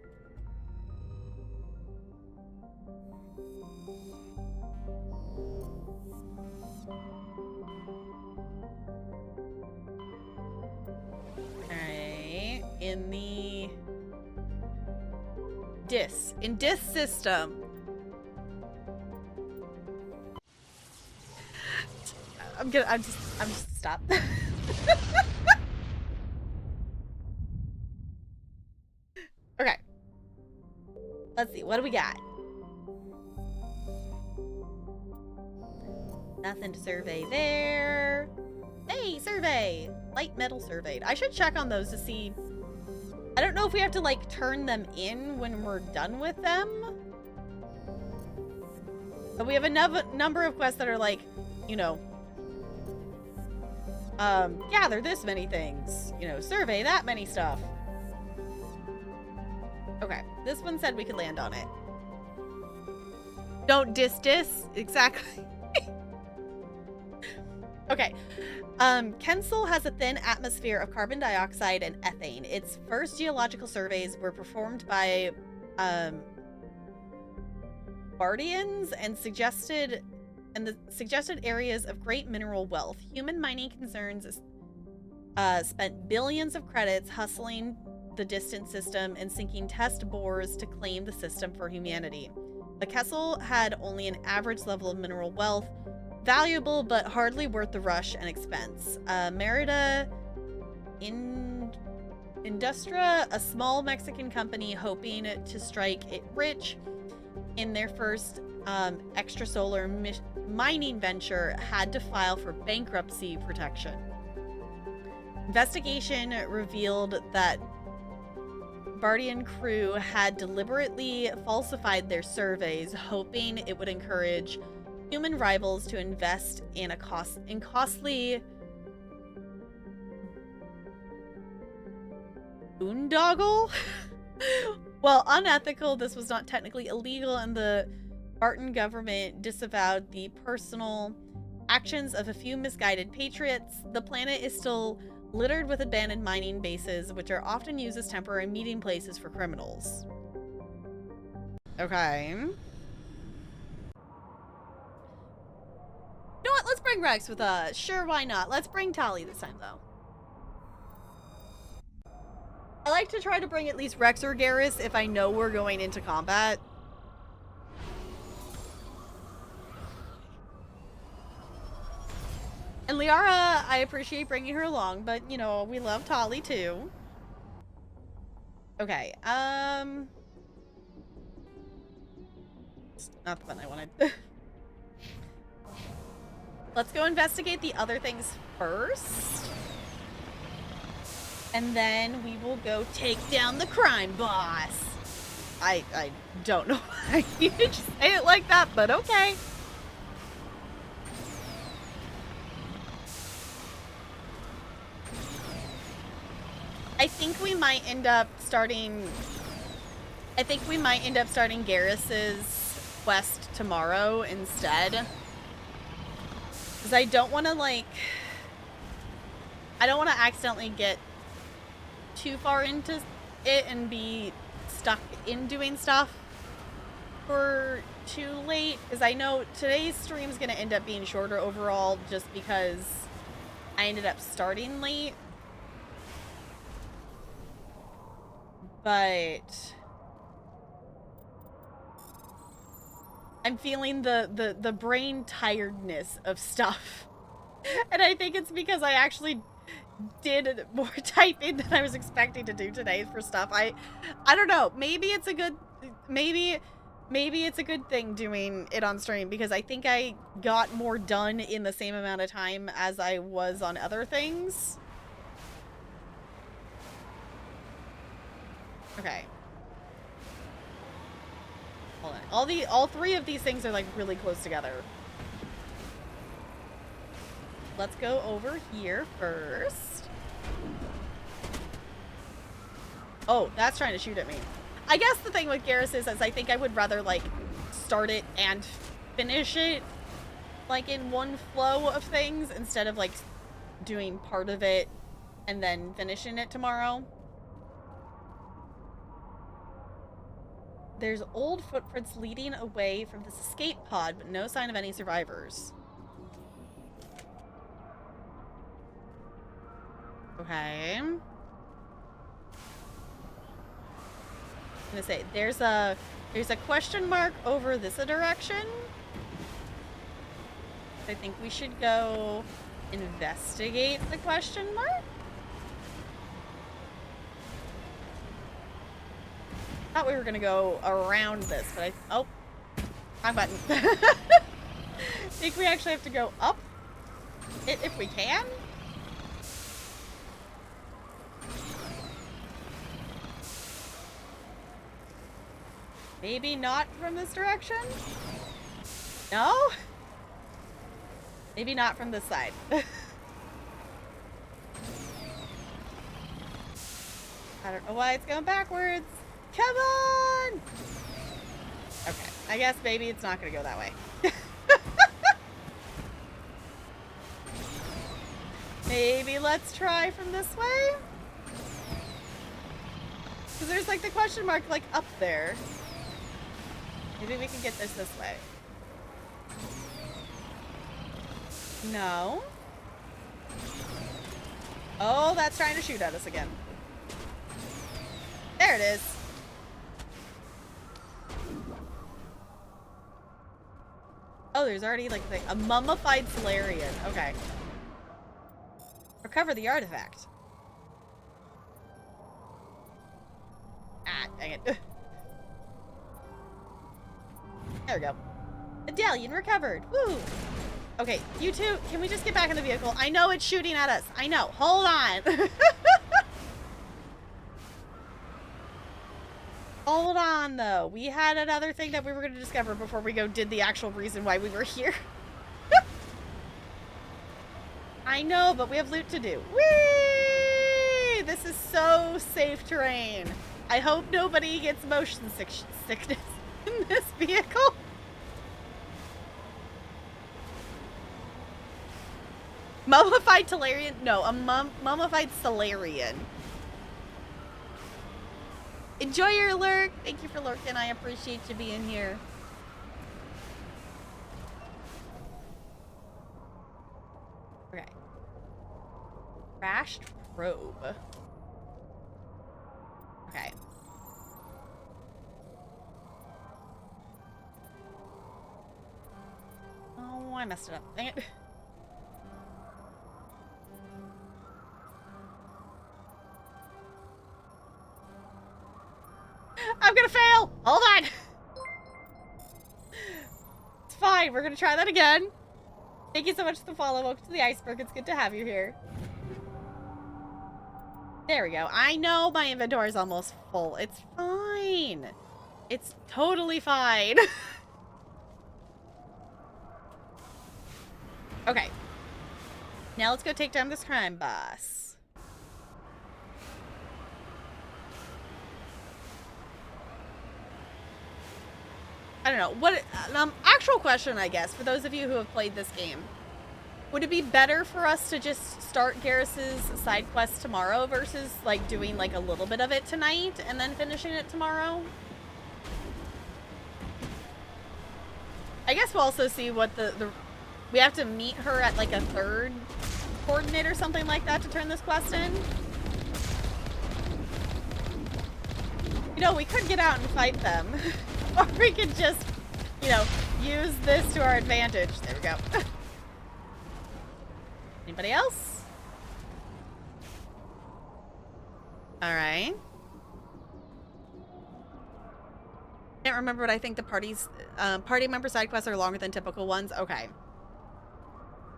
Alright. In the DIS system. I'm just stop. Okay. Let's see, what do we got? Nothing to survey there. Hey, survey! Light metal surveyed. I should check on those to see. I don't know if we have to, like, turn them in when we're done with them. But we have a number of quests that are like, you know, gather this many things. You know, survey that many stuff. Okay, this one said we could land on it. Don't dis. Exactly. Okay. Kensal has a thin atmosphere of carbon dioxide and ethane. Its first geological surveys were performed by Bardians and the suggested areas of great mineral wealth. Human mining concerns spent billions of credits hustling the distant system and sinking test bores to claim the system for humanity. The Kessel had only an average level of mineral wealth, valuable but hardly worth the rush and expense. Merida Industra, a small Mexican company hoping to strike it rich in their first extrasolar mining venture, had to file for bankruptcy protection. Investigation revealed that Bardian crew had deliberately falsified their surveys, hoping it would encourage human rivals to invest in costly boondoggle. While unethical, this was not technically illegal, and the Barton government disavowed the personal actions of a few misguided patriots. The planet is still littered with abandoned mining bases, which are often used as temporary meeting places for criminals. Okay. You know what? Let's bring Rex with us. Sure, why not? Let's bring Tali this time, though. I like to try to bring at least Rex or Garrus if I know we're going into combat. And Liara, I appreciate bringing her along, but, you know, we love Tali, too. Okay, it's not the one I wanted. Let's go investigate the other things first. And then we will go take down the crime boss. I don't know why you just say it like that, but okay. I think we might end up starting Garrus's quest tomorrow instead. Because I don't want to, like, I don't want to accidentally get too far into it and be stuck in doing stuff for too late. Because I know today's stream is going to end up being shorter overall just because I ended up starting late. But I'm feeling the brain tiredness of stuff. And I think it's because I actually did more typing than I was expecting to do today for stuff. I don't know. Maybe it's a good maybe it's a good thing doing it on stream, because I think I got more done in the same amount of time as I was on other things. Okay. Hold on. All three of these things are like really close together. Let's go over here first. Oh, that's trying to shoot at me. I guess the thing with Garrus is I think I would rather like start it and finish it like in one flow of things instead of like doing part of it and then finishing it tomorrow. There's old footprints leading away from this escape pod, but no sign of any survivors. Okay. I'm gonna say there's a question mark over this direction. I think we should go investigate the question mark. Thought we were gonna go around this, but oh, wrong button. I think we actually have to go up it if we can. Maybe not from this direction? No? Maybe not from this side. I don't know why it's going backwards. Come on! Okay, I guess maybe it's not gonna go that way. Maybe let's try from this way? Because there's like the question mark like up there. Maybe we can get this way. No. Oh, that's trying to shoot at us again. There it is. Oh, there's already like a mummified Solarian. Okay. Recover the artifact. Ah, dang it. There we go. Medallion recovered. Woo! Okay, you two, can we just get back in the vehicle? I know it's shooting at us. I know. Hold on. Hold on, though. We had another thing that we were going to discover before we did the actual reason why we were here. I know, but we have loot to do. Whee! This is so safe terrain. I hope nobody gets motion sickness in this vehicle. Mummified Solarian? No, a mummified Solarian. Enjoy your lurk. Thank you for lurking. I appreciate you being here. Okay. Crashed probe. Okay. Oh, I messed it up. Dang it. I'm gonna fail! Hold on! It's fine, we're gonna try that again. Thank you so much for the follow. Welcome to the iceberg. It's good to have you here. There we go. I know my inventory is almost full. It's fine. It's totally fine. Okay. Now let's go take down this crime boss. I don't know. What actual question, I guess, for those of you who have played this game. Would it be better for us to just start Garrus's side quest tomorrow versus like doing like a little bit of it tonight and then finishing it tomorrow? I guess we'll also see what we have to meet her at like a third coordinate or something like that to turn this quest in. You know, we could get out and fight them. Or we could just, you know, use this to our advantage. There we go. Anybody else? All right. Can't remember what I think the party member side quests are longer than typical ones. Okay.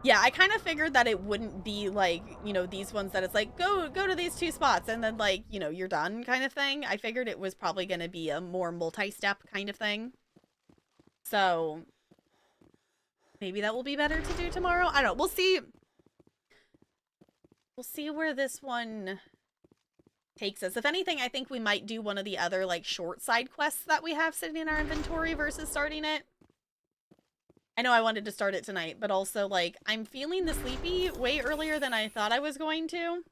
Yeah, I kind of figured that it wouldn't be like, you know, these ones that it's like, go to these 2 spots and then like, you know, you're done kind of thing. I figured it was probably going to be a more multi-step kind of thing. So maybe that will be better to do tomorrow. I don't know. We'll see. We'll see where this one takes us. If anything, I think we might do one of the other like short side quests that we have sitting in our inventory versus starting it. I know I wanted to start it tonight, but also, like, I'm feeling the sleepy way earlier than I thought I was going to.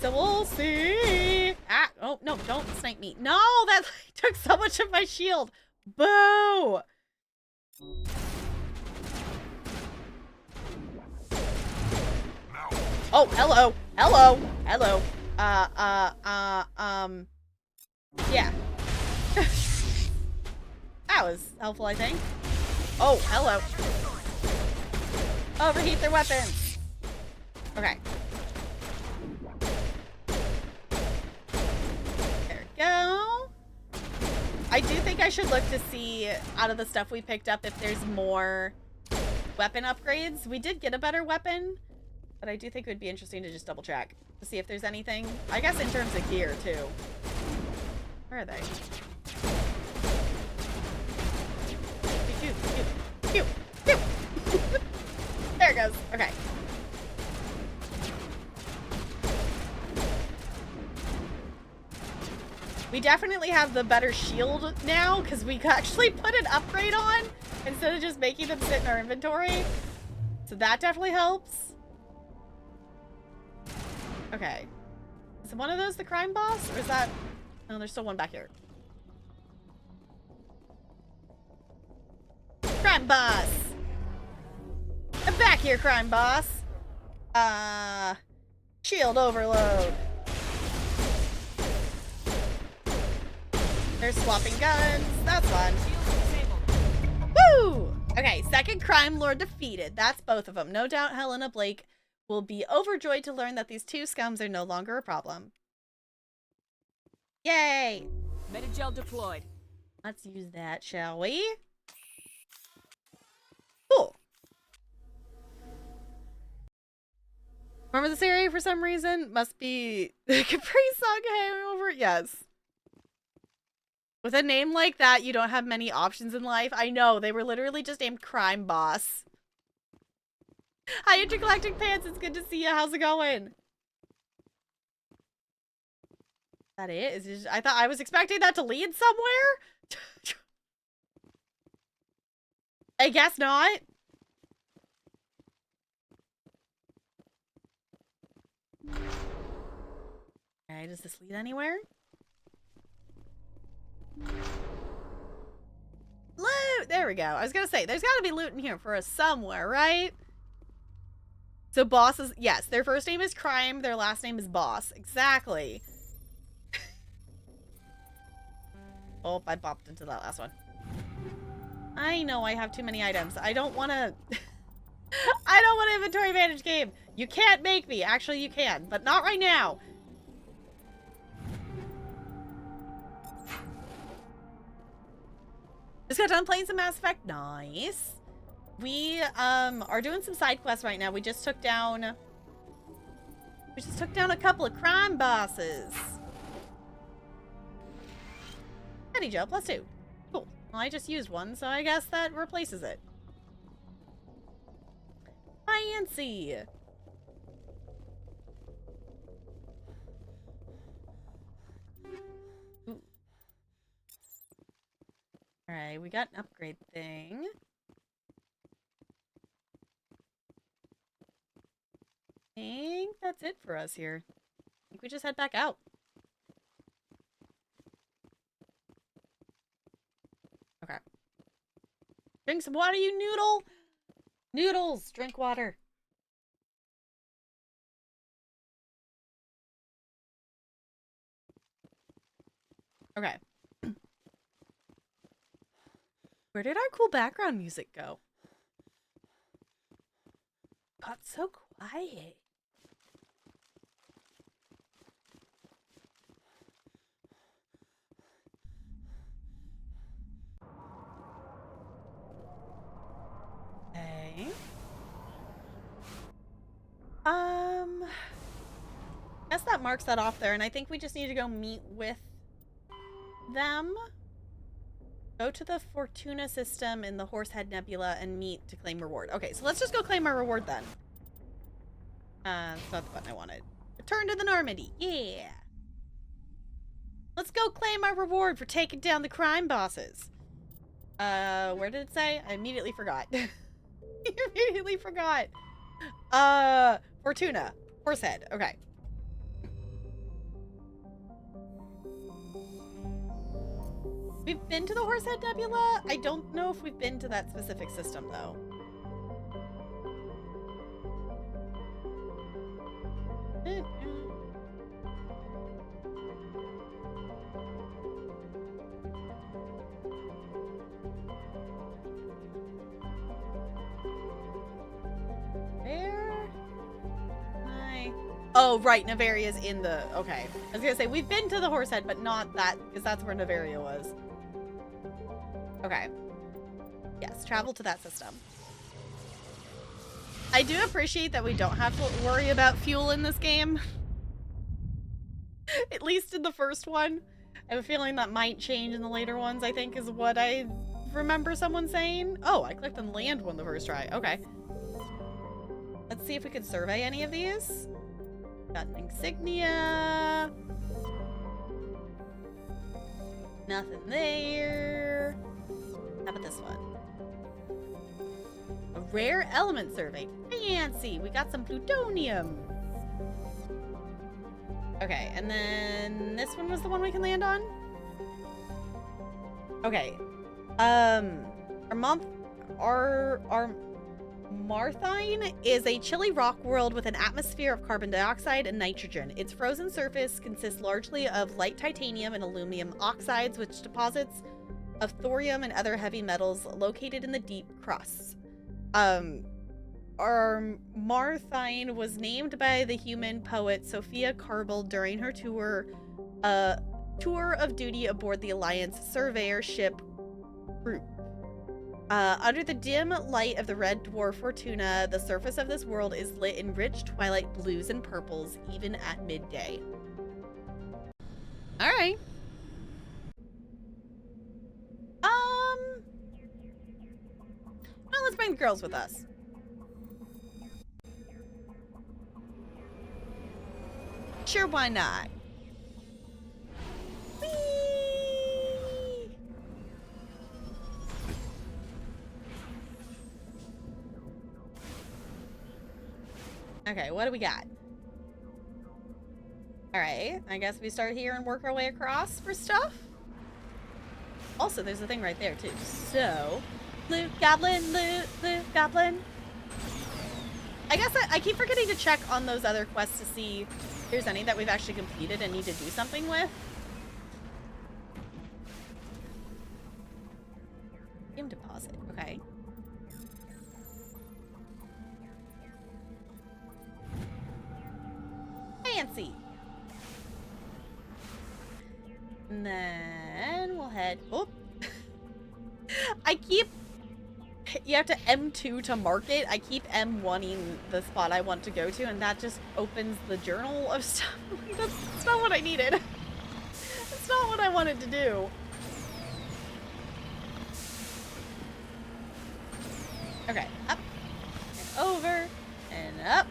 So we'll see. Ah, oh, no, don't snipe me. No, that took so much of my shield. Boo! Oh, hello. Hello. Hello. Yeah. That was helpful, I think. Oh, hello. Overheat their weapons. Okay. There we go. I do think I should look to see, out of the stuff we picked up, if there's more weapon upgrades. We did get a better weapon, but I do think it would be interesting to just double check to see if there's anything. I guess in terms of gear, too. Where are they? Pew, pew, pew, pew. There it goes. Okay. We definitely have the better shield now because we actually put an upgrade on instead of just making them sit in our inventory. So that definitely helps. Okay. Is one of those the crime boss? Or is that... No, there's still one back here. Crime boss! I'm back here, crime boss! Shield overload. They're swapping guns. That's fun. Woo! Okay, second crime lord defeated. That's both of them. No doubt Helena Blake will be overjoyed to learn that these two scums are no longer a problem. Yay! Metagel deployed. Let's use that, shall we? Cool. Remember this area for some reason? Must be the Capri Sun hangover? Yes. With a name like that, you don't have many options in life. I know, they were literally just named Crime Boss. Hi, Intergalactic Pants, it's good to see you. How's it going? Is that it? Is it just, I was expecting that to lead somewhere? I guess not. Okay, does this lead anywhere? Loot! There we go. I was gonna say, there's gotta be loot in here for us somewhere, right? So bosses, yes, their first name is Crime, their last name is Boss. Exactly. Oh, I bopped into that last one. I know I have too many items. I don't want to... I don't want an inventory managed game. You can't make me. Actually, you can, but not right now. Just got done playing some Mass Effect. Nice. We are doing some side quests right now. We just took down a couple of crime bosses. Howdy, Joe. +2. Cool. Well, I just used one, so I guess that replaces it. Fancy. Alright, we got an upgrade thing. I think that's it for us here. I think we just head back out. Okay. Drink some water, you noodle! Noodles! Drink water. Okay. Where did our cool background music go? Got so quiet. Okay. Guess that marks that off there, and I think we just need to go meet with them. Go to the Fortuna system in the Horsehead Nebula and meet to claim reward. Okay, so let's just go claim our reward then. That's not the button I wanted. Return to the Normandy. Yeah. Let's go claim our reward for taking down the crime bosses. Where did it say? I immediately forgot. Immediately forgot. Fortuna. Horsehead. Okay. We've been to the Horsehead Nebula? I don't know if we've been to that specific system, though. Where? Oh, right, Navaria's in the... Okay. I was gonna say, we've been to the Horsehead, but not that, because that's where Navaria was. Okay. Yes, travel to that system. I do appreciate that we don't have to worry about fuel in this game. At least in the first one. I have a feeling that might change in the later ones, I think, is what I remember someone saying. Oh, I clicked on land one the first try. Okay. Let's see if we can survey any of these. Got an insignia. Nothing there. How about this one? A rare element survey. Fancy. We got some plutonium. Okay, and then this one was the one we can land on? Okay. Marthine is a chilly rock world with an atmosphere of carbon dioxide and nitrogen. Its frozen surface consists largely of light titanium and aluminum oxides, which deposits of thorium and other heavy metals located in the deep crusts. Our Marthine was named by the human poet Sophia Carbel during her tour of duty aboard the Alliance surveyor ship Group. Under the dim light of the red dwarf Fortuna, the surface of this world is lit in rich twilight blues and purples, even at midday. Alright. Well, let's bring the girls with us. Sure, why not? Whee! Okay, what do we got? Alright, I guess we start here and work our way across for stuff. Also, there's a thing right there, too. So, loot goblin, loot goblin. I guess I keep forgetting to check on those other quests to see if there's any that we've actually completed and need to do something with. Game deposit, okay. Fancy. And then we'll head... Oh. You have to M2 to mark it. I keep M1ing the spot I want to go to, and that just opens the journal of stuff. That's not what I needed. That's not what I wanted to do. Okay, up and over and up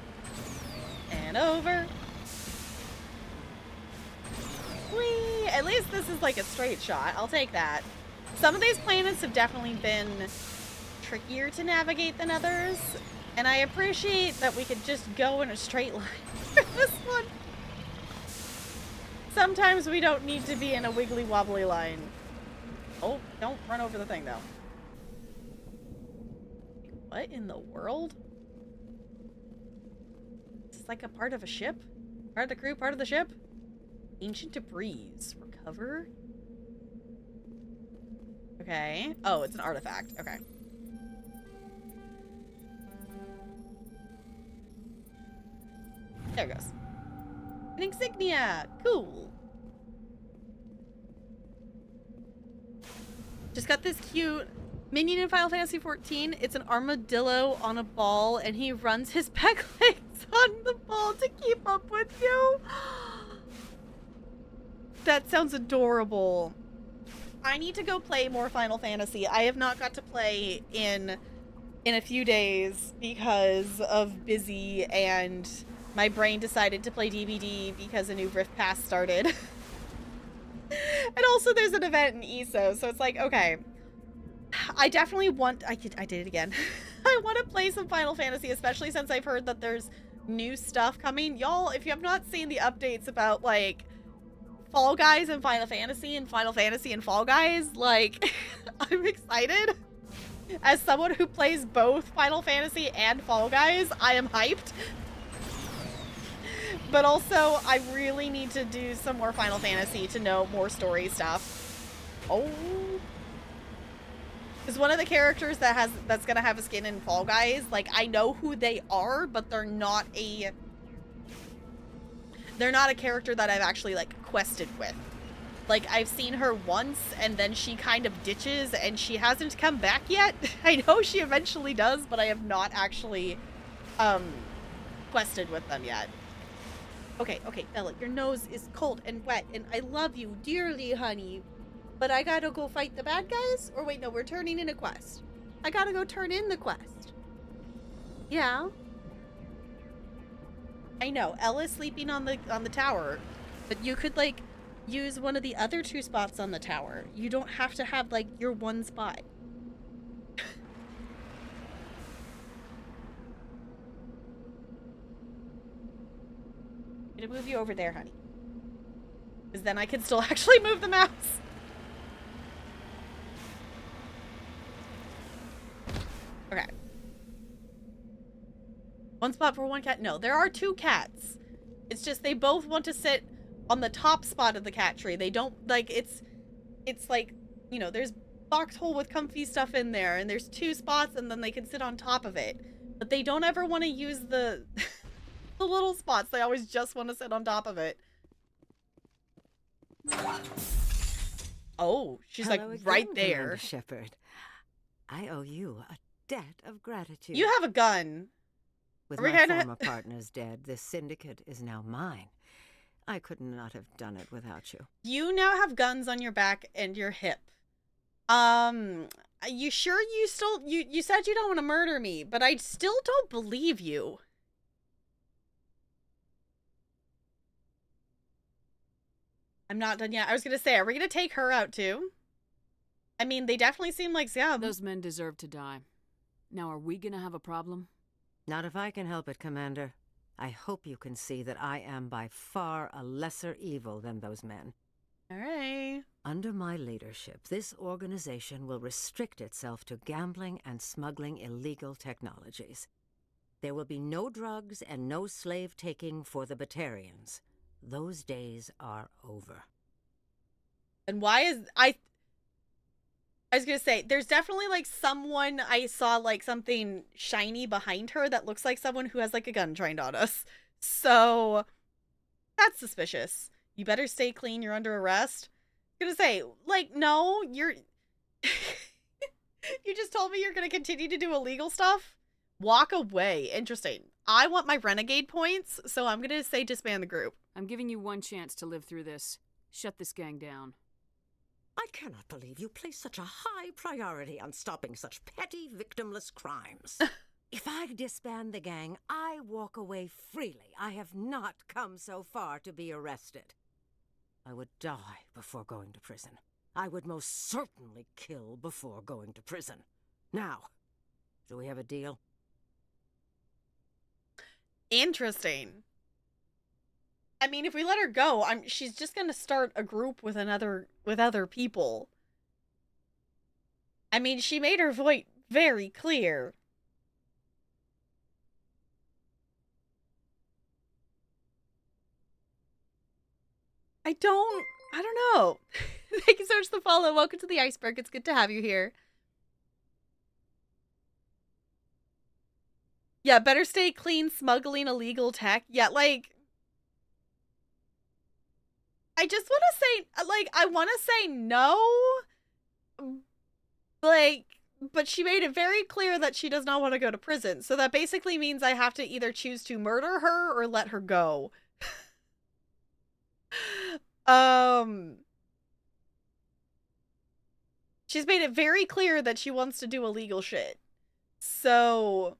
and over. Whee! At least this is like a straight shot. I'll take that. Some of these planets have definitely been trickier to navigate than others, and I appreciate that we could just go in a straight line for this one. Sometimes we don't need to be in a wiggly wobbly line. Oh, don't run over the thing though. What in the world? Is this like a part of a ship? Part of the crew, part of the ship? Ancient debris. Recover? Okay. Oh, it's an artifact. Okay. There it goes. An insignia! Cool! Just got this cute minion in Final Fantasy XIV. It's an armadillo on a ball, and he runs his back legs on the ball to keep up with you. That sounds adorable. I need to go play more Final Fantasy. I have not got to play in a few days because of busy, and my brain decided to play DBD because a new Rift Pass started. And also there's an event in ESO, so it's like, okay. I definitely want... I did it again. I want to play some Final Fantasy, especially since I've heard that there's new stuff coming. Y'all, if you have not seen the updates about, like, Fall Guys and Final Fantasy and Final Fantasy and Fall Guys, like, I'm excited. As someone who plays both Final Fantasy and Fall Guys, I am hyped. But also, I really need to do some more Final Fantasy to know more story stuff. Oh. Because one of the characters that's gonna have a skin in Fall Guys, like, I know who they are, but they're not a character that I've actually, like, quested with. Like, I've seen her once, and then she kind of ditches, and she hasn't come back yet. I know she eventually does, but I have not actually, quested with them yet. Okay, Bella, your nose is cold and wet, and I love you dearly, honey. But I gotta go fight the bad guys? Or wait, no, we're turning in a quest. I gotta go turn in the quest. Yeah. I know, Ella's sleeping on the tower, but you could, like, use one of the other 2 spots on the tower. You don't have to have, like, your one spot. I'm gonna move you over there, honey. Because then I can still actually move the mouse. Okay. 1 spot for 1 cat? No, there are 2 cats. It's just they both want to sit on the top spot of the cat tree. They don't, like, it's like, you know, there's box hole with comfy stuff in there, and there's 2 spots, and then they can sit on top of it. But they don't ever want to use the the little spots. They always just want to sit on top of it. Oh, she's Hello like again, right there. Commander Shepard. I owe you a debt of gratitude. You have a gun. With Are we my gonna- former partners dead, this syndicate is now mine. I could not have done it without you. You now have guns on your back and your hip. You sure you still, you said you don't want to murder me, but I still don't believe you. I'm not done yet. I was gonna say, are we gonna take her out too? I mean, they definitely seem like scum. Those men deserve to die. Now, are we gonna have a problem? Not if I can help it, Commander. I hope you can see that I am by far a lesser evil than those men. All right. Under my leadership, this organization will restrict itself to gambling and smuggling illegal technologies. There will be no drugs and no slave-taking for the Batarians. Those days are over. And why is I was gonna say, there's definitely like someone I saw, like something shiny behind her that looks like someone who has like a gun trained on us. So that's suspicious. You better stay clean, you're under arrest. I'm gonna say, like, no, you're you just told me you're gonna continue to do illegal stuff? Walk away. Interesting. I want my renegade points, so I'm gonna say disband the group. I'm giving you 1 chance to live through this. Shut this gang down. I cannot believe you place such a high priority on stopping such petty, victimless crimes. If I disband the gang, I walk away freely. I have not come so far to be arrested. I would die before going to prison. I would most certainly kill before going to prison. Now, do we have a deal? Interesting. I mean, if we let her go, she's just gonna start a group with other people. I mean, she made her point very clear. I don't know. Thank you so much for the follow. Welcome to the Iceberg. It's good to have you here. Yeah, better stay clean, smuggling illegal tech. Yeah, like, I just want to say, like, I want to say no, like, but she made it very clear that she does not want to go to prison. So that basically means I have to either choose to murder her or let her go. She's made it very clear that she wants to do illegal shit. So,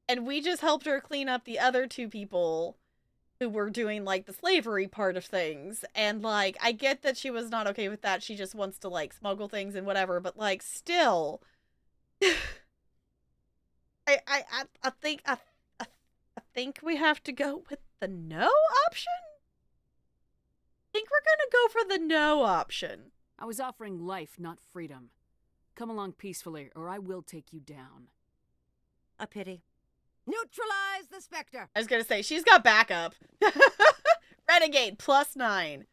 and we just helped her clean up the other 2 people who were doing like the slavery part of things, and like I get that she was not okay with that. She just wants to like smuggle things and whatever, but like still, I think we have to go with the no option. I think we're gonna go for the no option. I was offering life, not freedom. Come along peacefully, or I will take you down. A pity. Neutralize the Spectre! I was gonna say, she's got backup. Renegade, +9. I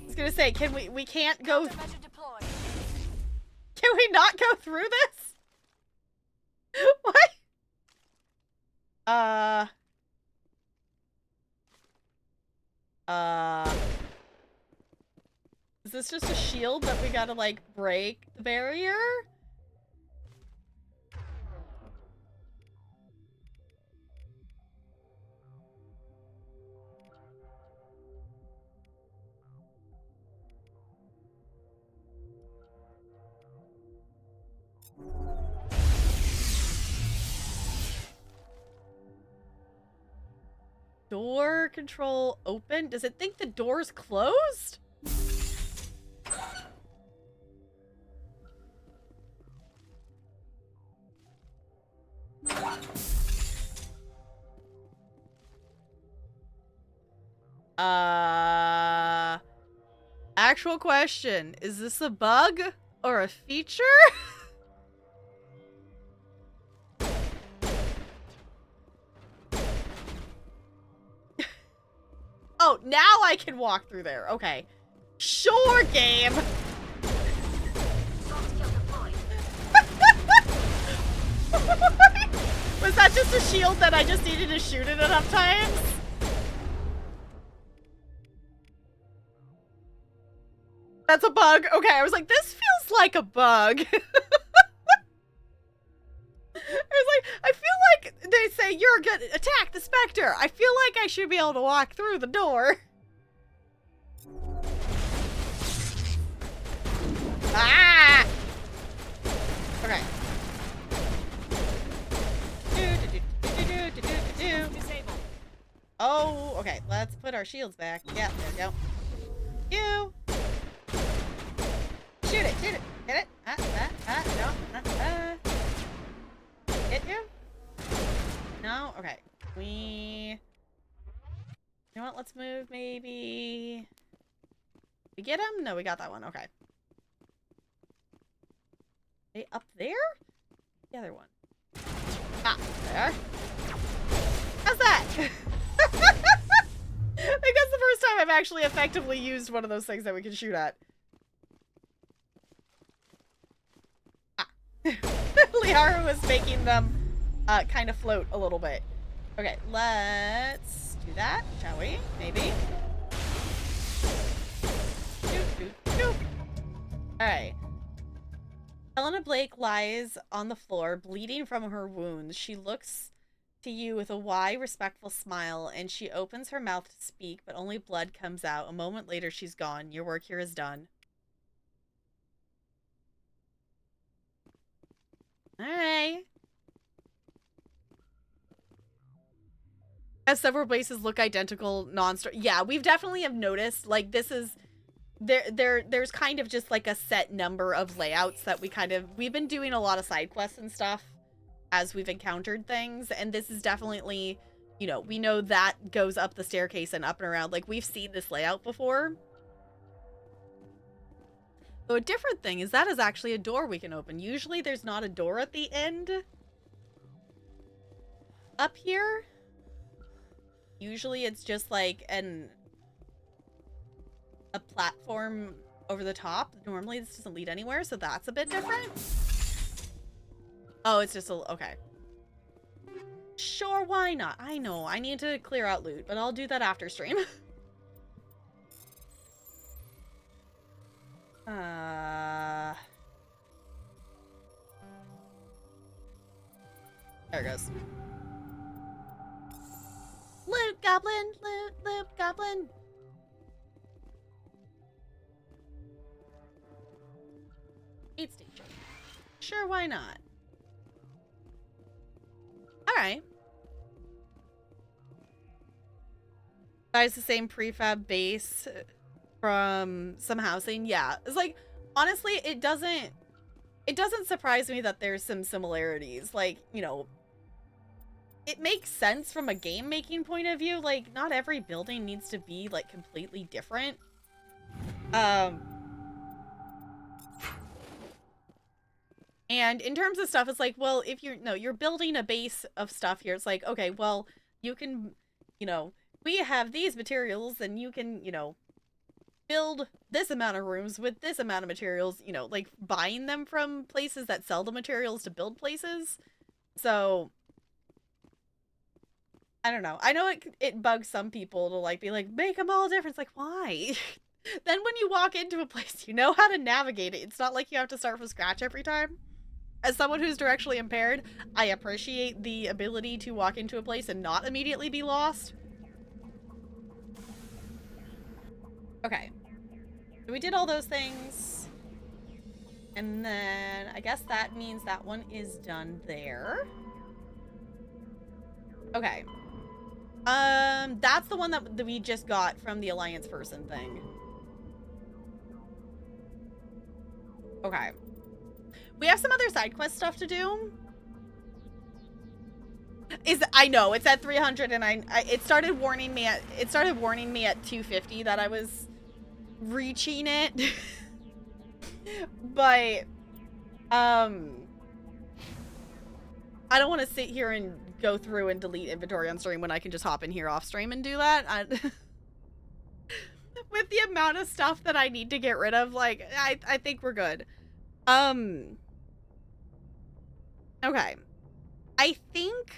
was gonna say, we can't go... Can we not go through this? What? Is this just a shield that we gotta, like, break the barrier? Door control open? Does it think the door's closed? Actual question. Is this a bug or a feature? Oh, now I can walk through there. Okay. Sure, game. Was that just a shield that I just needed to shoot it enough times? That's a bug. Okay, I was like, this feels like a bug. I feel like they say you're good. Attack the Spectre. I feel like I should be able to walk through the door. Ah! Okay. Oh, okay. Let's put our shields back. Yeah, there we go. You. Shoot it, shoot it. Hit it. No. Hit you? No? Okay. You know what? Let's move maybe... We get him? No, we got that one. Okay. Hey, up there? The other one. Ah, there. How's that? I think that's the first time I've actually effectively used one of those things that we can shoot at. Liara was making them kind of float a little bit. Okay, let's do that, shall we? Maybe. Alright. Helena Blake lies on the floor, bleeding from her wounds. She looks to you with a wide, respectful smile, and she opens her mouth to speak, but only blood comes out. A moment later, she's gone. Your work here is done. Alright. As several bases look identical, yeah, we've definitely have noticed, like, this is... There's kind of just, like, a set number of layouts that we've been doing a lot of side quests and stuff as we've encountered things, and this is definitely, you know, we know that goes up the staircase and up and around. Like, we've seen this layout before. So a different thing is that is actually a door we can open. Usually there's not a door at the end up here. Usually it's just like a platform over the top. Normally this doesn't lead anywhere, so that's a bit different. Oh, it's just okay. Sure, why not? I know, I need to clear out loot, but I'll do that after stream. There it goes. Loot goblin, loot goblin. Aid station. Sure, why not? Alright. Buys the same prefab base from some housing. Yeah. It's like, honestly, it doesn't surprise me that there's some similarities. Like, you know, it makes sense from a game making point of view. Like, not every building needs to be like completely different. And in terms of stuff, it's like, well, if you're building a base of stuff here, it's like, okay, well, you can, you know, we have these materials and you can, you know, build this amount of rooms with this amount of materials, you know, like buying them from places that sell the materials to build places. So, I don't know. I know it bugs some people to like be like, make them all different. It's like, why? Then when you walk into a place, you know how to navigate it. It's not like you have to start from scratch every time. As someone who's directionally impaired, I appreciate the ability to walk into a place and not immediately be lost. Okay. So we did all those things. And then I guess that means that one is done there. Okay. That's the one that we just got from the Alliance person thing. Okay. We have some other side quest stuff to do. I know it's at 300 and it started warning me at 250 that I was reaching it. But I don't want to sit here and go through and delete inventory on stream when I can just hop in here off stream and do that. With the amount of stuff that I need to get rid of, like, I think we're good. Okay. I think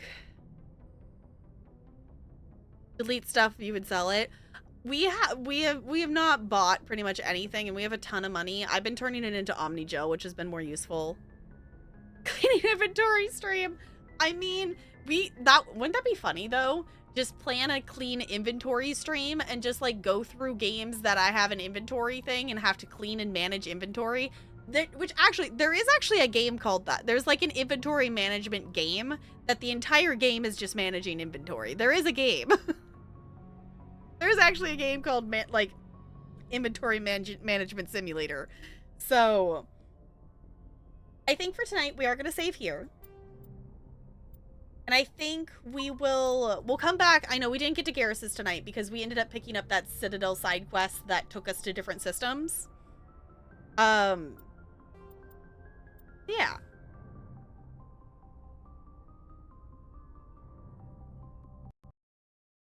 delete stuff, you would sell it. We have not bought pretty much anything, and we have a ton of money. I've been turning it into Omni-Gel, which has been more useful. Cleaning inventory stream. I mean, wouldn't that be funny though? Just plan a clean inventory stream and just like go through games that I have an inventory thing and have to clean and manage inventory. Which actually, there is actually a game called that. There's like an inventory management game that the entire game is just managing inventory. There is a game. There's actually a game called like Inventory Management Simulator. So I think for tonight we are going to save here. And I think we'll come back. I know we didn't get to Garrus's tonight because we ended up picking up that Citadel side quest that took us to different systems. Yeah.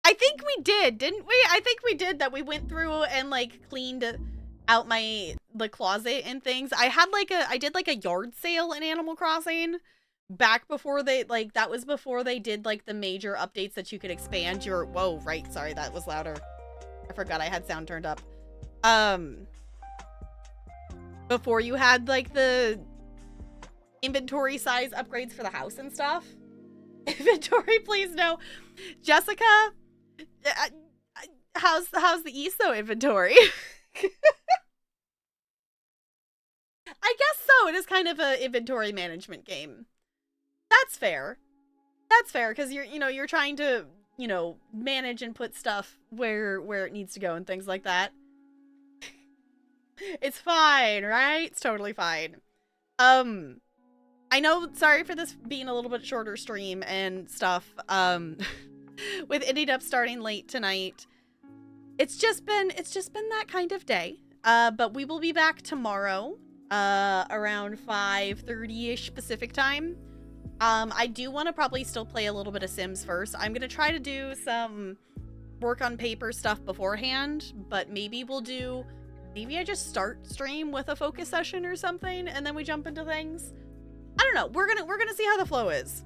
I think we did, didn't we? I think we did that. We went through and like cleaned out the closet and things. I did like a yard sale in Animal Crossing back before that was before they did like the major updates that you could expand your, whoa, right, sorry, that was louder. I forgot I had sound turned up. Before you had like the inventory size upgrades for the house and stuff. Inventory, please no. Jessica, how's the ESO inventory? I guess so. It is kind of an inventory management game. That's fair. That's fair because you're trying to, manage and put stuff where it needs to go and things like that. It's fine, right? It's totally fine. I know, sorry for this being a little bit shorter stream and stuff, with ending up starting late tonight. It's just been that kind of day. But we will be back tomorrow, around 5:30-ish Pacific time. I do want to probably still play a little bit of Sims first. I'm going to try to do some work on paper stuff beforehand, but maybe I just start stream with a focus session or something, and then we jump into things. I don't know. We're gonna see how the flow is.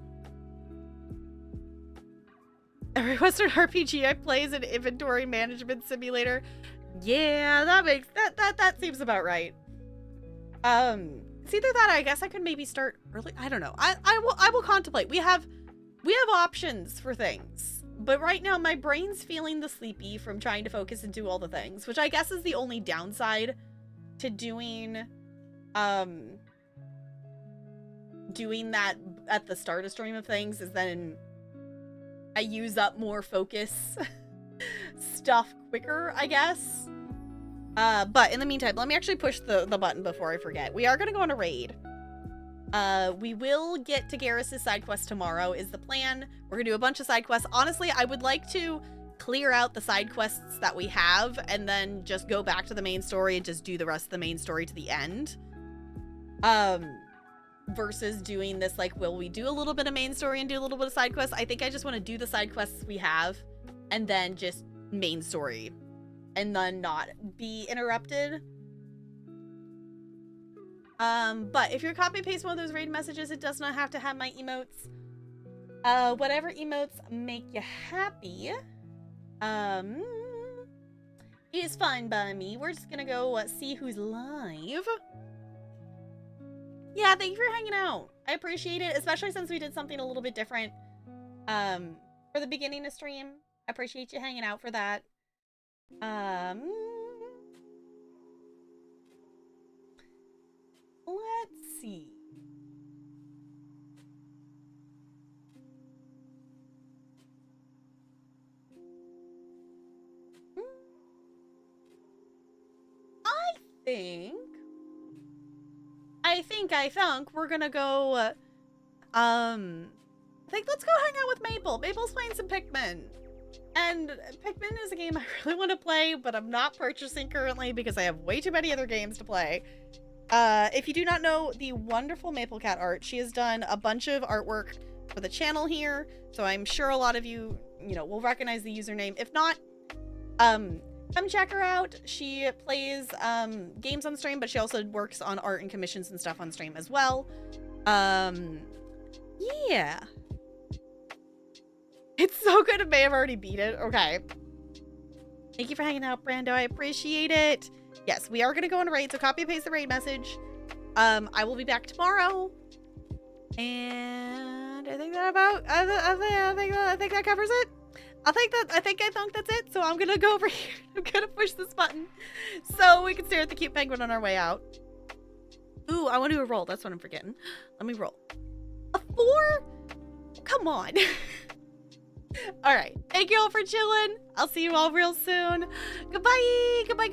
Every Western RPG I play is an inventory management simulator. Yeah, that seems about right. It's either that or I guess I could maybe start early. I don't know. I will contemplate. We have options for things. But right now my brain's feeling the sleepy from trying to focus and do all the things, which I guess is the only downside to doing doing that at the start of Stream of Things is then I use up more focus stuff quicker, I guess. But in the meantime, let me actually push the button before I forget. We are going to go on a raid. We will get to Garrus's side quest tomorrow is the plan. We're going to do a bunch of side quests. Honestly, I would like to clear out the side quests that we have and then just go back to the main story and just do the rest of the main story to the end. Versus doing this, like, will we do a little bit of main story and do a little bit of side quests? I think I just want to do the side quests we have and then just main story and then not be interrupted. But if you're copy paste one of those raid messages, it does not have to have my emotes. Whatever emotes make you happy, is fine by me. We're just gonna go see who's live. Yeah, thank you for hanging out. I appreciate it, especially since we did something a little bit different for the beginning of stream. I appreciate you hanging out for that. Let's see. I think we're gonna go, I think let's go hang out with Maple. Maple's playing some Pikmin. And Pikmin is a game I really want to play, but I'm not purchasing currently because I have way too many other games to play. If you do not know the wonderful Maple Cat art, she has done a bunch of artwork for the channel here, so I'm sure a lot of you, will recognize the username. If not, come check her out. She plays games on stream, but she also works on art and commissions and stuff on stream as well. Yeah. It's so good. It may have already beat it. Okay. Thank you for hanging out, Brando. I appreciate it. Yes, we are going to go on a raid, so copy and paste the raid message. I will be back tomorrow. And I think I think that covers it. I think that's it. So I'm gonna go over here. I'm gonna push this button so we can stare at the cute penguin on our way out. Ooh, I want to do a roll. That's what I'm forgetting. Let me roll. A 4? Come on. All right. Thank you all for chilling. I'll see you all real soon. Goodbye. Goodbye.